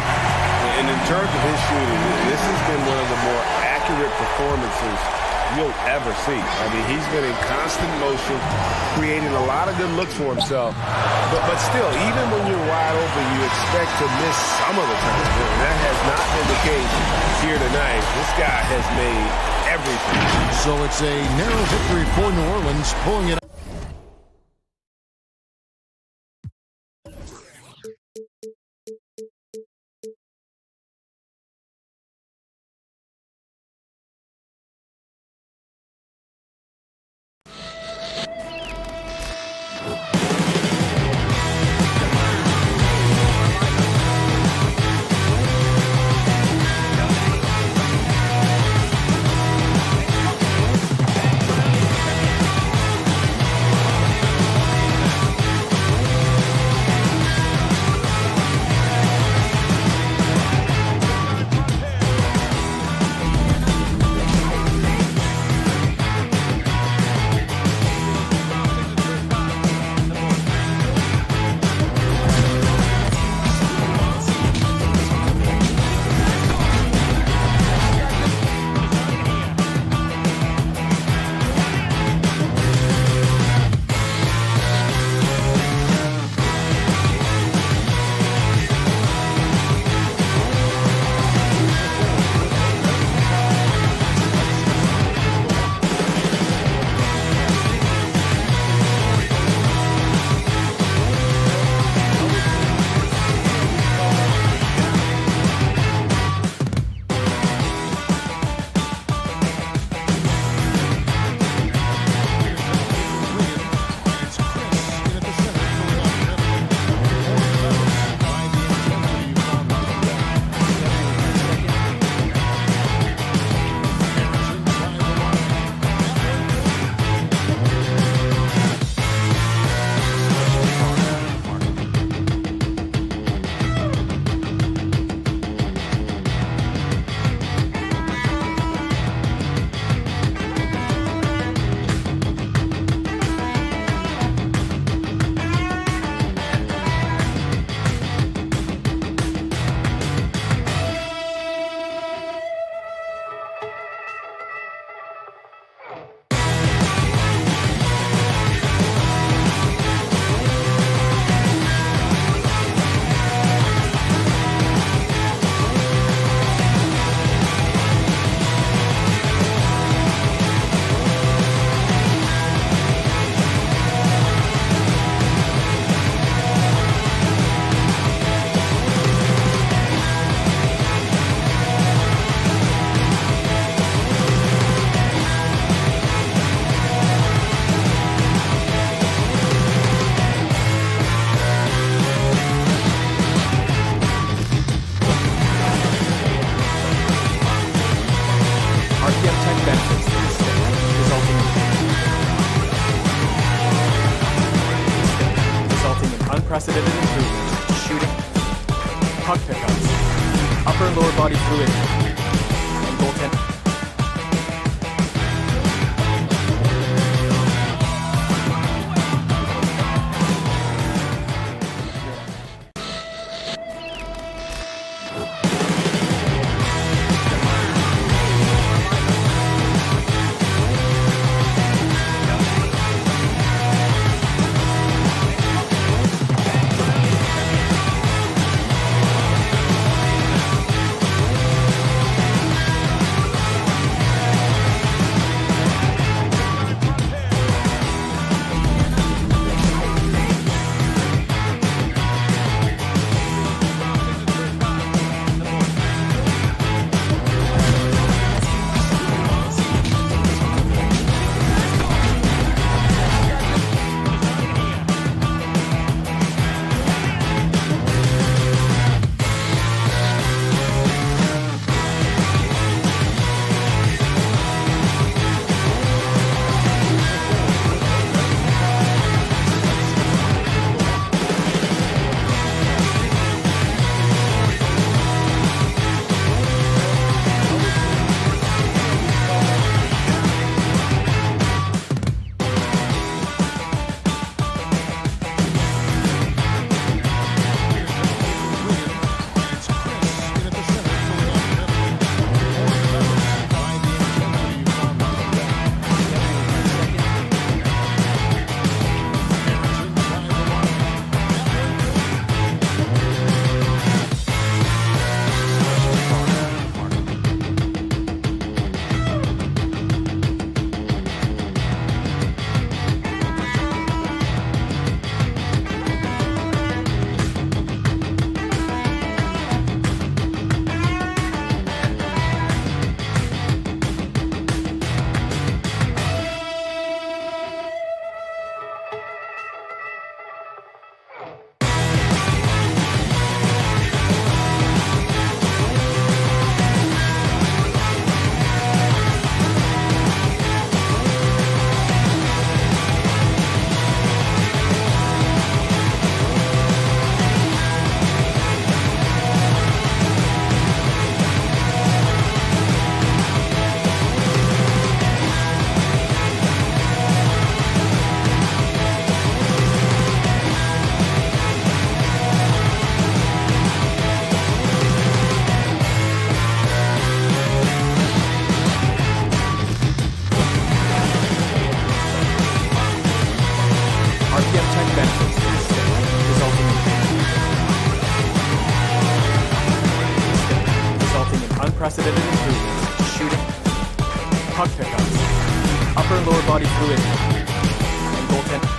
And in terms of his shooting, this has been one of the more accurate performances you'll ever see. I mean, he's been in constant motion, creating a lot of good looks for himself. But still, even when you're wide open, you expect to miss some of the time. And that has not been the case here tonight. This guy has made everything. So it's a narrow victory for New Orleans, pulling it. unprecedented improvements to shooting, puck pickups, upper and lower body fluidity, and goaltending. unprecedented improvements to shooting, puck pickups, upper and lower body fluidity, and goaltending.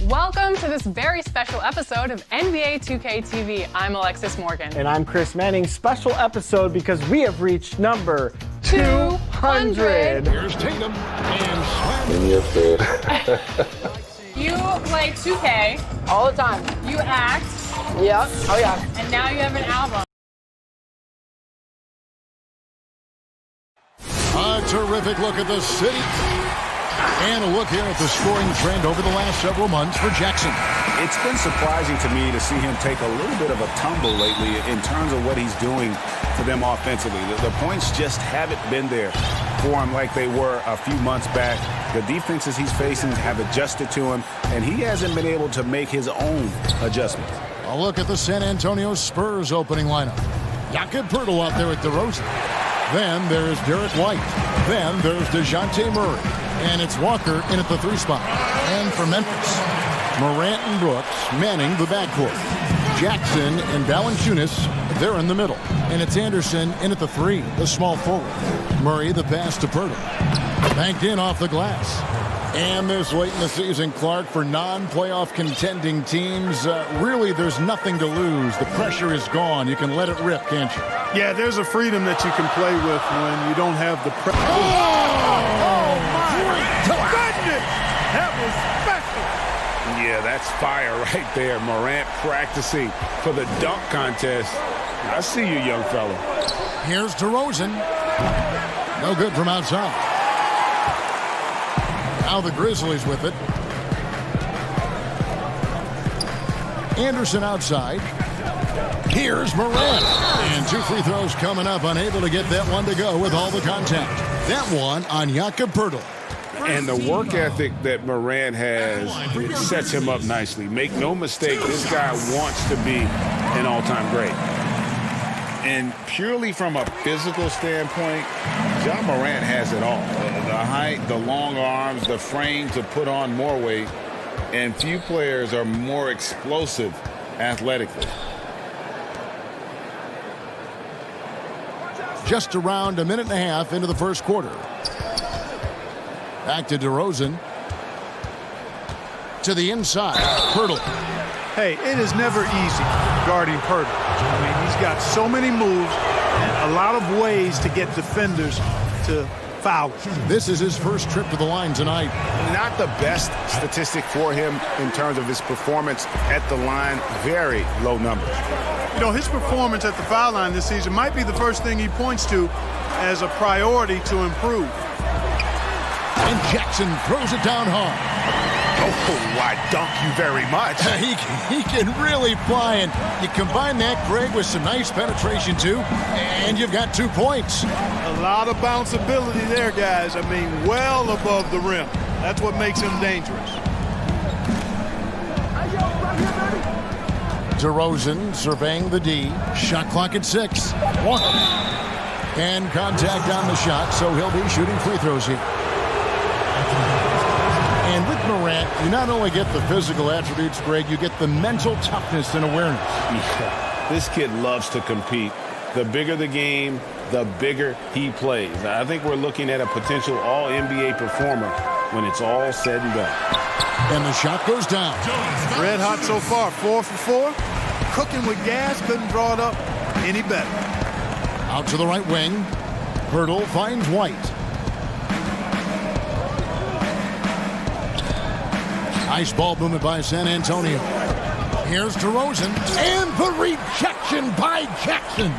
Welcome to this very special episode of NBA 2K TV. I'm Alexis Morgan. And I'm Chris Manning. Special episode because we have reached number 200. Here's Tatum and Slam. In your face. You play 2K. All the time. You act. Yeah. Oh, yeah. And now you have an album. A terrific look at the city. And a look here at the scoring trend over the last several months for Jackson. It's been surprising to me to see him take a little bit of a tumble lately in terms of what he's doing for them offensively. The points just haven't been there for him like they were a few months back. The defenses he's facing have adjusted to him, and he hasn't been able to make his own adjustments. A look at the San Antonio Spurs opening lineup. Jakob Poeltl out there with DeRozan. Then there's Derek White. Then there's DeJounte Murray. And it's Walker in at the 3 spot. And for Memphis, Morant and Brooks manning the backcourt. Jackson and Valanciunas, they're in the middle. And it's Anderson in at the 3, the small forward. Murray the pass to Poeltl. Banked in off the glass. And this late in the season, Clark, for non-playoff contending teams, really there's nothing to lose. The pressure is gone. You can let it rip, can't you? Yeah, there's a freedom that you can play with when you don't have the pressure. Oh, my goodness! That was special. Yeah, that's fire right there. Morant practicing for the dunk contest. I see you, young fella. Here's DeRozan. No good from outside. Now the Grizzlies with it. Anderson outside. Here's Morant. And 2 free throws coming up. Unable to get that one to go with all the contact. That one on Jakob Poeltl. And the work ethic that Morant has sets him up nicely. Make no mistake, this guy wants to be an all-time great. And purely from a physical standpoint, Ja Morant has it all. The height, the long arms, the frame to put on more weight. And few players are more explosive athletically. Just around a minute and a half into the first quarter. Back to DeRozan. To the inside. Poeltl. Hey, it is never easy guarding Poeltl. I mean, he's got so many moves and a lot of ways to get defenders to foul. This is his first trip to the line tonight. Not the best statistic for him in terms of his performance at the line. Very low numbers. You know, his performance at the foul line this season might be the first thing he points to as a priority to improve. And Jackson throws it down hard. Oh, I dunk you very much. He can really fly, and you combine that, Greg, with some nice penetration, too, and you've got 2 points. A lot of bounceability there, guys. I mean, well above the rim. That's what makes him dangerous. DeRozan surveying the D. Shot clock at 6. And contact on the shot, so he'll be shooting free throws here. And with Morant, you not only get the physical attributes, Greg, you get the mental toughness and awareness. Yeah, this kid loves to compete. The bigger the game, the bigger he plays. I think we're looking at a potential all-NBA performer when it's all said and done. And the shot goes down. Red hot so far, 4 for 4. Cooking with gas, couldn't draw it up any better. Out to the right wing. Hurdle finds White. Nice ball movement by San Antonio. Here's DeRozan. And the rejection by Jackson.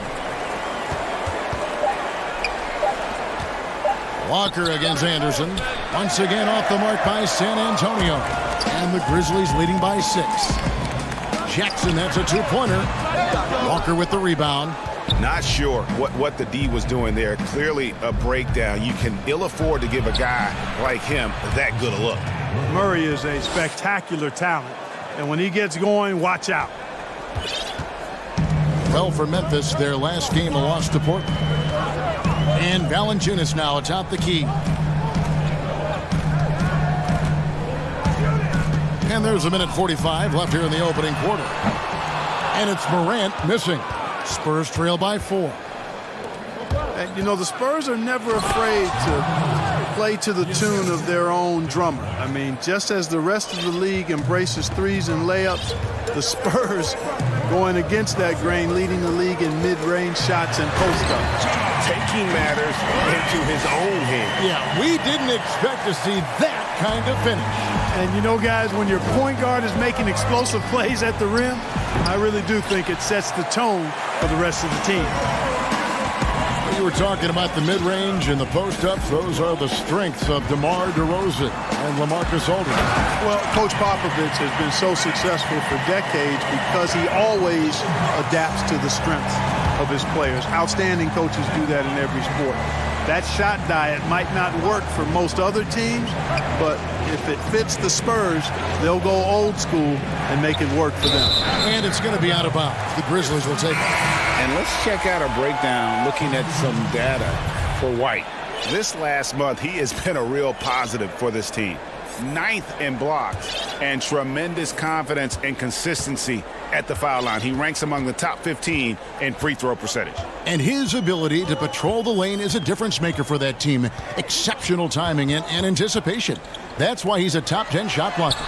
Walker against Anderson. Once again off the mark by San Antonio. And the Grizzlies leading by 6. Jackson, that's a 2-pointer. Walker with the rebound. Not sure what the D was doing there. Clearly a breakdown. You can ill afford to give a guy like him that good a look. Murray is a spectacular talent. And when he gets going, watch out. Well, for Memphis, their last game a loss to Portland. And Valanciunas now atop the key. And there's 1:45 left here in the opening quarter. And it's Morant missing. Spurs trail by 4. And, you know, the Spurs are never afraid to play to the tune of their own drummer. I mean, just as the rest of the league embraces threes and layups, the Spurs going against that grain, leading the league in mid-range shots and post-ups. Taking matters into his own hands. Yeah, we didn't expect to see that kind of finish. And you know, guys, when your point guard is making explosive plays at the rim, I really do think it sets the tone for the rest of the team. You were talking about the mid-range and the post-ups. Those are the strengths of DeMar DeRozan and LaMarcus Aldridge. Well, Coach Popovich has been so successful for decades because he always adapts to the strengths of his players. Outstanding coaches do that in every sport. That shot diet might not work for most other teams, but if it fits the Spurs, they'll go old school and make it work for them. And it's going to be out of bounds. The Grizzlies will take it. And let's check out a breakdown looking at some data for White. This last month, he has been a real positive for this team. 9th in blocks and tremendous confidence and consistency at the foul line. He ranks among the top 15 in free throw percentage. And his ability to patrol the lane is a difference maker for that team. Exceptional timing and anticipation. That's why he's a top 10 shot blocker.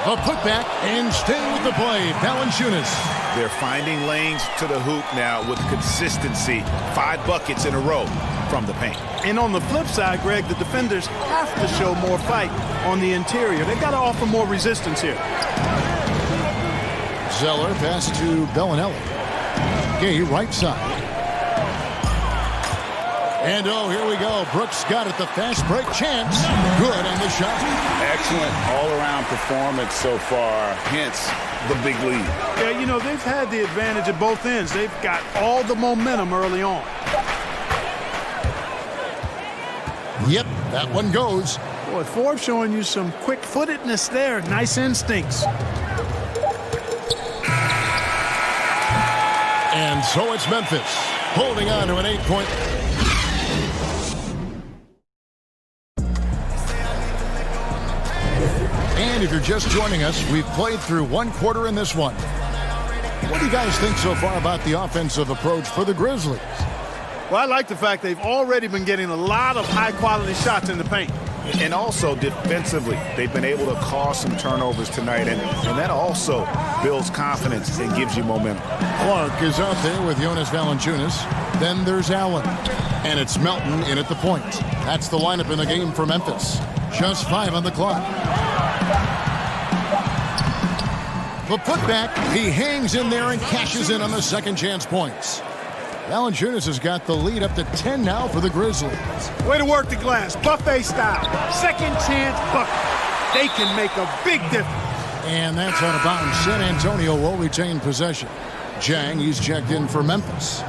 A putback and stay with the play. Valanciunas. They're finding lanes to the hoop now with consistency. 5 buckets in a row from the paint. And on the flip side, Greg, the defenders have to show more fight on the interior. They've got to offer more resistance here. Zeller pass to Bellinelli. Gay right side. And oh, here we go. Brooks got it. The fast break chance. Good on the shot. Excellent all-around performance so far. Hence the big lead. Yeah, you know, they've had the advantage at both ends. They've got all the momentum early on. Yep, that one goes. Boy, Forbes showing you some quick-footedness there. Nice instincts. And so it's Memphis holding on to an 8-point. And if you're just joining us, we've played through 1 quarter in this one. What do you guys think so far about the offensive approach for the Grizzlies? Well, I like the fact they've already been getting a lot of high-quality shots in the paint. And also defensively, they've been able to cause some turnovers tonight, and that also builds confidence and gives you momentum. Clark is out there with Jonas Valanciunas. Then there's Allen. And it's Melton in at the point. That's the lineup in the game for Memphis. Just 5 on the clock. The putback, he hangs in there and cashes in on the second chance points. Valanciunas has got the lead up to 10 now for the Grizzlies. Way to work the glass, buffet style. Second chance bucket. they can make a big difference. And that's out of bounds. San Antonio will retain possession. Jang, he's checked in for Memphis.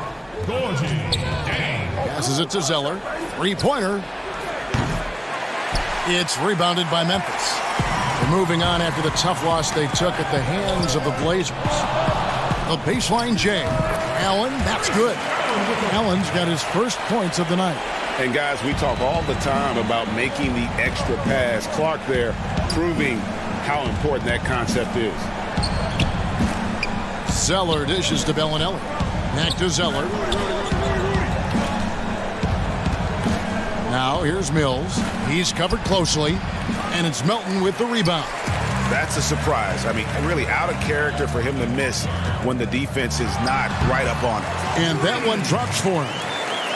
Passes it to Zeller. Three-pointer. It's rebounded by Memphis. They're moving on after the tough loss they took at the hands of the Blazers. The baseline J. Allen, that's good. Allen's got his first points of the night. And guys, we talk all the time about making the extra pass. Clark there proving how important that concept is. Zeller dishes to Bellinelli. Back to Zeller. Now here's Mills. He's covered closely, and it's Melton with the rebound. That's a surprise. I mean, really out of character for him to miss when the defense is not right up on it. And that one drops for him.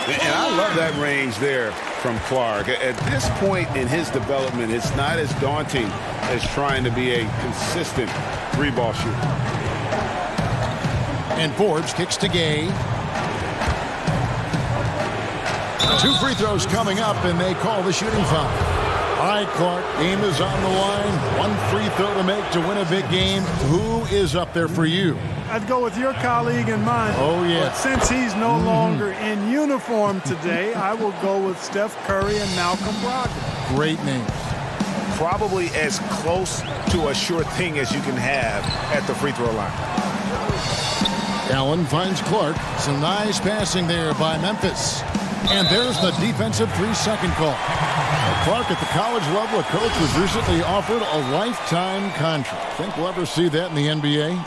And I love that range there from Clark. At this point in his development, it's not as daunting as trying to be a consistent three-ball shooter. And Forbes kicks to Gay. 2 free throws coming up, and they call the shooting foul. All right, Clark, game is on the line. 1 free throw to make to win a big game. Who is up there for you? I'd go with your colleague and mine. Oh, yeah. But since he's no longer in uniform today, I will go with Steph Curry and Malcolm Brogdon. Great name. Probably as close to a sure thing as you can have at the free throw line. Allen finds Clark. Some nice passing there by Memphis. And there's the defensive 3-second call. Clark at the college level, a coach was recently offered a lifetime contract. Think we'll ever see that in the NBA?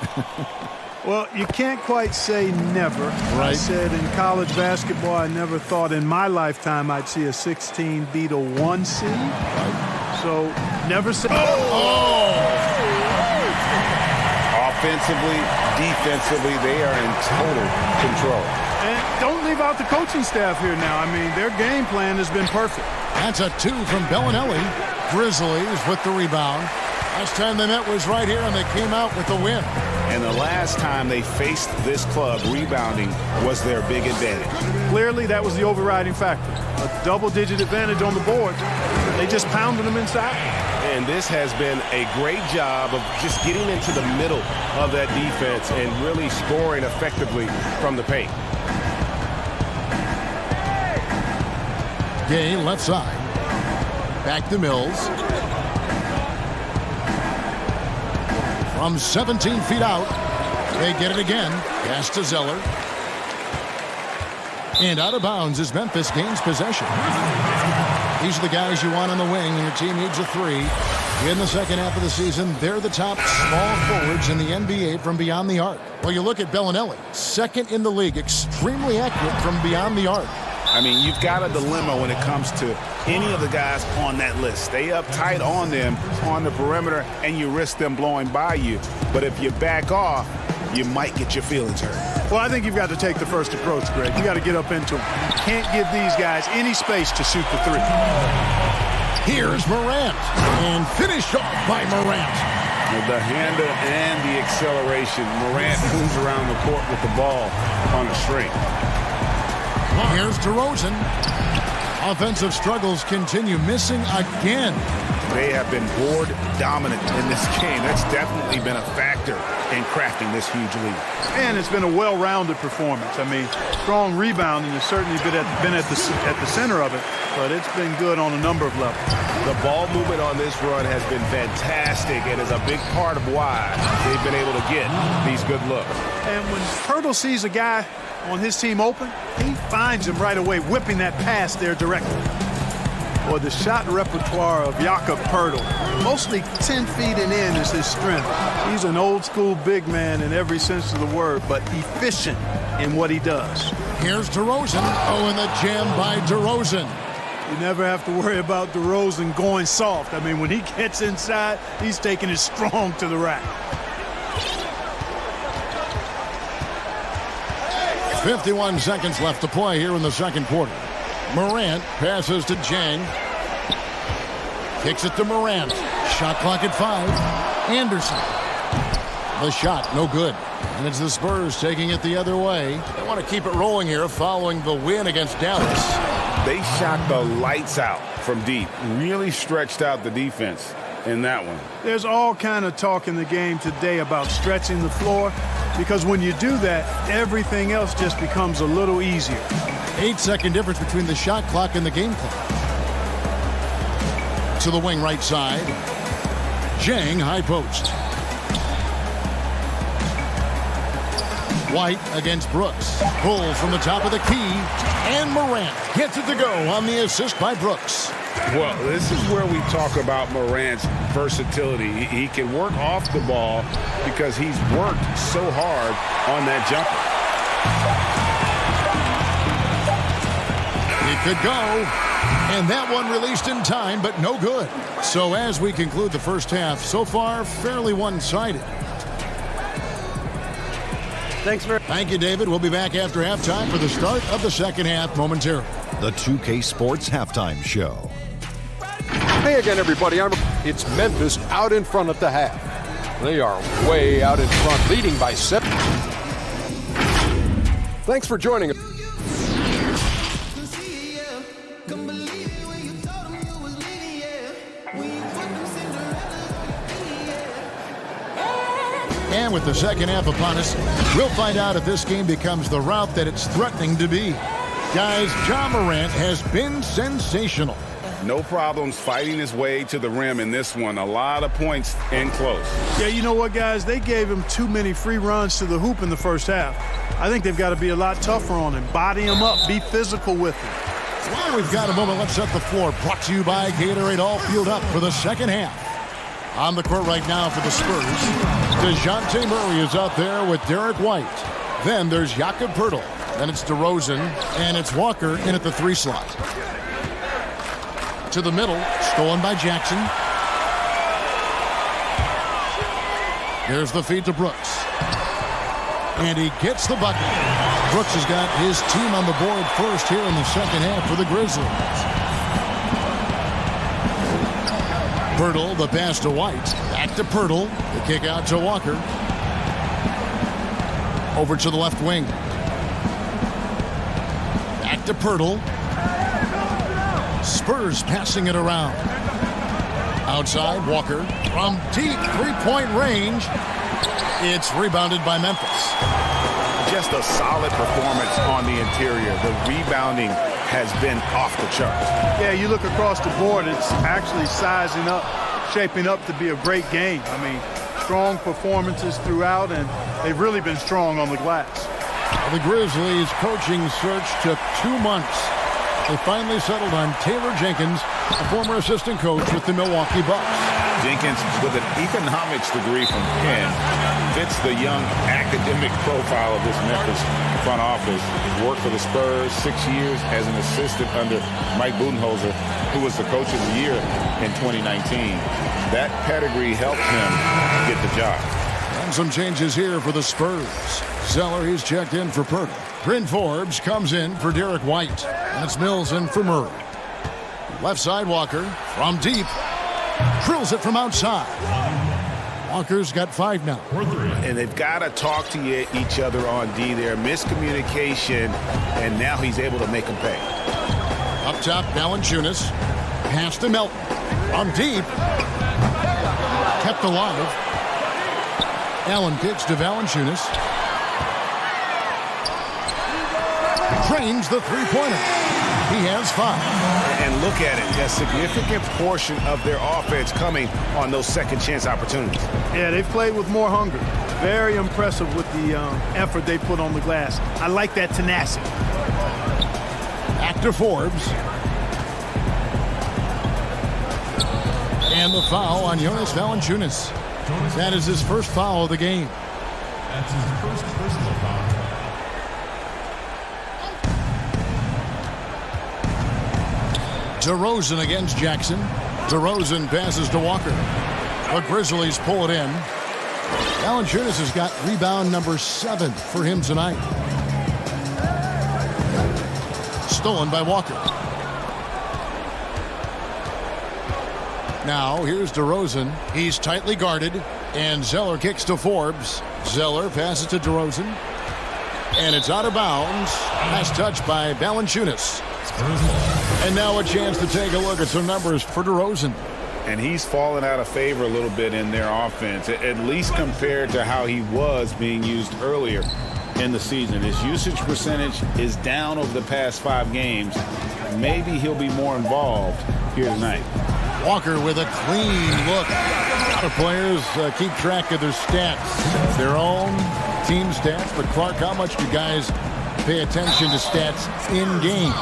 Well, you can't quite say never. Right. I said in college basketball, I never thought in my lifetime I'd see a 16 beat a 1 seed. Right. So, never say. Offensively, defensively, they are in total control. And don't leave out the coaching staff here now. I mean, their game plan has been perfect. That's a 2 from Bellinelli. Grizzlies with the rebound. Last time they met was right here, and they came out with the win. And the last time they faced this club, rebounding was their big advantage. Clearly, that was the overriding factor. A double-digit advantage on the board. They just pounded them inside. And this has been a great job of just getting into the middle of that defense and really scoring effectively from the paint. Gay left side. Back to Mills. From 17 feet out, they get it again. Pass to Zeller. And out of bounds as Memphis gains possession. These are the guys you want on the wing when your team needs a 3. In the second half of the season, they're the top small forwards in the NBA from beyond the arc. Well, you look at Bellinelli, second in the league, extremely accurate from beyond the arc. I mean, you've got a dilemma when it comes to any of the guys on that list. Stay up tight on them on the perimeter, and you risk them blowing by you. But if you back off, you might get your feelings hurt. Well, I think you've got to take the first approach, Greg. You got to get up into them. You can't give these guys any space to shoot the 3. Here's Morant, and finished off by Morant. With the handle and the acceleration, Morant moves around the court with the ball on a string. Here's DeRozan. Offensive struggles continue, missing again. They have been board dominant in this game. That's definitely been a factor in crafting this huge lead. And it's been a well-rounded performance. I mean, strong rebounding has certainly been at the center of it, but it's been good on a number of levels. The ball movement on this run has been fantastic and is a big part of why they've been able to get these good looks. And when Pirtle sees a guy on his team open, he finds him right away, whipping that pass there directly. Well, the shot repertoire of Jakob Pirtle, mostly 10 feet and in is his strength. He's an old-school big man in every sense of the word, but efficient in what he does. Here's DeRozan. Oh, and the jam by DeRozan. You never have to worry about DeRozan going soft. I mean, when he gets inside, he's taking it strong to the rack. 51 seconds left to play here in the second quarter. Morant passes to Jang. Kicks it to Morant. Shot clock at 5. Anderson. The shot, no good. And it's the Spurs taking it the other way. They want to keep it rolling here following the win against Dallas. They shot the lights out from deep. Really stretched out the defense. in that one. There's all kind of talk in the game today about stretching the floor, because when you do that, everything else just becomes a little easier. 8-second difference between the shot clock and the game clock. To the wing right side. Jang, high post. White against Brooks. Pulls from the top of the key. And Morant gets it to go on the assist by Brooks. Well, this is where we talk about Morant's versatility. He can work off the ball because he's worked so hard on that jumper. It could go. And that one released in time, but no good. So as we conclude the first half, so far, fairly one-sided. Thank you, David. We'll be back after halftime for the start of the second half momentarily. The 2K Sports Halftime Show. Hey again, everybody. It's Memphis out in front at the half. They are way out in front, leading by 7. Thanks for joining us. And with the second half upon us, we'll find out if this game becomes the route that it's threatening to be. Guys, Ja Morant has been sensational. No problems fighting his way to the rim in this one. A lot of points in close. Yeah, you know what, guys? They gave him too many free runs to the hoop in the first half. I think they've got to be a lot tougher on him. Body him up. Be physical with him. While we've got a moment, let's set the floor. Brought to you by Gatorade, all fueled up for the second half. On the court right now for the Spurs, DeJounte Murray is out there with Derek White. Then there's Jakob Poeltl. Then it's DeRozan, and it's Walker in at the 3 slot. To the middle, stolen by Jackson. There's the feed to Brooks. And he gets the bucket. Brooks has got his team on the board first here in the second half for the Grizzlies. Poeltl, the pass to White. Back to Poeltl. The kick out to Walker. Over to the left wing. Back to Poeltl. Spurs passing it around. Outside, Walker. From deep three-point range. It's rebounded by Memphis. Just a solid performance on the interior. The rebounding has been off the charts. Yeah, you look across the board, it's actually sizing up, shaping up to be a great game. I mean, strong performances throughout, and they've really been strong on the glass. The Grizzlies' coaching search took 2 months. They finally settled on Taylor Jenkins, a former assistant coach with the Milwaukee Bucks. Jenkins, with an economics degree from Penn, fits the young academic profile of this Memphis front office. Worked for the Spurs 6 years as an assistant under Mike Budenholzer, who was the coach of the year in 2019. That pedigree helped him get the job. And some changes here for the Spurs. Zeller, he's checked in for Poeltl. Bryn Forbes comes in for Derek White. And it's Mills in for Murray. Left side, Walker from deep. Drills it from outside. Walker's got 5 now. And they've got to talk to each other on D there. Miscommunication, and now he's able to make them pay. Up top, Valanciunas. Pass to Melton. From deep. Kept alive. Allen kicks to Valanciunas. Drains the three-pointer. He has 5. And look at it, a significant portion of their offense coming on those second chance opportunities. Yeah, they've played with more hunger. Very impressive with the effort they put on the glass. I like that tenacity. Back to Forbes. And the foul on Jonas Valanciunas. That is his first foul of the game. That's his first personal foul. DeRozan against Jackson. DeRozan passes to Walker. The Grizzlies pull it in. Valanciunas has got rebound number 7 for him tonight. Stolen by Walker. Now here's DeRozan. He's tightly guarded. And Zeller kicks to Forbes. Zeller passes to DeRozan. And it's out of bounds. Nice touch by Valanciunas. And now a chance to take a look at some numbers for DeRozan. and he's fallen out of favor a little bit in their offense, at least compared to how he was being used earlier in the season. His usage percentage is down over the past 5 games. Maybe he'll be more involved here tonight. Walker with a clean look. The players keep track of their stats, their own team stats. But Clark, how much do guys pay attention to stats in game?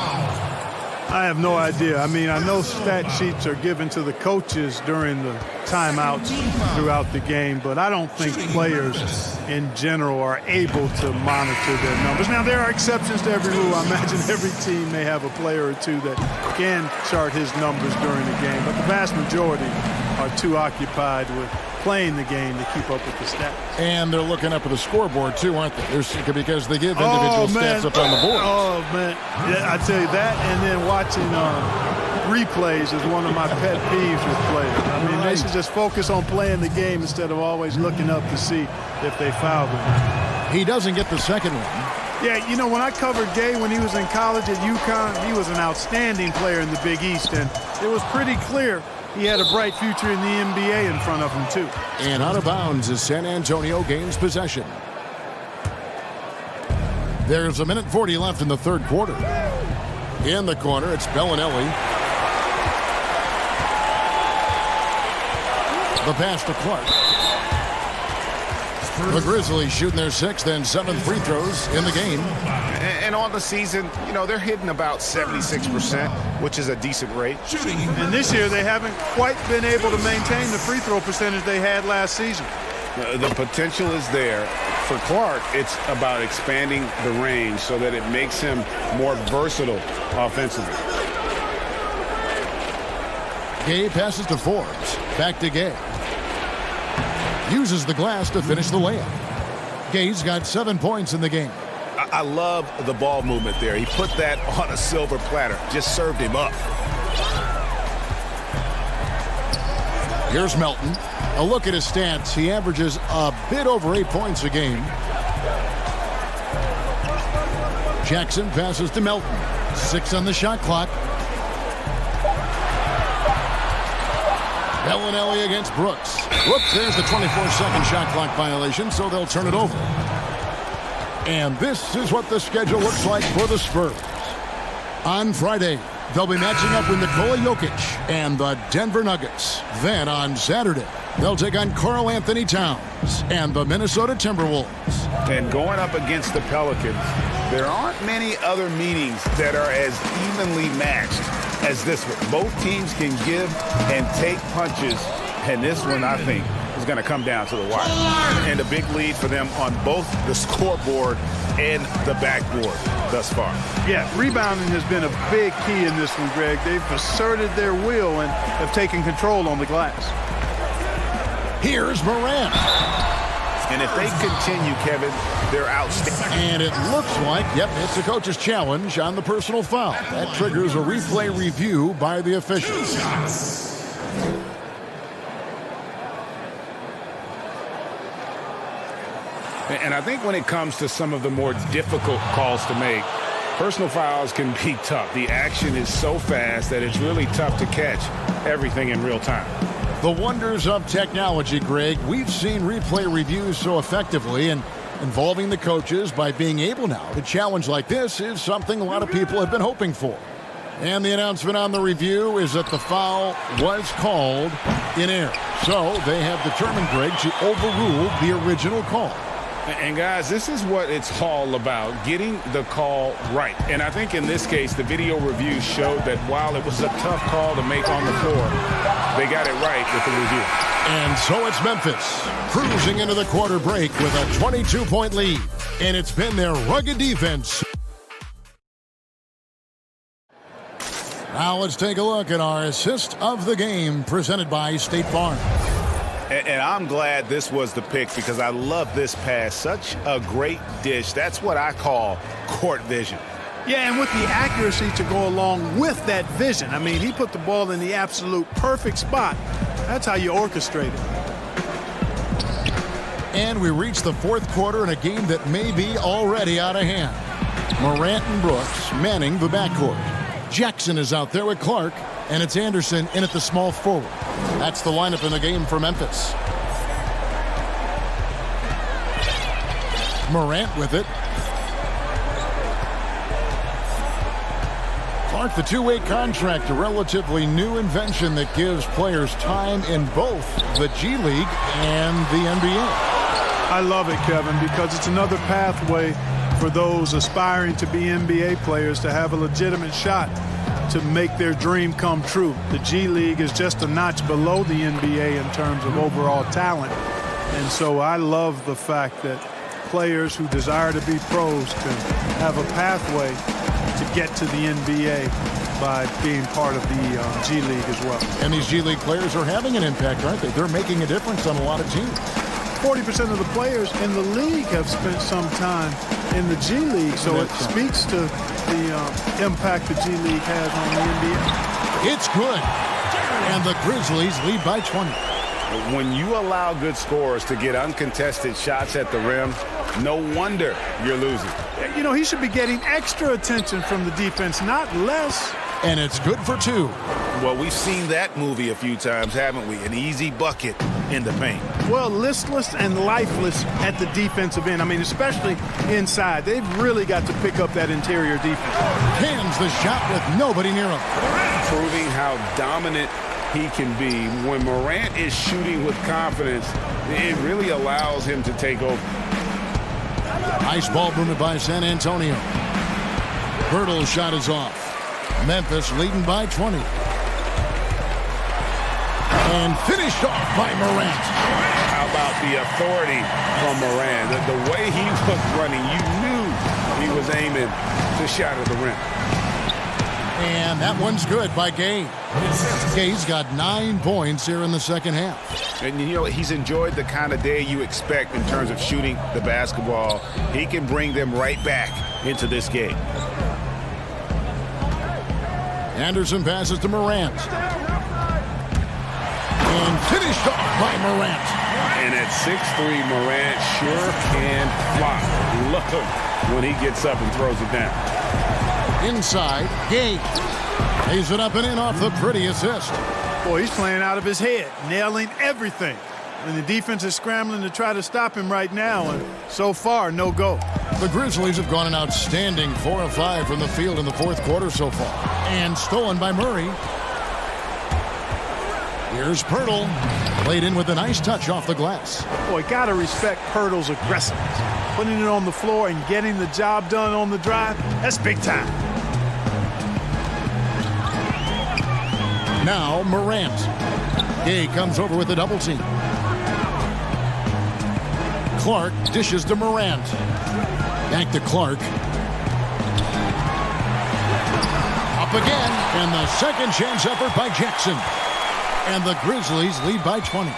I have no idea. I mean, I know stat sheets are given to the coaches during the timeouts throughout the game, but I don't think players in general are able to monitor their numbers. Now, there are exceptions to every rule. I imagine every team may have a player or two that can chart his numbers during the game, but the vast majority are too occupied with playing the game to keep up with the stats. And they're looking up at the scoreboard, too, aren't they? Because they give individual stats up on the board. Oh, man. Yeah, I tell you that, and then watching replays is one of my pet peeves with players. I mean, they should just focus on playing the game instead of always looking up to see if they fouled him. He doesn't get the second one. Yeah, you know, when I covered Gay when he was in college at UConn, he was an outstanding player in the Big East, and it was pretty clear he had a bright future in the NBA in front of him, too. And out of bounds as San Antonio gains possession. There's 1:40 left in the third quarter. In the corner, it's Bellinelli. The pass to Clark. The Grizzlies shooting their 6th and 7th free throws in the game. And on the season, you know, they're hitting about 76%, which is a decent rate. And this year, they haven't quite been able to maintain the free throw percentage they had last season. The potential is there. For Clark, it's about expanding the range so that it makes him more versatile offensively. Gay passes to Forbes. Back to Gay. Uses the glass to finish the layup. Gay's got 7 points in the game. I love the ball movement there. He put that on a silver platter. Just served him up. Here's Melton. A look at his stats. He averages a bit over 8 points a game. Jackson passes to Melton. 6 on the shot clock. Bellinelli against Brooks. Whoops, there's the 24-second shot clock violation, so they'll turn it over. And this is what the schedule looks like for the Spurs. On Friday, they'll be matching up with Nikola Jokic and the Denver Nuggets. Then on Saturday, they'll take on Karl Anthony Towns and the Minnesota Timberwolves. And going up against the Pelicans, there aren't many other meetings that are as evenly matched as this one. Both teams can give and take punches, and this one, I think, is going to come down to the wire. And a big lead for them on both the scoreboard and the backboard thus far. Yeah, rebounding has been a big key in this one, Greg. They've asserted their will and have taken control on the glass. Here's Morant. And if they continue, Kevin, they're outstanding. And it looks like, yep, it's the coach's challenge on the personal foul. That triggers a replay review by the officials. And I think when it comes to some of the more difficult calls to make, personal fouls can be tough. The action is so fast that it's really tough to catch everything in real time. The wonders of technology, Greg. We've seen replay reviews so effectively, and involving the coaches by being able now to challenge like this is something a lot of people have been hoping for. And the announcement on the review is that the foul was called in error. So they have determined, Greg, to overrule the original call. And guys, this is what it's all about, getting the call right. And I think in this case, the video review showed that while it was a tough call to make on the floor, they got it right with the review. And so it's Memphis cruising into the quarter break with a 22-point lead. And it's been their rugged defense. Now let's take a look at our assist of the game presented by State Farm. And I'm glad this was the pick because I love this pass. Such a great dish. That's what I call court vision. Yeah, and with the accuracy to go along with that vision. I mean, he put the ball in the absolute perfect spot. That's how you orchestrate it. And we reach the fourth quarter in a game that may be already out of hand. Morant and Brooks manning the backcourt. Jackson is out there with Clark, and it's Anderson in at the small forward. That's the lineup in the game for Memphis. Morant with it. Clark, the two-way contract, a relatively new invention that gives players time in both the G League and the NBA. I love it, Kevin, because it's another pathway for those aspiring to be NBA players to have a legitimate shot to make their dream come true. The G League is just a notch below the NBA in terms of overall talent. And so I love the fact that players who desire to be pros can have a pathway to get to the NBA by being part of the G League as well. And these G League players are having an impact, aren't they? They're making a difference on a lot of teams. 40% of the players in the league have spent some time in the G League, so it speaks to the impact the G League has on the NBA. It's good. And the Grizzlies lead by 20. When you allow good scorers to get uncontested shots at the rim, no wonder you're losing. You know, he should be getting extra attention from the defense, not less. And it's good for two. Well, we've seen that movie a few times, haven't we? An easy bucket in the paint. Well, listless and lifeless at the defensive end. I mean, especially inside. They've really got to pick up that interior defense. Cans the shot with nobody near him. Proving how dominant he can be. When Morant is shooting with confidence, it really allows him to take over. Nice ball movement by San Antonio. Birtle's shot is off. Memphis leading by 20. And finished off by Morant. How about the authority from Morant? The way he was running, you knew he was aiming to shot at the rim. And that one's good by Gay. Gay's got 9 points here in the second half. And, you know, he's enjoyed the kind of day you expect in terms of shooting the basketball. He can bring them right back into this game. Anderson passes to Morant. And finished off by Morant. And at 6'3", Morant sure can fly. Look when he gets up and throws it down. Inside, Gay lays it up and in off the pretty assist. Boy, he's playing out of his head, nailing everything. And the defense is scrambling to try to stop him right now, and so far, no go. The Grizzlies have gone an outstanding 4 of 5 from the field in the fourth quarter so far. And stolen by Murray. Here's Pirtle. Played in with a nice touch off the glass. Boy, gotta respect Pirtle's aggressiveness. Putting it on the floor and getting the job done on the drive, that's big time. Now Morant. Gay comes over with a double team. Clark dishes to Morant. Back to Clark. Up again. And the second chance effort by Jackson. And the Grizzlies lead by 20.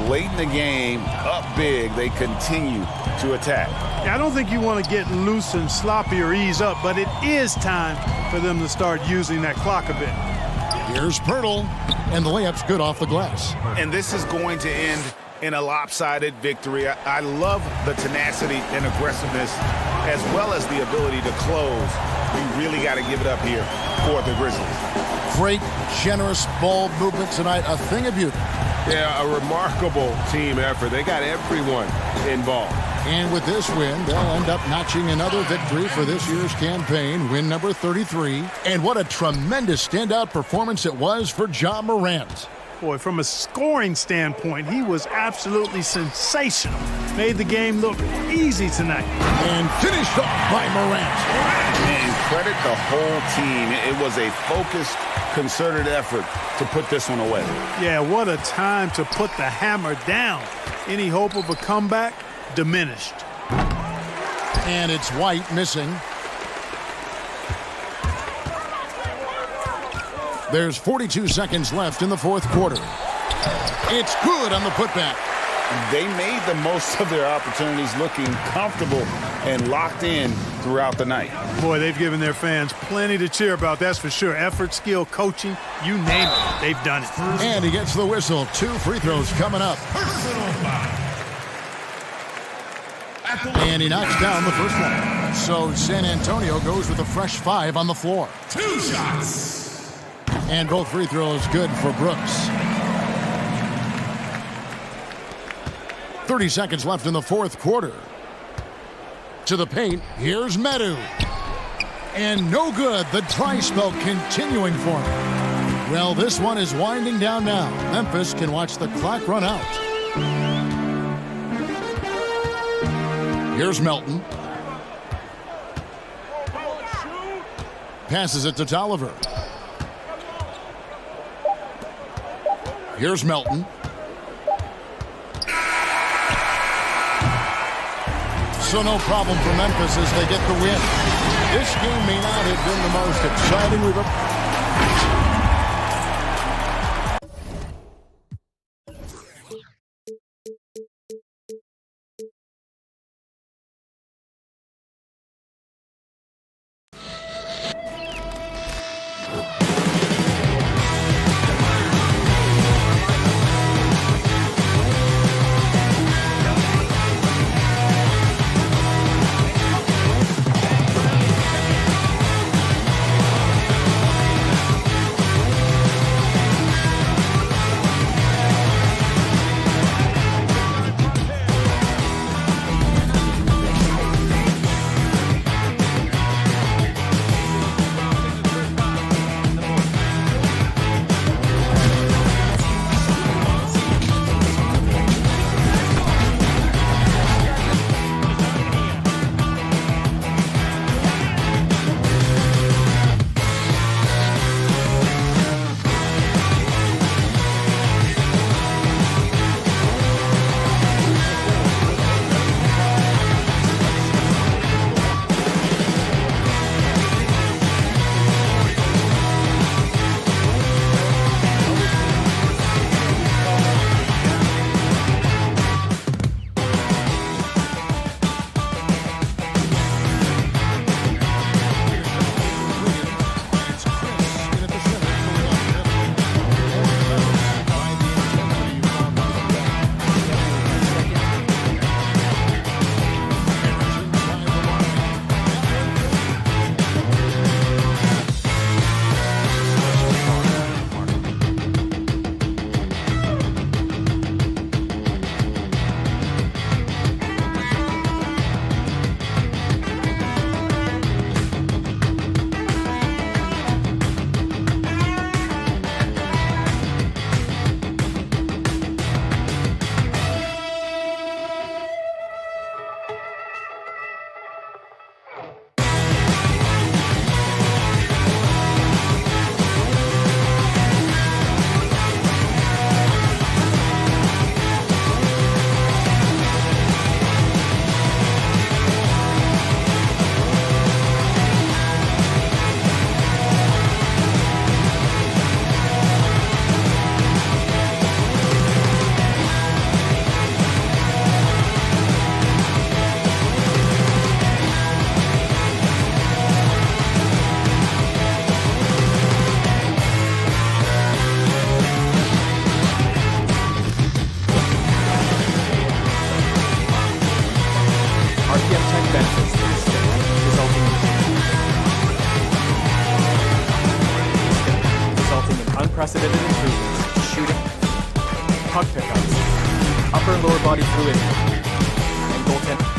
Late in the game, up big, they continue to attack. I don't think you want to get loose and sloppy or ease up, but it is time for them to start using that clock a bit. Here's Pirtle, and the layup's good off the glass. And this is going to end in a lopsided victory. I love the tenacity and aggressiveness, as well as the ability to close. You really got to give it up here for the Grizzlies. Great, generous ball movement tonight, a thing of beauty. Yeah, a remarkable team effort. They got everyone involved. And with this win, they'll end up notching another victory for this year's campaign, win number 33. And what a tremendous standout performance it was for Ja Morant. Boy, from a scoring standpoint, he was absolutely sensational. Made the game look easy tonight. And finished off by Morant. And credit the whole team. It was a focused, concerted effort to put this one away. Yeah, what a time to put the hammer down. Any hope of a comeback? Diminished. And it's White missing. There's 42 seconds left in the fourth quarter. It's good on the putback. They made the most of their opportunities, looking comfortable and locked in throughout the night. Boy, they've given their fans plenty to cheer about, that's for sure. Effort, skill, coaching, you name it, they've done it. And he gets the whistle. 2 free throws coming up. And he knocks down the first one. So San Antonio goes with a fresh 5 on the floor. 2 shots. And both free throws good for Brooks. 30 seconds left in the fourth quarter. To the paint, here's Medu. And no good, the dry spell continuing for him. Well, this one is winding down now. Memphis can watch the clock run out. Here's Melton. Passes it to Tolliver. Here's Melton. So no problem for Memphis as they get the win. This game may not have been the most exciting we've ever... unprecedented improvements to shooting, puck pickups, upper and lower body fluidity, and goaltending.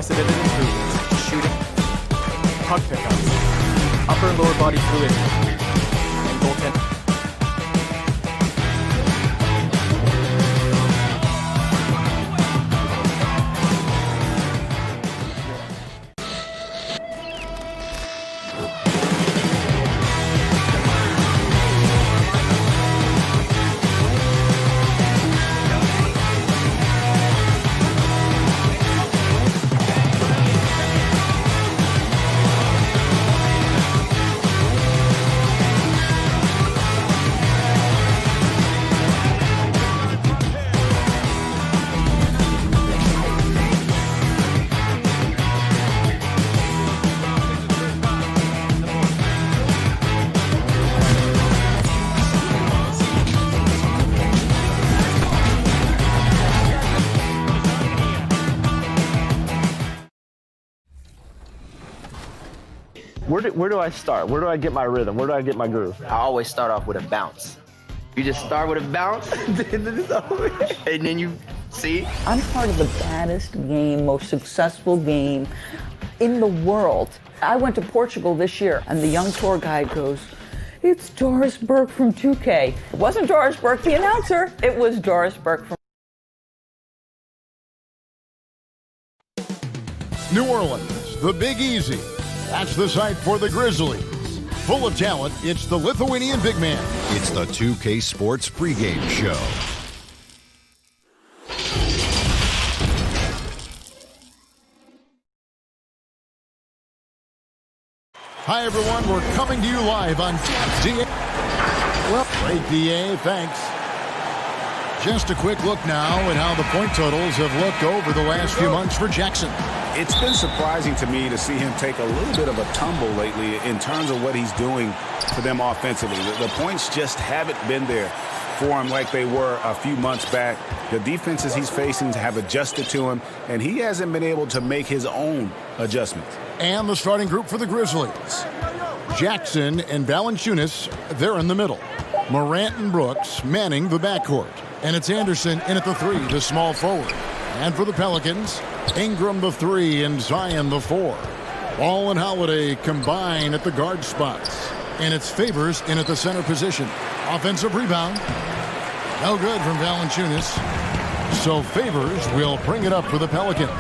unprecedented improvements. Shooting, puck pickups, upper and lower body fluidity, and goaltending. Where do I start? Where do I get my rhythm? Where do I get my groove? I always start off with a bounce. You just start with a bounce, and then you see. I'm part of the baddest game, most successful game in the world. I went to Portugal this year, and the young tour guide goes, "It's Doris Burke from 2K." It wasn't Doris Burke, the announcer. It was Doris Burke from New Orleans, the Big Easy. That's the site for the Grizzlies. Full of talent, it's the Lithuanian big man. It's the 2K Sports pregame show. Hi, everyone. We're coming to you live on DA. Well, great DA, thanks. Just a quick look now at how the point totals have looked over the last few months for Jackson. It's been surprising to me to see him take a little bit of a tumble lately in terms of what he's doing for them offensively. The points just haven't been there for him like they were a few months back. The defenses he's facing have adjusted to him, and he hasn't been able to make his own adjustments. And the starting group for the Grizzlies. Jackson and Valanciunas, they're in the middle. Morant and Brooks manning the backcourt. And it's Anderson in at the 3, the small forward. And for the Pelicans, Ingram the 3 and Zion the 4. Ball and Holliday combine at the guard spots. And it's Favors in at the center position. Offensive rebound. No good from Valanciunas. So Favors will bring it up for the Pelicans.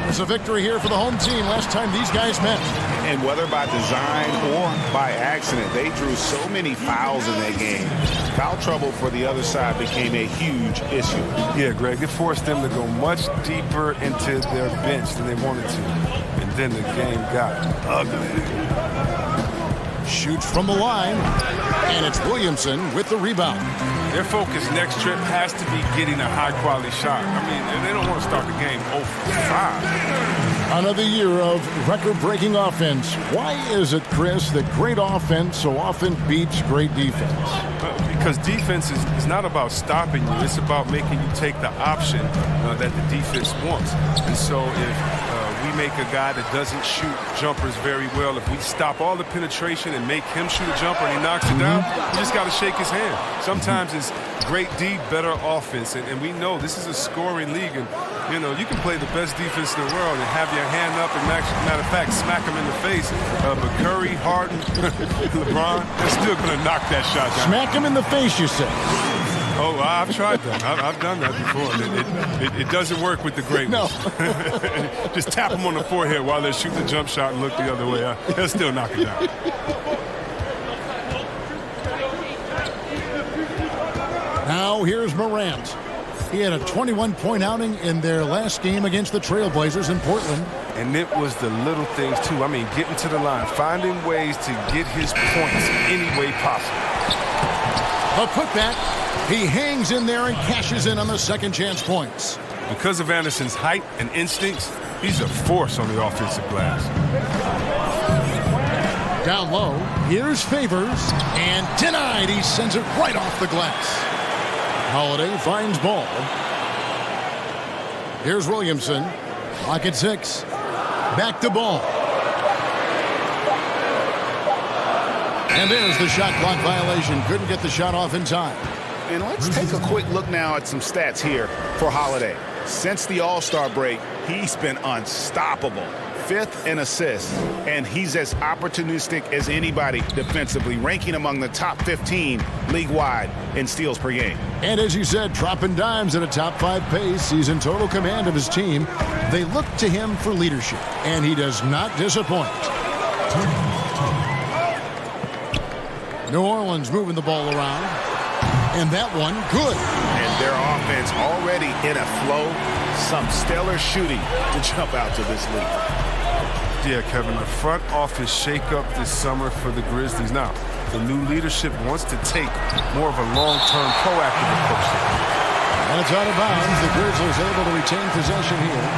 It's a victory here for the home team last time these guys met. And whether by design or by accident, they drew so many fouls in that game. Foul trouble for the other side became a huge issue. Yeah, Greg, it forced them to go much deeper into their bench than they wanted to. And then the game got ugly. Shoots from the line, and it's Williamson with the rebound. Their focus next trip has to be getting a high-quality shot. I mean, they don't want to start the game 0 for 5. Another year of record-breaking offense. Why is it, Chris, that great offense so often beats great defense? Because defense is not about stopping you. It's about making you take the option that the defense wants. And so if we make a guy that doesn't shoot jumpers very well, if we stop all the penetration and make him shoot a jumper and he knocks it down, you just got to shake his hand. Sometimes it's great D, better offense. And we know this is a scoring league. And, you know, you can play the best defense in the world and have your hand up and, matter of fact, smack him in the face. But Curry, Harden, LeBron, they're still going to knock that shot down. Smack him in the face, you say? Oh, I've tried that. I've done that before. It doesn't work with the great ones. No. Just tap them on the forehead while they're shooting the jump shot and look the other way. They'll still knock it down. Now here's Morant. He had a 21-point outing in their last game against the Trailblazers in Portland. And it was the little things, too. I mean, getting to the line, finding ways to get his points any way possible. A putback. He hangs in there and cashes in on the second chance points. Because of Anderson's height and instincts, he's a force on the offensive glass. Down low, here's Favors, and denied. He sends it right off the glass. Holliday finds ball. Here's Williamson. Clock at 6. Back to ball. And there's the shot clock violation. Couldn't get the shot off in time. And let's take a quick look now at some stats here for Holliday. Since the All-Star break, he's been unstoppable. 5th in assists, and he's as opportunistic as anybody defensively, ranking among the top 15 league-wide in steals per game. And as you said, dropping dimes at a top 5 pace. He's in total command of his team. They look to him for leadership, and he does not disappoint. New Orleans moving the ball around, and that one good. And their offense already in a flow. Some stellar shooting to jump out to this league. Yeah, Kevin, the front office shakeup this summer for the Grizzlies. Now, the new leadership wants to take more of a long-term proactive approach. And it's out of bounds. The Grizzlies able to retain possession here.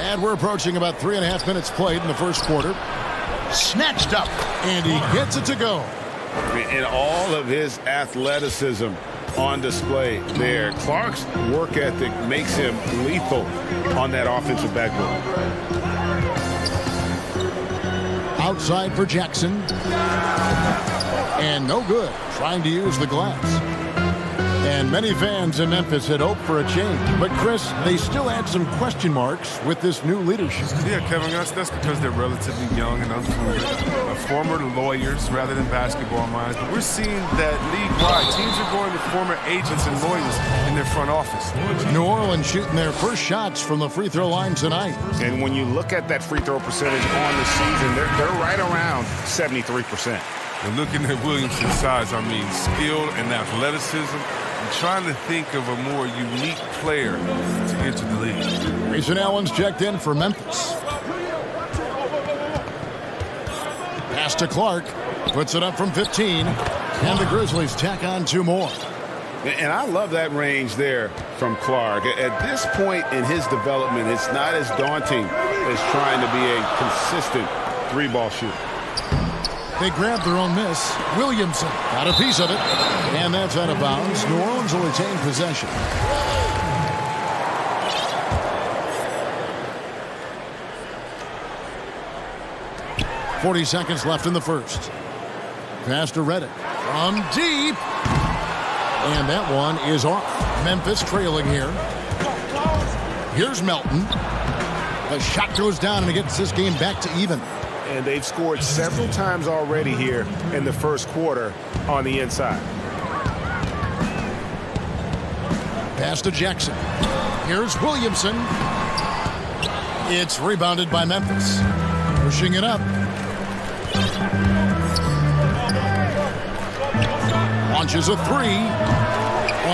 And we're approaching about 3.5 minutes played in the first quarter. Snatched up, and he gets it to go. In all of his athleticism on display there, Clark's work ethic makes him lethal on that offensive backboard. Outside for Jackson. And no good, trying to use the glass. And many fans in Memphis had hoped for a change. But, Chris, they still had some question marks with this new leadership. Yeah, Kevin, that's because they're relatively young and unproven. Former lawyers rather than basketball minds. But we're seeing that league-wide, teams are going to former agents and lawyers in their front office. New Orleans shooting their first shots from the free throw line tonight. And when you look at that free throw percentage on the season, they're right around 73%. And looking at Williamson's size, I mean, skill and athleticism. I'm trying to think of a more unique player to enter the league. Grayson Allen's checked in for Memphis. Pass to Clark. Puts it up from 15. And the Grizzlies tack on 2 more. And I love that range there from Clark. At this point in his development, it's not as daunting as trying to be a consistent 3-ball shooter. They grabbed their own miss. Williamson got a piece of it. And that's out of bounds. New Orleans will retain possession. $40 left in the first. Pass to Reddick. From deep. And that one is off. Memphis trailing here. Here's Melton. The shot goes down and it gets this game back to even. And they've scored several times already here in the first quarter on the inside. Pass to Jackson. Here's Williamson. It's rebounded by Memphis. Pushing it up. Launches a 3.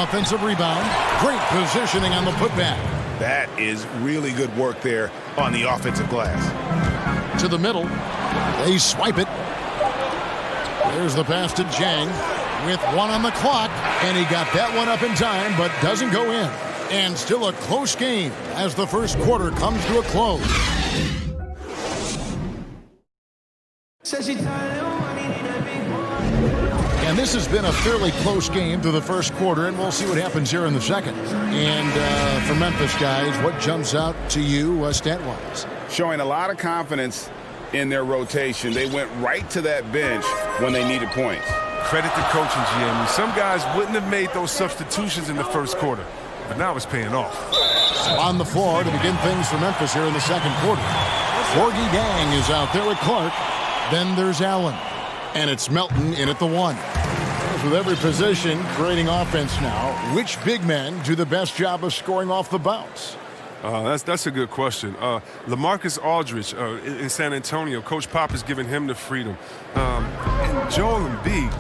Offensive rebound. Great positioning on the putback. That is really good work there on the offensive glass. To the middle. They swipe it. There's the pass to Jang with 1 on the clock. And he got that one up in time, but doesn't go in. And still a close game as the first quarter comes to a close. And this has been a fairly close game through the first quarter, and we'll see what happens here in the second. And for Memphis, guys, what jumps out to you stat-wise? Showing a lot of confidence in their rotation. They went right to that bench when they needed points. Credit to coaching, GM. Some guys wouldn't have made those substitutions in the first quarter, but now it's paying off. On the floor to begin things for Memphis here in the second quarter. Forgy Gang is out there with Clark. Then there's Allen. And it's Melton in at the 1. With every position creating offense now, which big men do the best job of scoring off the bounce? That's a good question. LaMarcus Aldridge in San Antonio, Coach Pop is giving him the freedom. And Joel Embiid,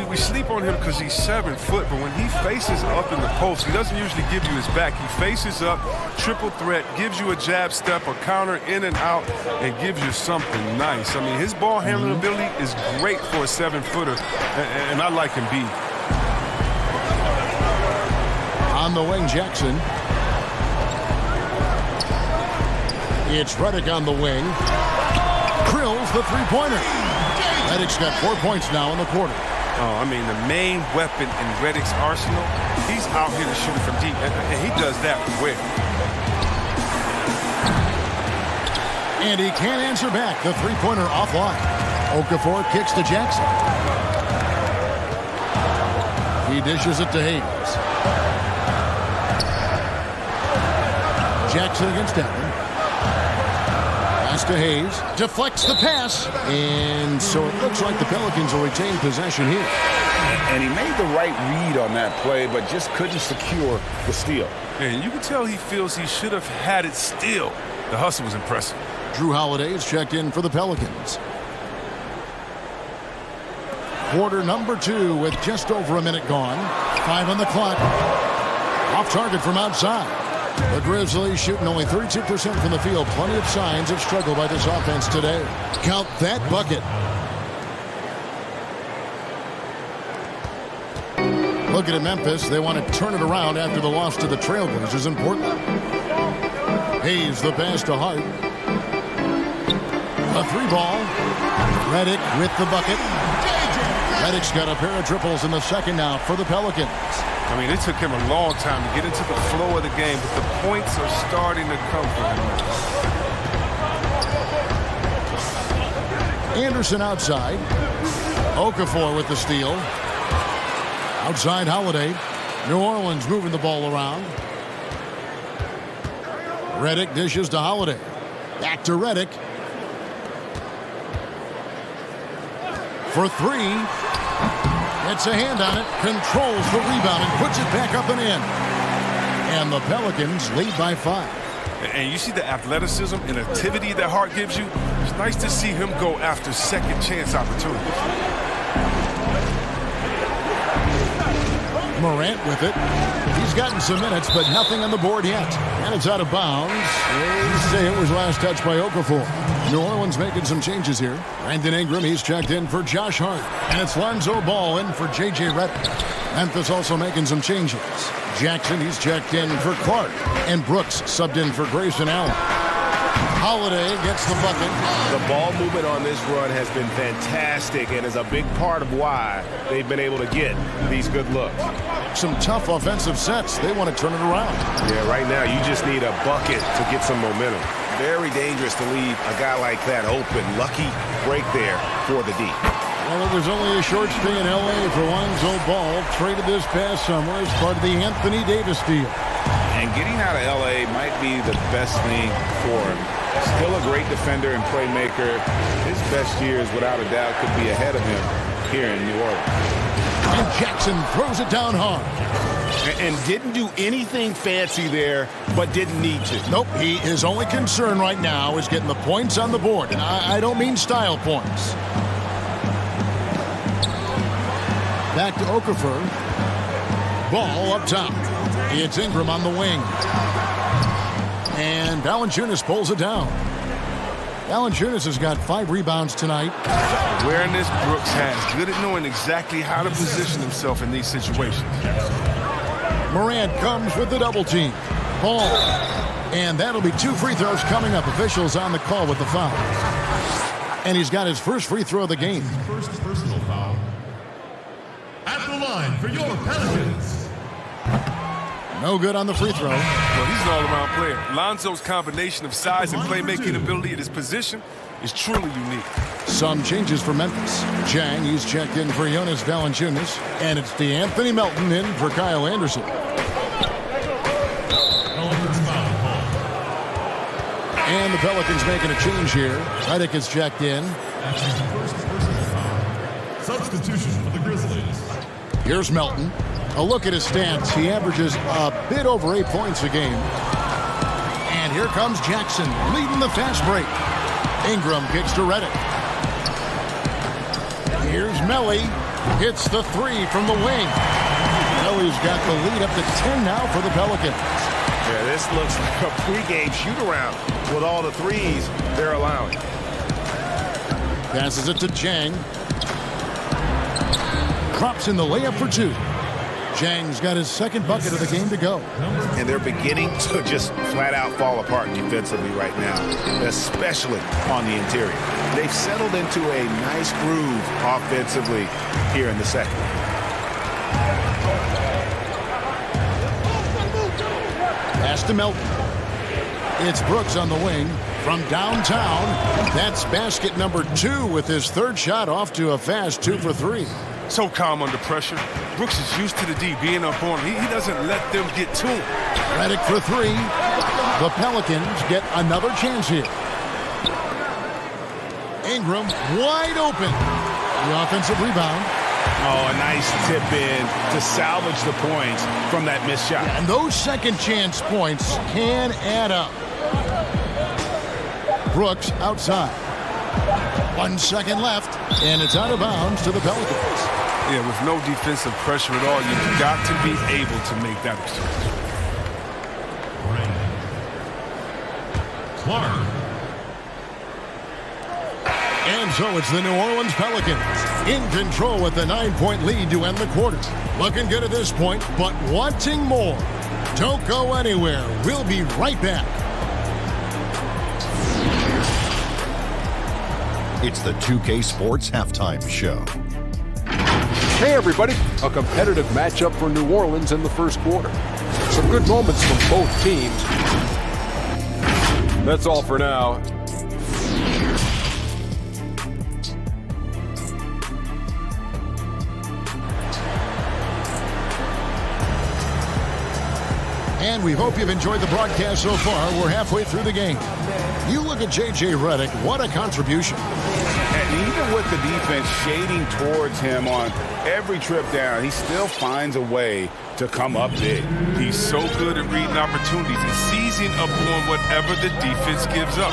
we sleep on him because he's 7 foot, but when he faces up in the post, he doesn't usually give you his back. He faces up, triple threat, gives you a jab step, a counter in and out, and gives you something nice. I mean, his ball handling ability is great for a 7-footer, and I like Embiid. On the wing, Jackson. It's Reddick on the wing. Krills the 3-pointer. Reddick's got 4 points now in the quarter. Oh, I mean, the main weapon in Reddick's arsenal, he's out here to shoot it from deep, and he does that well. And he can't answer back. The 3-pointer offline. Okafor kicks to Jackson. He dishes it to Hayes. Jackson against Allen. Pass to Hayes. Deflects the pass. And so it looks like the Pelicans will retain possession here. And he made the right read on that play, but just couldn't secure the steal. And you can tell he feels he should have had it still. The hustle was impressive. Drew Holliday is checked in for the Pelicans. Quarter number 2 with just over a minute gone. 5 on the clock. Off target from outside. The Grizzlies shooting only 32% from the field. Plenty of signs of struggle by this offense today. Count that bucket. Looking at Memphis, they want to turn it around after the loss to the Trailblazers in Portland. Hayes the pass to Hart. A 3-ball. Redick with the bucket. Redick's got a pair of triples in the second now for the Pelicans. I mean, it took him a long time to get into the flow of the game, but the points are starting to come for him. Anderson outside. Okafor with the steal. Outside Holliday. New Orleans moving the ball around. Redick dishes to Holliday. Back to Redick. For 3. Gets a hand on it. Controls the rebound and puts it back up and in. And the Pelicans lead by 5. And you see the athleticism and activity that Hart gives you. It's nice to see him go after second chance opportunities. Morant with it. He's gotten some minutes, but nothing on the board yet. And it's out of bounds. They say it was last touched by Okafor. New Orleans making some changes here. Brandon Ingram, he's checked in for Josh Hart. And it's Lonzo Ball in for J.J. Redick. Memphis also making some changes. Jackson, he's checked in for Clark. And Brooks subbed in for Grayson Allen. Holliday gets the bucket. The ball movement on this run has been fantastic and is a big part of why they've been able to get these good looks. Some tough offensive sets. They want to turn it around. Yeah, right now you just need a bucket to get some momentum. Very dangerous to leave a guy like that open. Lucky break there for the D. Well, it was only a short stay in L.A. for Lonzo Ball. Traded this past summer as part of the Anthony Davis deal. And getting out of L.A. might be the best thing for him. Still a great defender and playmaker. His best years, without a doubt, could be ahead of him here in New Orleans. And Jackson throws it down hard. And didn't do anything fancy there, but didn't need to. Nope, his only concern right now is getting the points on the board. And I don't mean style points. Back to Okafor. Ball up top. It's Ingram on the wing. And Valanciunas pulls it down. Valanciunas has got 5 rebounds tonight. Awareness Brooks has. Good at knowing exactly how to position himself in these situations. Morant comes with the double team. Ball. And that'll be 2 free throws coming up. Officials on the call with the foul. And he's got his first free throw of the game. First personal foul. At the line for your Pelicans. No good on the free throw. Well, he's an all-around player. Lonzo's combination of size and playmaking ability at his position is truly unique. Some changes for Memphis. Jang, he's checked in for Jonas Valanciunas. And it's DeAnthony Melton in for Kyle Anderson. And the Pelicans making a change here. Redick is checked in. Substitution for the Grizzlies. Here's Melton. A look at his stats. He averages a bit over 8 points a game. And here comes Jackson leading the fast break. Ingram kicks to Redick. Here's Melly. Hits the 3 from the wing. Melly's got the lead up to 10 now for the Pelicans. Yeah, this looks like a pregame shoot-around with all the threes they're allowing. Passes it to Jang. Drops in the layup for 2. Jang's got his second bucket of the game to go. And they're beginning to just flat-out fall apart defensively right now, especially on the interior. They've settled into a nice groove offensively here in the second. Pass to Melton. It's Brooks on the wing from downtown. That's basket number 2 with his third shot off to a fast 2 for 3. So calm under pressure. Brooks is used to the D being up on him. He doesn't let them get to him. Redick for three. The Pelicans get another chance here. Ingram wide open. The offensive rebound. Oh, a nice tip in to salvage the points from that missed shot. And those second chance points can add up. Brooks outside. 1 second left, and it's out of bounds to the Pelicans. Yeah, with no defensive pressure at all, you've got to be able to make that exchange. Clark. And so it's the New Orleans Pelicans in control with the 9-point lead to end the quarter. Looking good at this point, but wanting more. Don't go anywhere. We'll be right back. It's the 2K Sports Halftime Show. Hey everybody, a competitive matchup for New Orleans in the first quarter. Some good moments from both teams. That's all for now. And we hope you've enjoyed the broadcast so far. We're halfway through the game. You look at J.J. Redick, what a contribution. And even with the defense shading towards him on every trip down, he still finds a way to come up big. He's so good at reading opportunities and seizing up on whatever the defense gives up.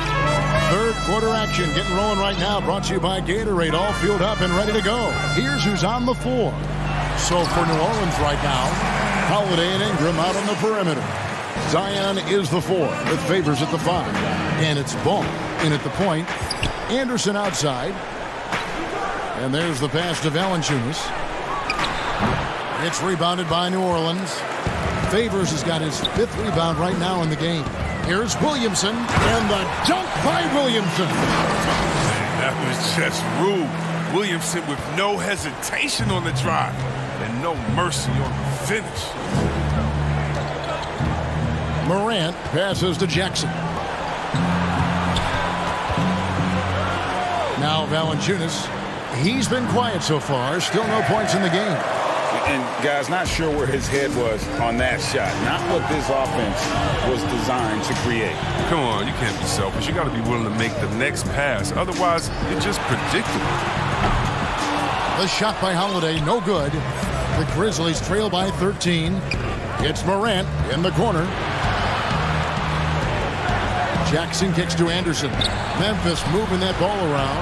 Third quarter action getting rolling right now. Brought to you by Gatorade, all fueled up and ready to go. Here's who's on the floor. So for New Orleans right now, Holliday and Ingram out on the perimeter. Zion is the 4 with Favors at the 5. And it's Ball in at the point. Anderson outside. And there's the pass to Valanciunas. It's rebounded by New Orleans. Favors has got his 5th rebound right now in the game. Here's Williamson, and the dunk by Williamson. That was just rude. Williamson with no hesitation on the drive and no mercy on the finish. Morant passes to Jackson. Now Valanciunas. He's been quiet so far. Still no points in the game. And, guys, not sure where his head was on that shot. Not what this offense was designed to create. Come on, you can't be selfish. You got to be willing to make the next pass. Otherwise, you're just predictable. The shot by Holliday, no good. The Grizzlies trail by 13. It's Morant in the corner. Jackson kicks to Anderson. Memphis moving that ball around.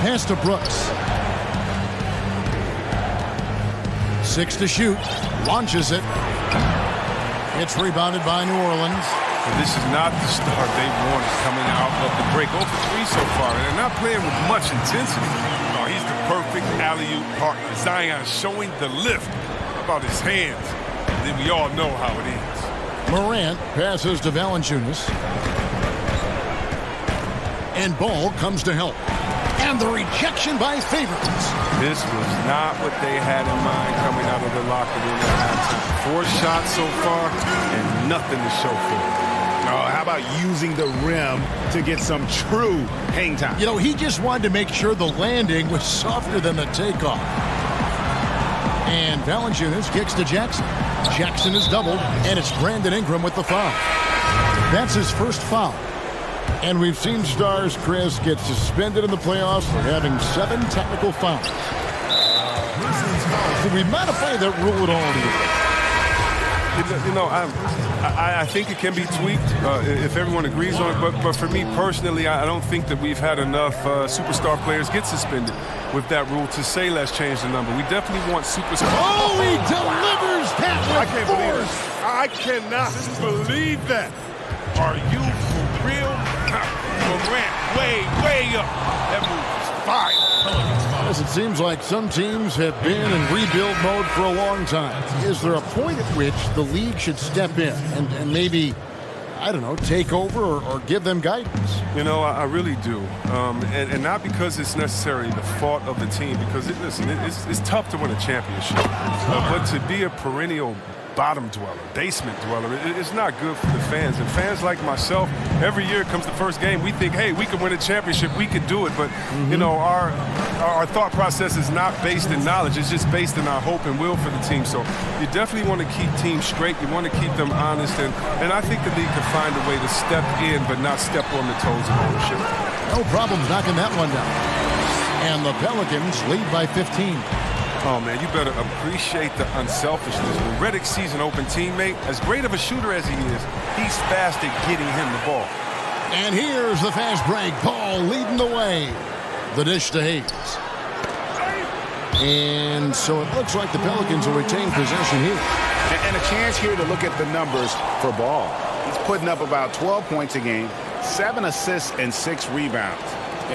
Pass to Brooks. 6 to shoot. Launches it. It's rebounded by New Orleans. And this is not the start they wanted coming out of the break. 0 for 3 so far. And they're not playing with much intensity. Oh, he's the perfect alley-oop partner. Zion showing the lift. How about his hands? And then we all know how it ends. Morant passes to Valanciunas. And Ball comes to help. And the rejection by Favors. This was not what they had in mind coming out of the locker room at halftime. 4 shots so far and nothing to show for it. Oh, how about using the rim to get some true hang time? You know, he just wanted to make sure the landing was softer than the takeoff. And Valanciunas kicks to Jackson. Jackson is doubled, and it's Brandon Ingram with the foul. That's his first foul. And we've seen stars, Chris, get suspended in the playoffs for having 7 technical fouls. Did we modify that rule at all here? You know, I think it can be tweaked if everyone agrees on it. But for me personally, I don't think that we've had enough superstar players get suspended with that rule to say let's change the number. We definitely want superstars. Oh, he delivers that with I can't believe it. I cannot believe that. Are you for real? Morant way up. That move is fire. Yes, it seems like some teams have been in rebuild mode for a long time. Is there a point at which the league should step in and maybe, I don't know, take over or give them guidance? You know, I really do. And not because it's necessarily the fault of the team, because, it's tough to win a championship. But to be a perennial bottom dweller, basement dweller. It's not good for the fans. And fans like myself, every year comes the first game, we think, hey, we can win a championship, we could do it. But, you know, our thought process is not based in knowledge. It's just based in our hope and will for the team. So you definitely want to keep teams straight. You want to keep them honest. And I think the league can find a way to step in but not step on the toes of ownership. No problems knocking that one down. And the Pelicans lead by 15. Oh, man, you better appreciate the unselfishness. When Redick sees an open teammate, as great of a shooter as he is, he's fast at getting him the ball. And here's the fast break. Ball leading the way. The dish to Hayes. And so it looks like the Pelicans will retain possession here. And a chance here to look at the numbers for Ball. He's putting up about 12 points a game, 7 assists, and 6 rebounds.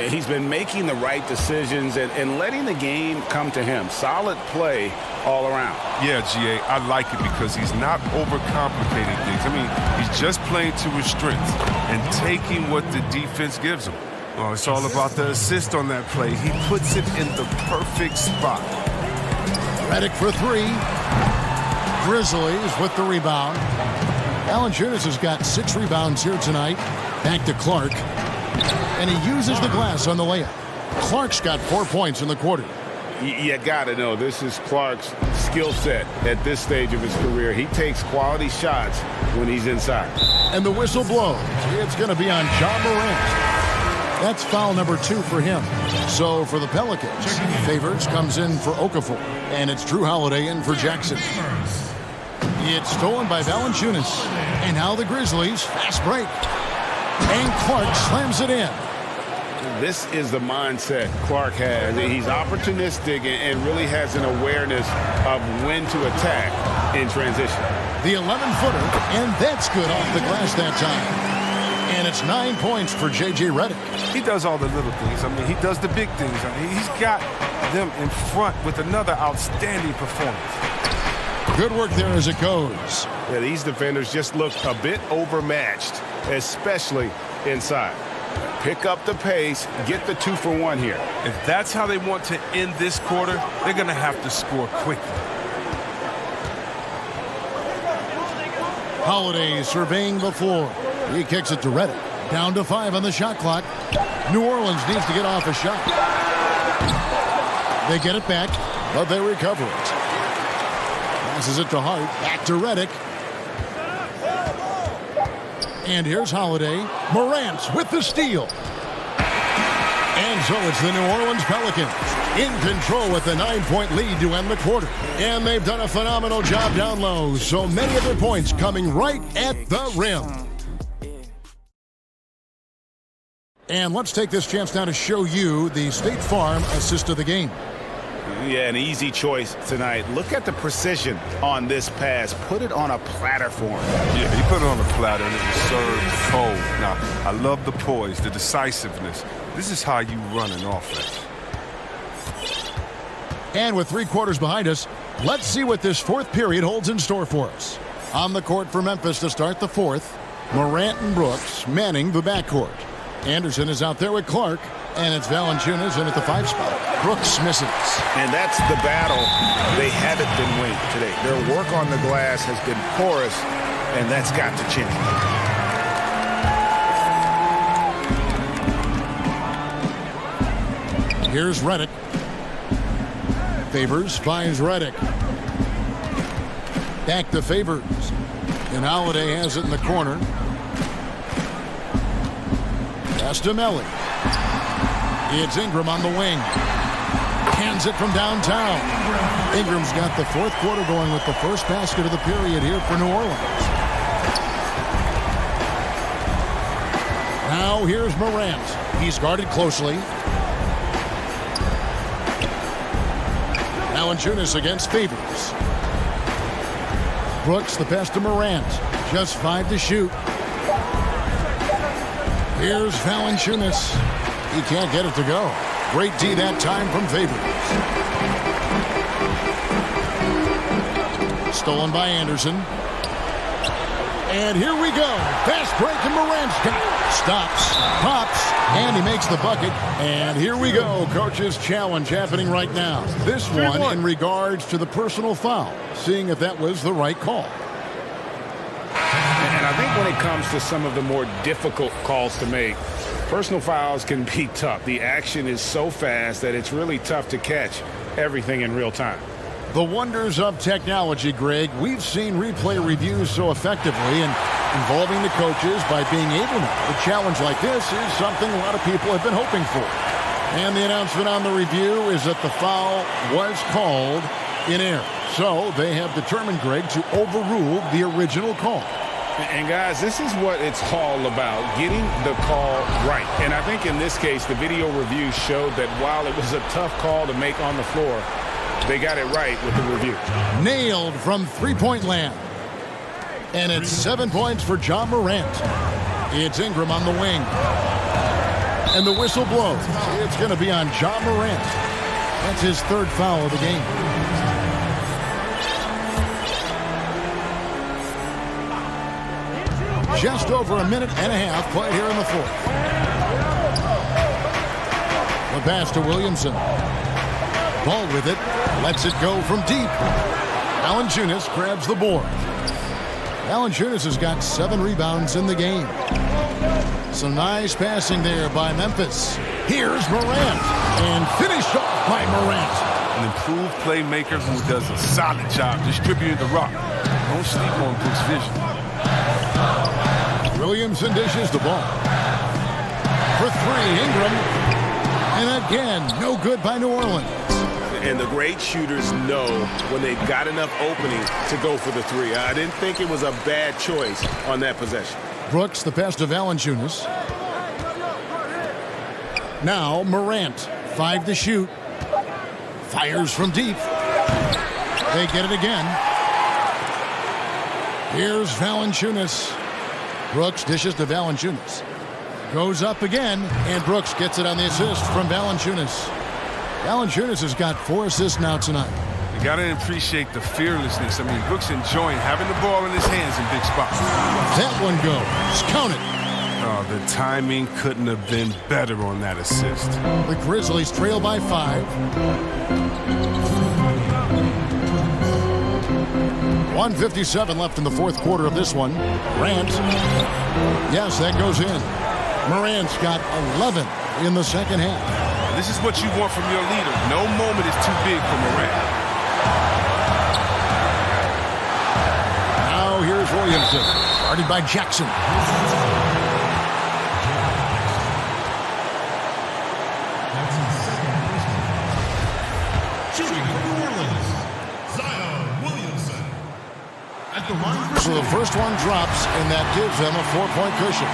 He's been making the right decisions and letting the game come to him. Solid play all around. Yeah, GA, I like it because he's not overcomplicating things. I mean, he's just playing to his strengths and taking what the defense gives him. Oh, it's all about the assist on that play. He puts it in the perfect spot. Redick for 3. Grizzlies with the rebound. Valanciunas has got 6 rebounds here tonight. Back to Clark. And he uses the glass on the layup. Clark's got 4 points in the quarter. You got to know this is Clark's skill set at this stage of his career. He takes quality shots when he's inside. And the whistle blows. It's going to be on John Morant. That's foul number 2 for him. So for the Pelicans, Favors comes in for Okafor. And it's Drew Holliday in for Jackson. It's stolen by Valanciunas. And now the Grizzlies, fast break. And Clark slams it in. This is the mindset Clark has. He's opportunistic and really has an awareness of when to attack in transition. The 11-footer, and that's good off the glass that time. And it's 9 points for J.J. Redick. He does all the little things. I mean, he does the big things. He's got them in front with another outstanding performance. Good work there as it goes. Yeah, these defenders just look a bit overmatched, especially inside. Pick up the pace, get the 2-for-1 here. If that's how they want to end this quarter, they're going to have to score quickly. Holliday surveying the floor. He kicks it to Redick. Down to 5 on the shot clock. New Orleans needs to get off a shot. They get it back, but they recover it. Passes it to Hart. Back to Redick. And here's Holliday. Morant with the steal. And so it's the New Orleans Pelicans in control with a 9-point lead to end the quarter. And they've done a phenomenal job down low. So many of their points coming right at the rim. And let's take this chance now to show you the State Farm assist of the game. Yeah, an easy choice tonight. Look at the precision on this pass. Put it on a platter for him. Yeah, he put it on a platter and it was served cold. Now, I love the poise, the decisiveness. This is how you run an offense. And with 3 quarters behind us, let's see what this 4th period holds in store for us. On the court for Memphis to start the 4th, Morant and Brooks manning the backcourt. Anderson is out there with Clark, and it's Valanciunas in at the 5 spot. Brooks misses. And that's the battle they haven't been winning today. Their work on the glass has been porous, and that's got to change. Here's Redick. Favors finds Redick. Back to Favors. And Holliday has it in the corner. Melly. It's Ingram on the wing. Hands it from downtown. Ingram's got the 4th quarter going with the first basket of the period here for New Orleans. Now here's Morant. He's guarded closely. Valanciunas against Favors. Brooks the pass to Morant. Just 5 to shoot. Here's Valanciunas. He can't get it to go. Great D that time from Favors. Stolen by Anderson. And here we go. Fast break, and Morant's got it. Stops, pops, and he makes the bucket. And here we go. Coach's challenge happening right now. This one in regards to the personal foul, seeing if that was the right call. And I think when it comes to some of the more difficult calls to make, personal fouls can be tough. The action is so fast that it's really tough to catch everything in real time. The wonders of technology, Greg. We've seen replay reviews so effectively, and involving the coaches by being able to. A challenge like this is something a lot of people have been hoping for. And the announcement on the review is that the foul was called in error. So they have determined, Greg, to overrule the original call. And guys, this is what it's all about, getting the call right. And I think in this case, the video review showed that while it was a tough call to make on the floor, they got it right with the review. Nailed from three-point land. And it's 7 points for John Morant. It's Ingram on the wing. And the whistle blows. It's going to be on John Morant. That's his third foul of the game. Just over a minute and a half played here in the fourth. The pass to Williamson. Ball with it. Lets it go from deep. Valanciunas grabs the board. Valanciunas has got 7 rebounds in the game. Some nice passing there by Memphis. Here's Morant. And finished off by Morant. An improved playmaker who does a solid job distributing the rock. Don't sleep on Brooks' vision. Williamson dishes the ball. For 3, Ingram. And again, no good by New Orleans. And the great shooters know when they've got enough opening to go for the 3. I didn't think it was a bad choice on that possession. Brooks, the pass to Valanciunas. Now Morant, 5 to shoot. Fires from deep. They get it again. Here's Valanciunas. Brooks dishes to Valanciunas. Goes up again, and Brooks gets it on the assist from Valanciunas. Valanciunas has got 4 assists now tonight. You got to appreciate the fearlessness. I mean, Brooks enjoying having the ball in his hands in big spots. That one goes. Count it. Oh, the timing couldn't have been better on that assist. The Grizzlies trail by 5. 1:57 left in the fourth quarter of this one. Morant. Yes, that goes in. Morant's got 11 in the second half. This is what you want from your leader. No moment is too big for Morant. Now here's Williamson. Guarded by Jackson. So the first one drops, and that gives them a 4-point cushion.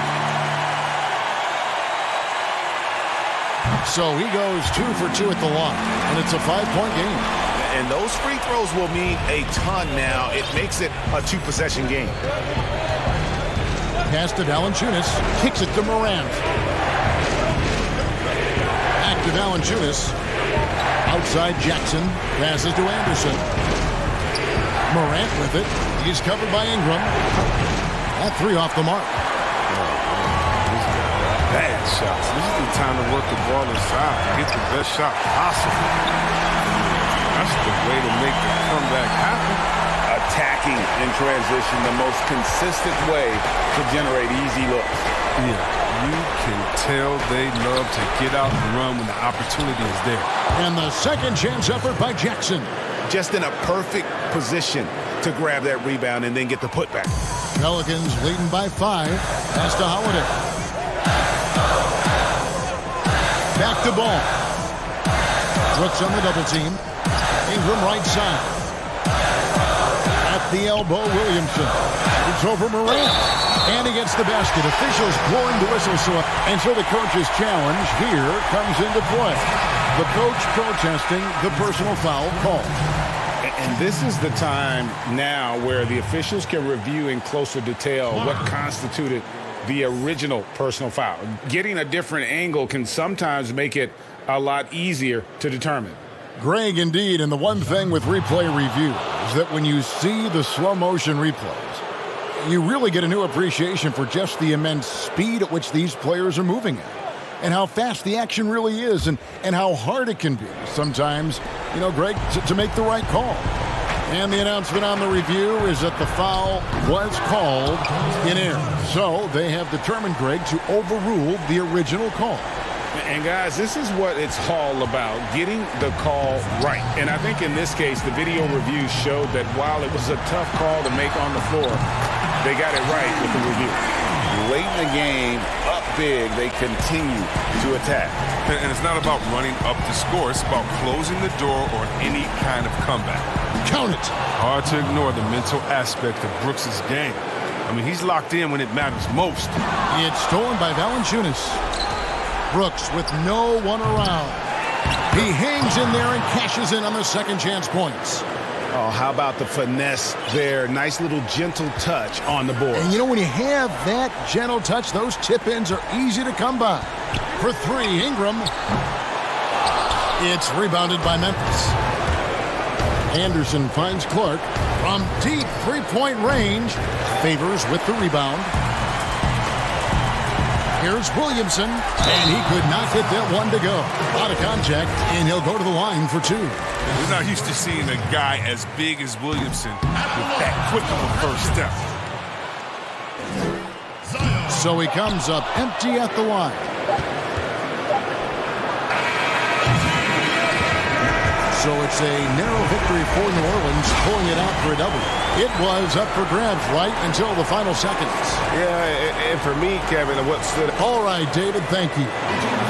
So he goes 2 for 2 at the line, and it's a 5-point game. And those free throws will mean a ton now. It makes it a 2-possession game. Pass to Valanciunas, kicks it to Morant. Back to Valanciunas. Outside Jackson, passes to Anderson. Morant with it. He's covered by Ingram. That 3 off the mark. Bad shots. This is the time to work the ball inside to get the best shot possible. That's the way to make the comeback happen. Attacking in transition, the most consistent way to generate easy looks. Yeah, you can tell they love to get out and run when the opportunity is there. And the second chance effort by Jackson. Just in a perfect position to grab that rebound and then get the putback. Pelicans leading by 5. Pass to Holliday. Back to ball. Brooks on the double team. Ingram right side. At the elbow, Williamson. It's over Morant. And he gets the basket. Officials blowing the whistle. And so the coach's challenge here comes into play. The coach protesting the personal foul call. And this is the time now where the officials can review in closer detail what constituted the original personal foul. Getting a different angle can sometimes make it a lot easier to determine. Greg, indeed, and the one thing with replay review is that when you see the slow motion replays, you really get a new appreciation for just the immense speed at which these players are moving at. And how fast the action really is, and how hard it can be sometimes, Greg, to make the right call. And the announcement on the review is that the foul was called in air. So they have determined, Greg, to overrule the original call. And guys, this is what it's all about, getting the call right. And I think in this case, the video review showed that while it was a tough call to make on the floor, they got it right with the review. Late in the game, up big, they continue to attack. And it's not about running up the score. It's about closing the door on any kind of comeback. Count it. Hard to ignore the mental aspect of Brooks' game. I mean, he's locked in when it matters most. It's stolen by Valanciunas. Brooks with no one around. He hangs in there and cashes in on the second chance points. Oh, how about the finesse there? Nice little gentle touch on the board. And when you have that gentle touch, those tip-ins are easy to come by. For three, Ingram. It's rebounded by Memphis. Anderson finds Clark from deep three-point range. Favors with the rebound. Here's Williamson, and he could not hit that one to go. Out of contact, and he'll go to the line for two. We're not used to seeing a guy as big as Williamson with that quick of a first step. So he comes up empty at the line. So it's a narrow victory for New Orleans, pulling it out for a double. It was up for grabs right until the final seconds. Yeah, and for me, Kevin, what stood... All right, David, thank you.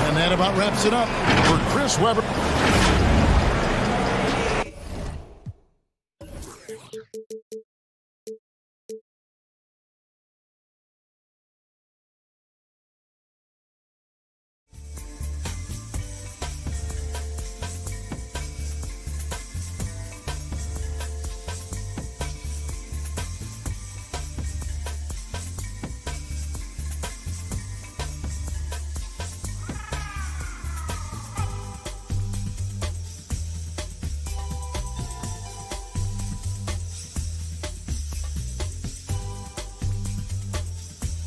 And that about wraps it up for Chris Webber.